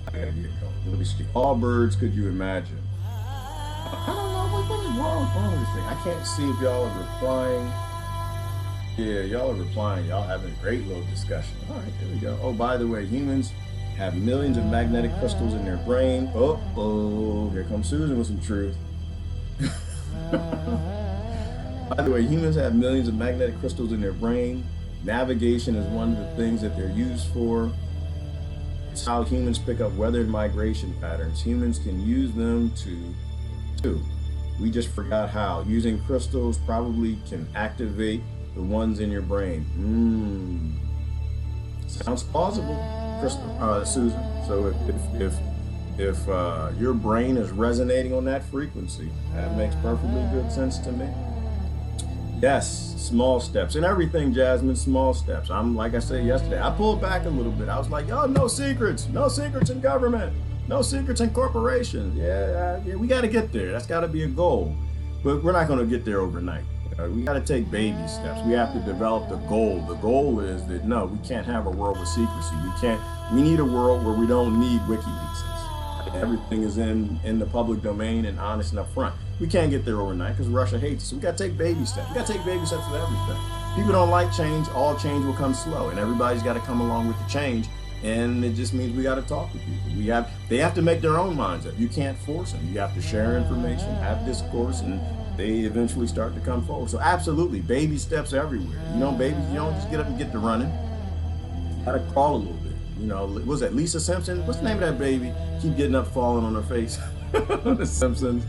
I gotta get going. Let me see. All birds could you imagine? I don't know what is wrong with this thing. I can't see if y'all are replying. Yeah, y'all are replying. Y'all having a great little discussion. All right, there we go. Oh, by the way, humans have millions of magnetic crystals in their brain. Oh, here comes Susan with some truth. By the way, humans have millions of magnetic crystals in their brain. Navigation is one of the things that they're used for. It's how humans pick up weather and migration patterns. Humans can use them to. We just forgot how. Using crystals probably can activate the ones in your brain. Sounds plausible, Susan. So if your brain is resonating on that frequency, that makes perfectly good sense to me. Yes, small steps. And everything, Jasmine, small steps. I'm like I said yesterday, I pulled back a little bit. I was like, yo, no secrets in government, no secrets in corporations. Yeah, we got to get there. That's got to be a goal. But we're not going to get there overnight. We got to take baby steps. We have to develop the goal. The goal is that, no, we can't have a world with secrecy. We need a world where we don't need WikiLeaks. Everything is in the public domain and honest and upfront. We can't get there overnight because Russia hates us. So we got to take baby steps. We got to take baby steps with everything. People don't like change. All change will come slow, and everybody's got to come along with the change. And it just means we got to talk to people. They have to make their own minds up. You can't force them. You have to share information, have discourse, and they eventually start to come forward. So absolutely, baby steps everywhere. Babies, you don't just get up and get to running. You got to crawl a little bit. Was that Lisa Simpson? What's the name of that baby? Keep getting up, falling on her face. The Simpsons.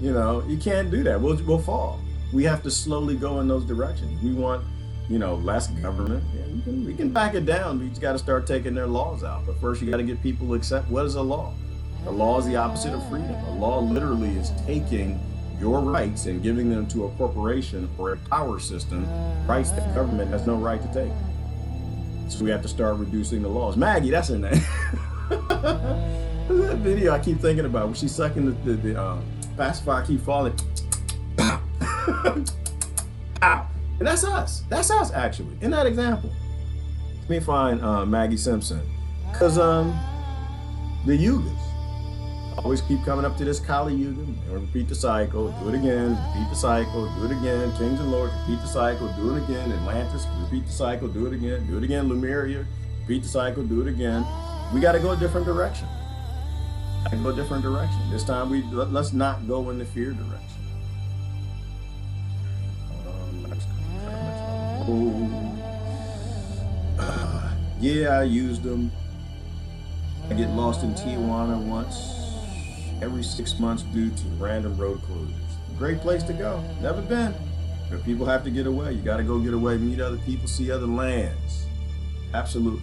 You can't do that. We'll fall. We have to slowly go in those directions. We want, less government. Yeah, we can back it down. We just got to start taking their laws out. But first, you got to get people to accept what is a law. A law is the opposite of freedom. A law literally is taking your rights and giving them to a corporation or a power system, rights that government has no right to take. So we have to start reducing the laws. Maggie, that's her name. That video I keep thinking about when she's sucking the pacifier, keep falling. Pow. Ow. And that's us. That's us, actually, in that example. Let me find Maggie Simpson. Because the yugas always keep coming up to this Kali Yuga. And repeat the cycle, do it again, repeat the cycle, do it again. Kings and Lords, repeat the cycle, do it again. Atlantis, repeat the cycle, do it again. Lemuria, repeat the cycle, do it again. We got to go a different direction. This time let's not go in the fear direction. Yeah, I used them. I get lost in Tijuana once every 6 months due to random road closures. Great place to go. Never been. But people have to get away. You got to go get away, meet other people, see other lands. Absolutely.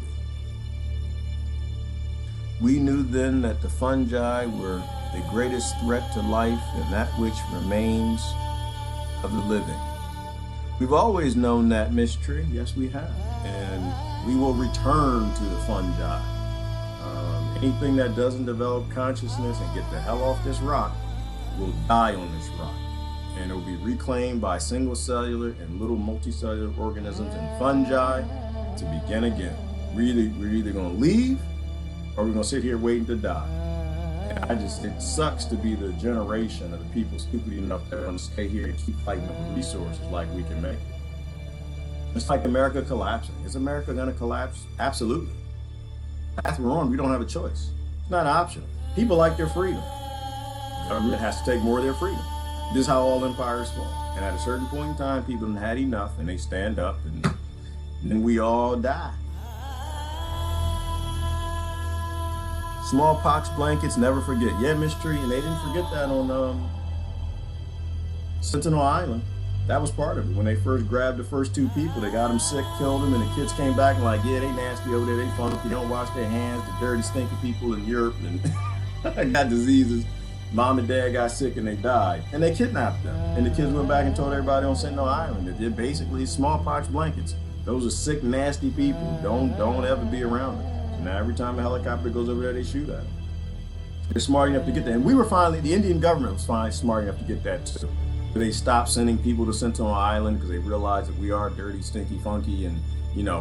We knew then that the fungi were the greatest threat to life and that which remains of the living. We've always known that mystery. Yes, we have. And we will return to the fungi. Anything that doesn't develop consciousness and get the hell off this rock will die on this rock. And it will be reclaimed by single cellular and little multicellular organisms and fungi to begin again. We're either going to leave or we're going to sit here waiting to die. And it sucks to be the generation of the people stupid enough that want to stay here and keep fighting over resources like we can make it. It's like America collapsing. Is America going to collapse? Absolutely. The path we're on, we don't have a choice. It's not an option. People like their freedom. Government has to take more of their freedom. This is how all empires fall. And at a certain point in time, people have had enough and they stand up and then we all die. Smallpox blankets, never forget. Yeah, mystery, and they didn't forget that on Sentinel Island. That was part of it. When they first grabbed the first 2 people, they got them sick, killed them, and the kids came back and like, yeah, they nasty over there, they funky, they don't wash their hands, the dirty, stinky people in Europe, and got diseases. Mom and dad got sick and they died. And they kidnapped them. And the kids went back and told everybody on Sentinel Island that they're basically smallpox blankets. Those are sick, nasty people. Don't ever be around them. So now every time a helicopter goes over there, they shoot at them. They're smart enough to get that. And the Indian government was finally smart enough to get that too. They stopped sending people to Sentinel Island because they realized that we are dirty, stinky, funky, and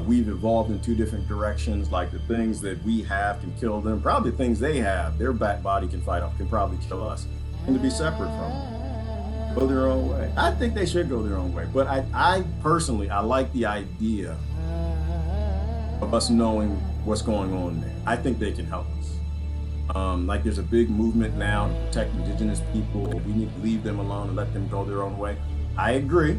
we've evolved in 2 different directions. Like the things that we have can kill them. Probably the things they have, their back body can fight off, can probably kill us. And to be separate from them. Go their own way. I think they should go their own way. But I personally, I like the idea of us knowing what's going on there. I think they can help us. Like there's a big movement now to protect indigenous people. We need to leave them alone and let them go their own way. I agree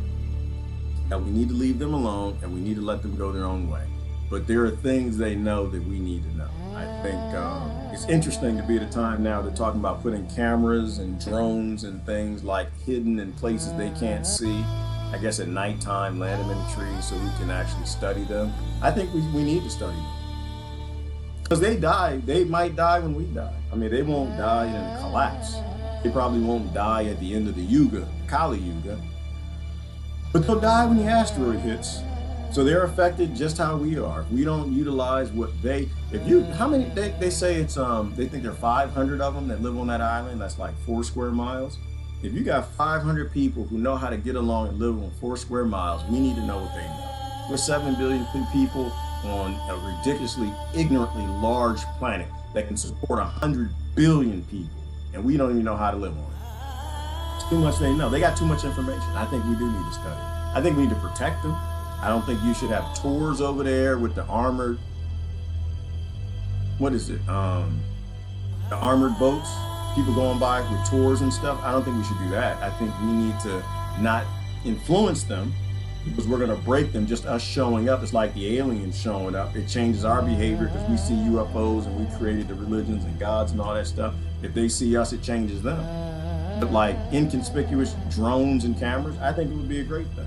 that we need to leave them alone and we need to let them go their own way. But there are things they know that we need to know. I think it's interesting to be at a time now they're talking about putting cameras and drones and things like hidden in places they can't see. I guess at nighttime, land them in the trees so we can actually study them. I think we need to study them. Because they might die when we die. I mean, they won't die in a collapse. They probably won't die at the end of the Yuga, Kali Yuga. But they'll die when the asteroid hits. So they're affected just how we are. If we don't utilize what they say it's, they think there are 500 of them that live on that island. That's like 4 square miles. If you got 500 people who know how to get along and live on 4 square miles, we need to know what they know. We're 7 billion people on a ridiculously, ignorantly large planet that can support 100 billion people, and we don't even know how to live on it. It's too much they know. They got too much information. I think we do need to study. I think we need to protect them. I don't think you should have tours over there with the armored, the armored boats, people going by with tours and stuff. I don't think we should do that. I think we need to not influence them, because we're going to break them. Just us showing up, it's like the aliens showing up. It changes our behavior because we see UFOs and we created the religions and gods and all that stuff. If they see us, it changes them. But like inconspicuous drones and cameras, I think it would be a great thing.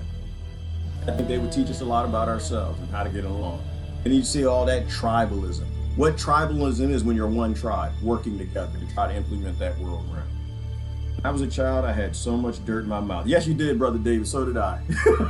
I think they would teach us a lot about ourselves and how to get along. And you see all that tribalism. What tribalism is when you're one tribe working together to try to implement that world around. When I was a child, I had so much dirt in my mouth. Yes, you did, Brother David. So did I.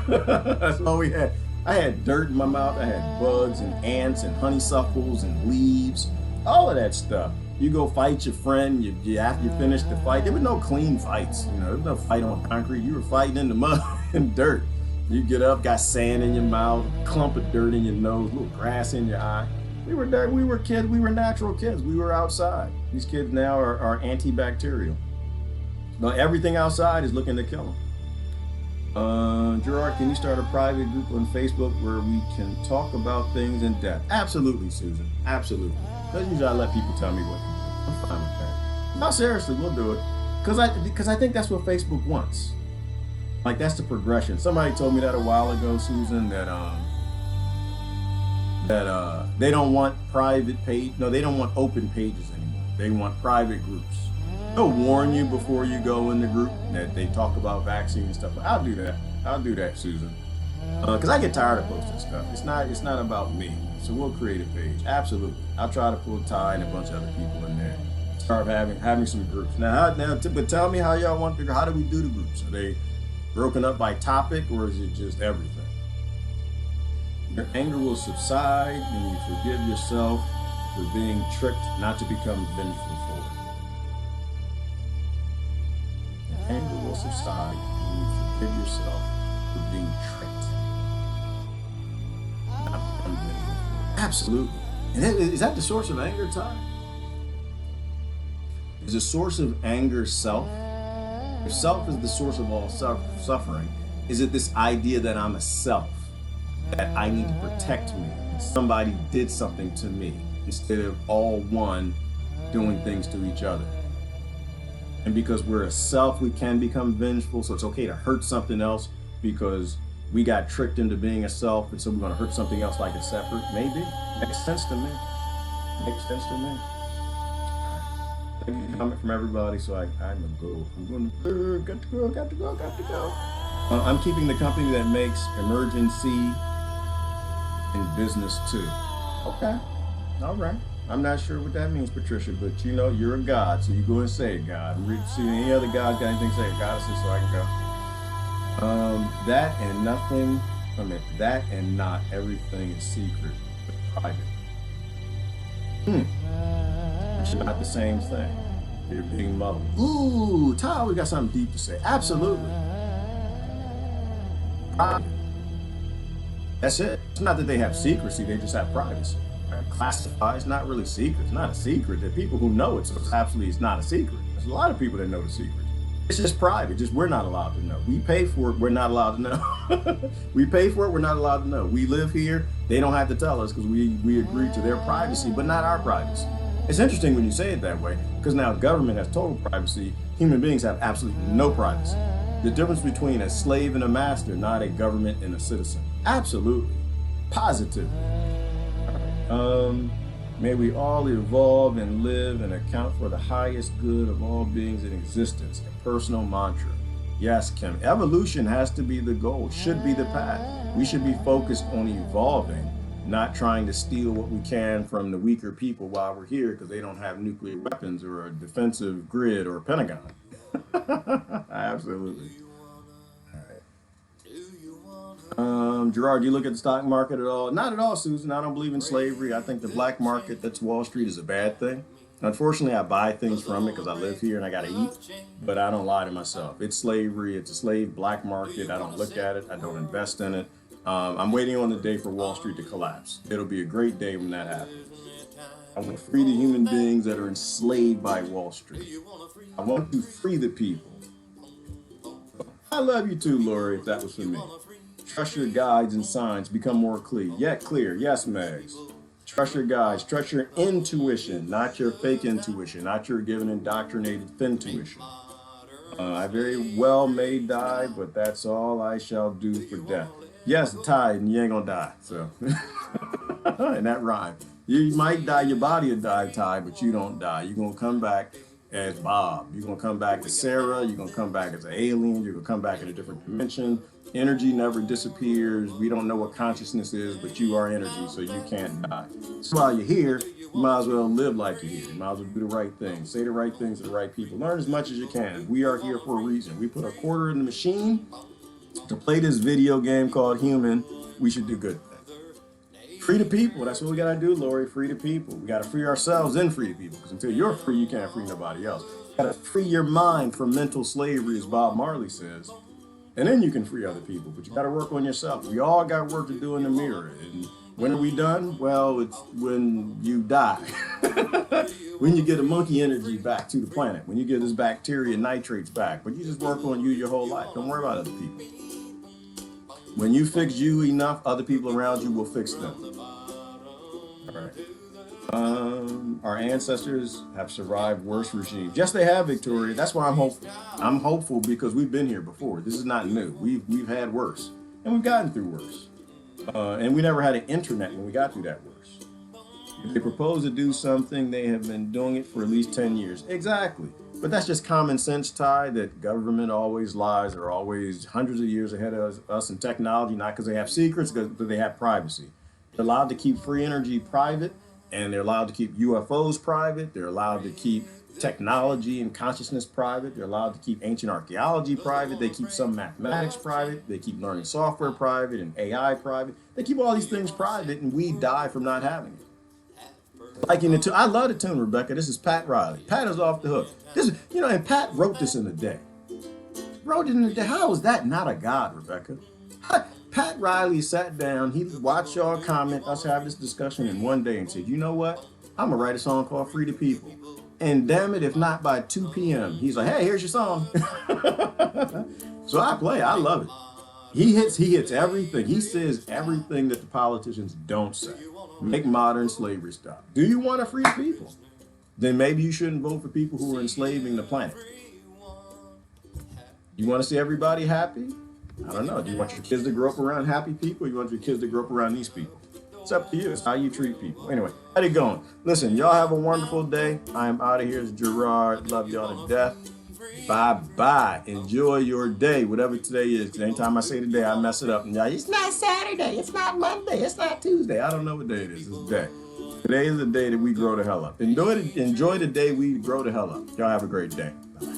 That's all we had. I had dirt in my mouth. I had bugs and ants and honeysuckles and leaves, all of that stuff. You go fight your friend. You after you finish the fight, there were no clean fights. There was no fight on concrete. You were fighting in the mud and dirt. You get up, got sand in your mouth, clump of dirt in your nose, little grass in your eye. We were dirt. We were kids. We were natural kids. We were outside. These kids now are antibacterial. But everything outside is looking to kill them. Gerard, can you start a private group on Facebook where we can talk about things in depth? Absolutely, Susan. Absolutely. Because usually I let people tell me what to do. I'm fine with that. No, seriously, we'll do it. Because I think that's what Facebook wants. Like, that's the progression. Somebody told me that a while ago, Susan, that that they don't want private page. No, they don't want open pages anymore. They want private groups. They'll warn you before you go in the group that they talk about vaccine and stuff. I'll do that. I'll do that, Susan. Because I get tired of posting stuff. It's not about me. So we'll create a page. Absolutely. I'll try to pull Ty and a bunch of other people in there. Start having some groups. But tell me how y'all want to. How do we do the groups? Are they broken up by topic, or is it just everything? Your anger will subside when you forgive yourself for being tricked, not to become vengeful for it. Your anger will subside when you forgive yourself for being tricked, not to become vengeful for it. Absolutely. And is that the source of anger, Ty? Is the source of anger self? If self is the source of all suffering, is it this idea that I'm a self, that I need to protect me, and somebody did something to me, instead of all one doing things to each other? And because we're a self, we can become vengeful, so it's okay to hurt something else because we got tricked into being a self, and so we're going to hurt something else like a separate? Maybe. Makes sense to me. Makes sense to me. Comment from everybody, so I'm gonna go. I'm going to got to go. I'm keeping the company that makes emergency in business too. Okay, all right. I'm not sure what that means, Patricia, but you know you're a god, so you go and say it, God. See any other gods got anything to say? God, so I can go. That and nothing. That and not everything is secret, but private. It's not the same thing. You're being muddled. Ooh, Ty, we got something deep to say. Absolutely. Private. That's it. It's not that they have secrecy, they just have privacy. Right? Classified, it's not really secret. It's not a secret. There are people who know it, so it's not a secret. There's a lot of people that know the secret. It's just private, just we're not allowed to know. We pay for it, we're not allowed to know. We pay for it, we're not allowed to know. We live here, they don't have to tell us because we agree to their privacy, but not our privacy. It's interesting when you say it that way, because now government has total privacy. Human beings have absolutely no privacy. The difference between a slave and a master, not a government and a citizen. Absolutely. Positive. May we all evolve and live and account for the highest good of all beings in existence. A personal mantra. Yes, Kim. Evolution has to be the goal, should be the path. We should be focused on evolving, not trying to steal what we can from the weaker people while we're here because they don't have nuclear weapons or a defensive grid or a Pentagon. Absolutely. All right. Gerard, do you look at the stock market at all? Not at all, Susan. I don't believe in slavery. I think the black market, that's Wall Street, is a bad thing. Unfortunately, I buy things from it because I live here and I got to eat, but I don't lie to myself. It's slavery. It's a slave black market. I don't look at it. I don't invest in it. I'm waiting on the day for Wall Street to collapse. It'll be a great day when that happens. I want to free the human beings that are enslaved by Wall Street. I want to free the people. I love you too, Lori, if that was for me. Trust your guides and signs. Become more clear. Yet clear. Yes, Megs. Trust your guides. Trust your intuition, not your fake intuition, not your given indoctrinated fintuition. I very well may die, but that's all I shall do for death. Yes, Ty, and you ain't gonna die. So, and that rhyme. You might die, your body will die, Ty, but you don't die. You're gonna come back as Bob. You're gonna come back as Sarah. You're gonna come back as an alien. You're gonna come back in a different dimension. Energy never disappears. We don't know what consciousness is, but you are energy, so you can't die. So while you're here, you might as well live like you're here. You might as well do the right thing. Say the right things to the right people. Learn as much as you can. We are here for a reason. We put a quarter in the machine to play this video game called Human. We should do good things. Free the people. That's what we gotta do, Lori. Free the people. We gotta free ourselves and free the people. Because until you're free, you can't free nobody else. You gotta free your mind from mental slavery, as Bob Marley says. And then you can free other people. But you gotta work on yourself. We all got work to do in the mirror. And when are we done? Well, it's when you die. When you get a monkey energy back to the planet. When you get this bacteria nitrates back. But you just work on you your whole life. Don't worry about other people. When you fix you enough, other people around you will fix them. All right. Our ancestors have survived worse regimes. Yes, they have, Victoria. That's why I'm hopeful. I'm hopeful because we've been here before. This is not new. We've had worse, and we've gotten through worse. And we never had an internet when we got through that worse. If they propose to do something, they have been doing it for at least 10 years. Exactly. But that's just common sense, Ty, that government always lies. They're always hundreds of years ahead of us in technology, not because they have secrets, but they have privacy. They're allowed to keep free energy private, and they're allowed to keep UFOs private. They're allowed to keep technology and consciousness private. They're allowed to keep ancient archaeology private. They keep some mathematics private. They keep learning software private and AI private. They keep all these things private, and we die from not having it. Like in the I love the tune, Rebecca. This is Pat Riley. Pat is off the hook. This is, and Pat wrote this in a day. Wrote it in a day. How is that not a god, Rebecca? Pat Riley sat down. He watched y'all comment, us have this discussion in one day, and said, you know what? I'm gonna write a song called "Free the People." And damn it, if not by 2 p.m., he's like, hey, here's your song. So I play. I love it. He hits everything. He says everything that the politicians don't say. Make modern slavery stop. Do you want to free people? Then maybe you shouldn't vote for people who are enslaving the planet. You want to see everybody happy? I don't know. Do you want your kids to grow up around happy people? Or you want your kids to grow up around these people? It's up to you. It's how you treat people. Anyway, how you going? Listen, y'all have a wonderful day. I am out of here. It's Gerard. Love y'all to death. Bye-bye. Enjoy your day, whatever today is. Because anytime I say today, I mess it up. And y'all, it's not Saturday. It's not Monday. It's not Tuesday. I don't know what day it is. It's day. Today is the day that we grow the hell up. Enjoy the day we grow the hell up. Y'all have a great day. Bye.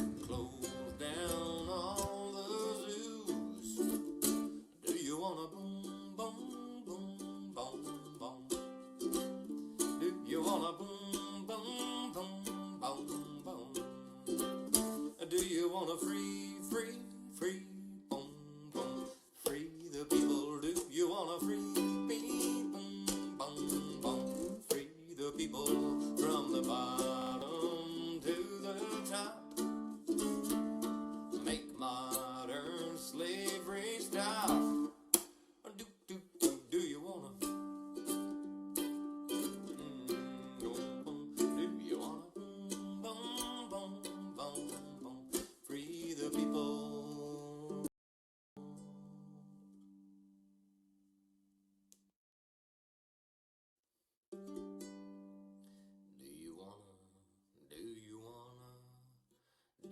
From the bottom to the top, make modern slavery.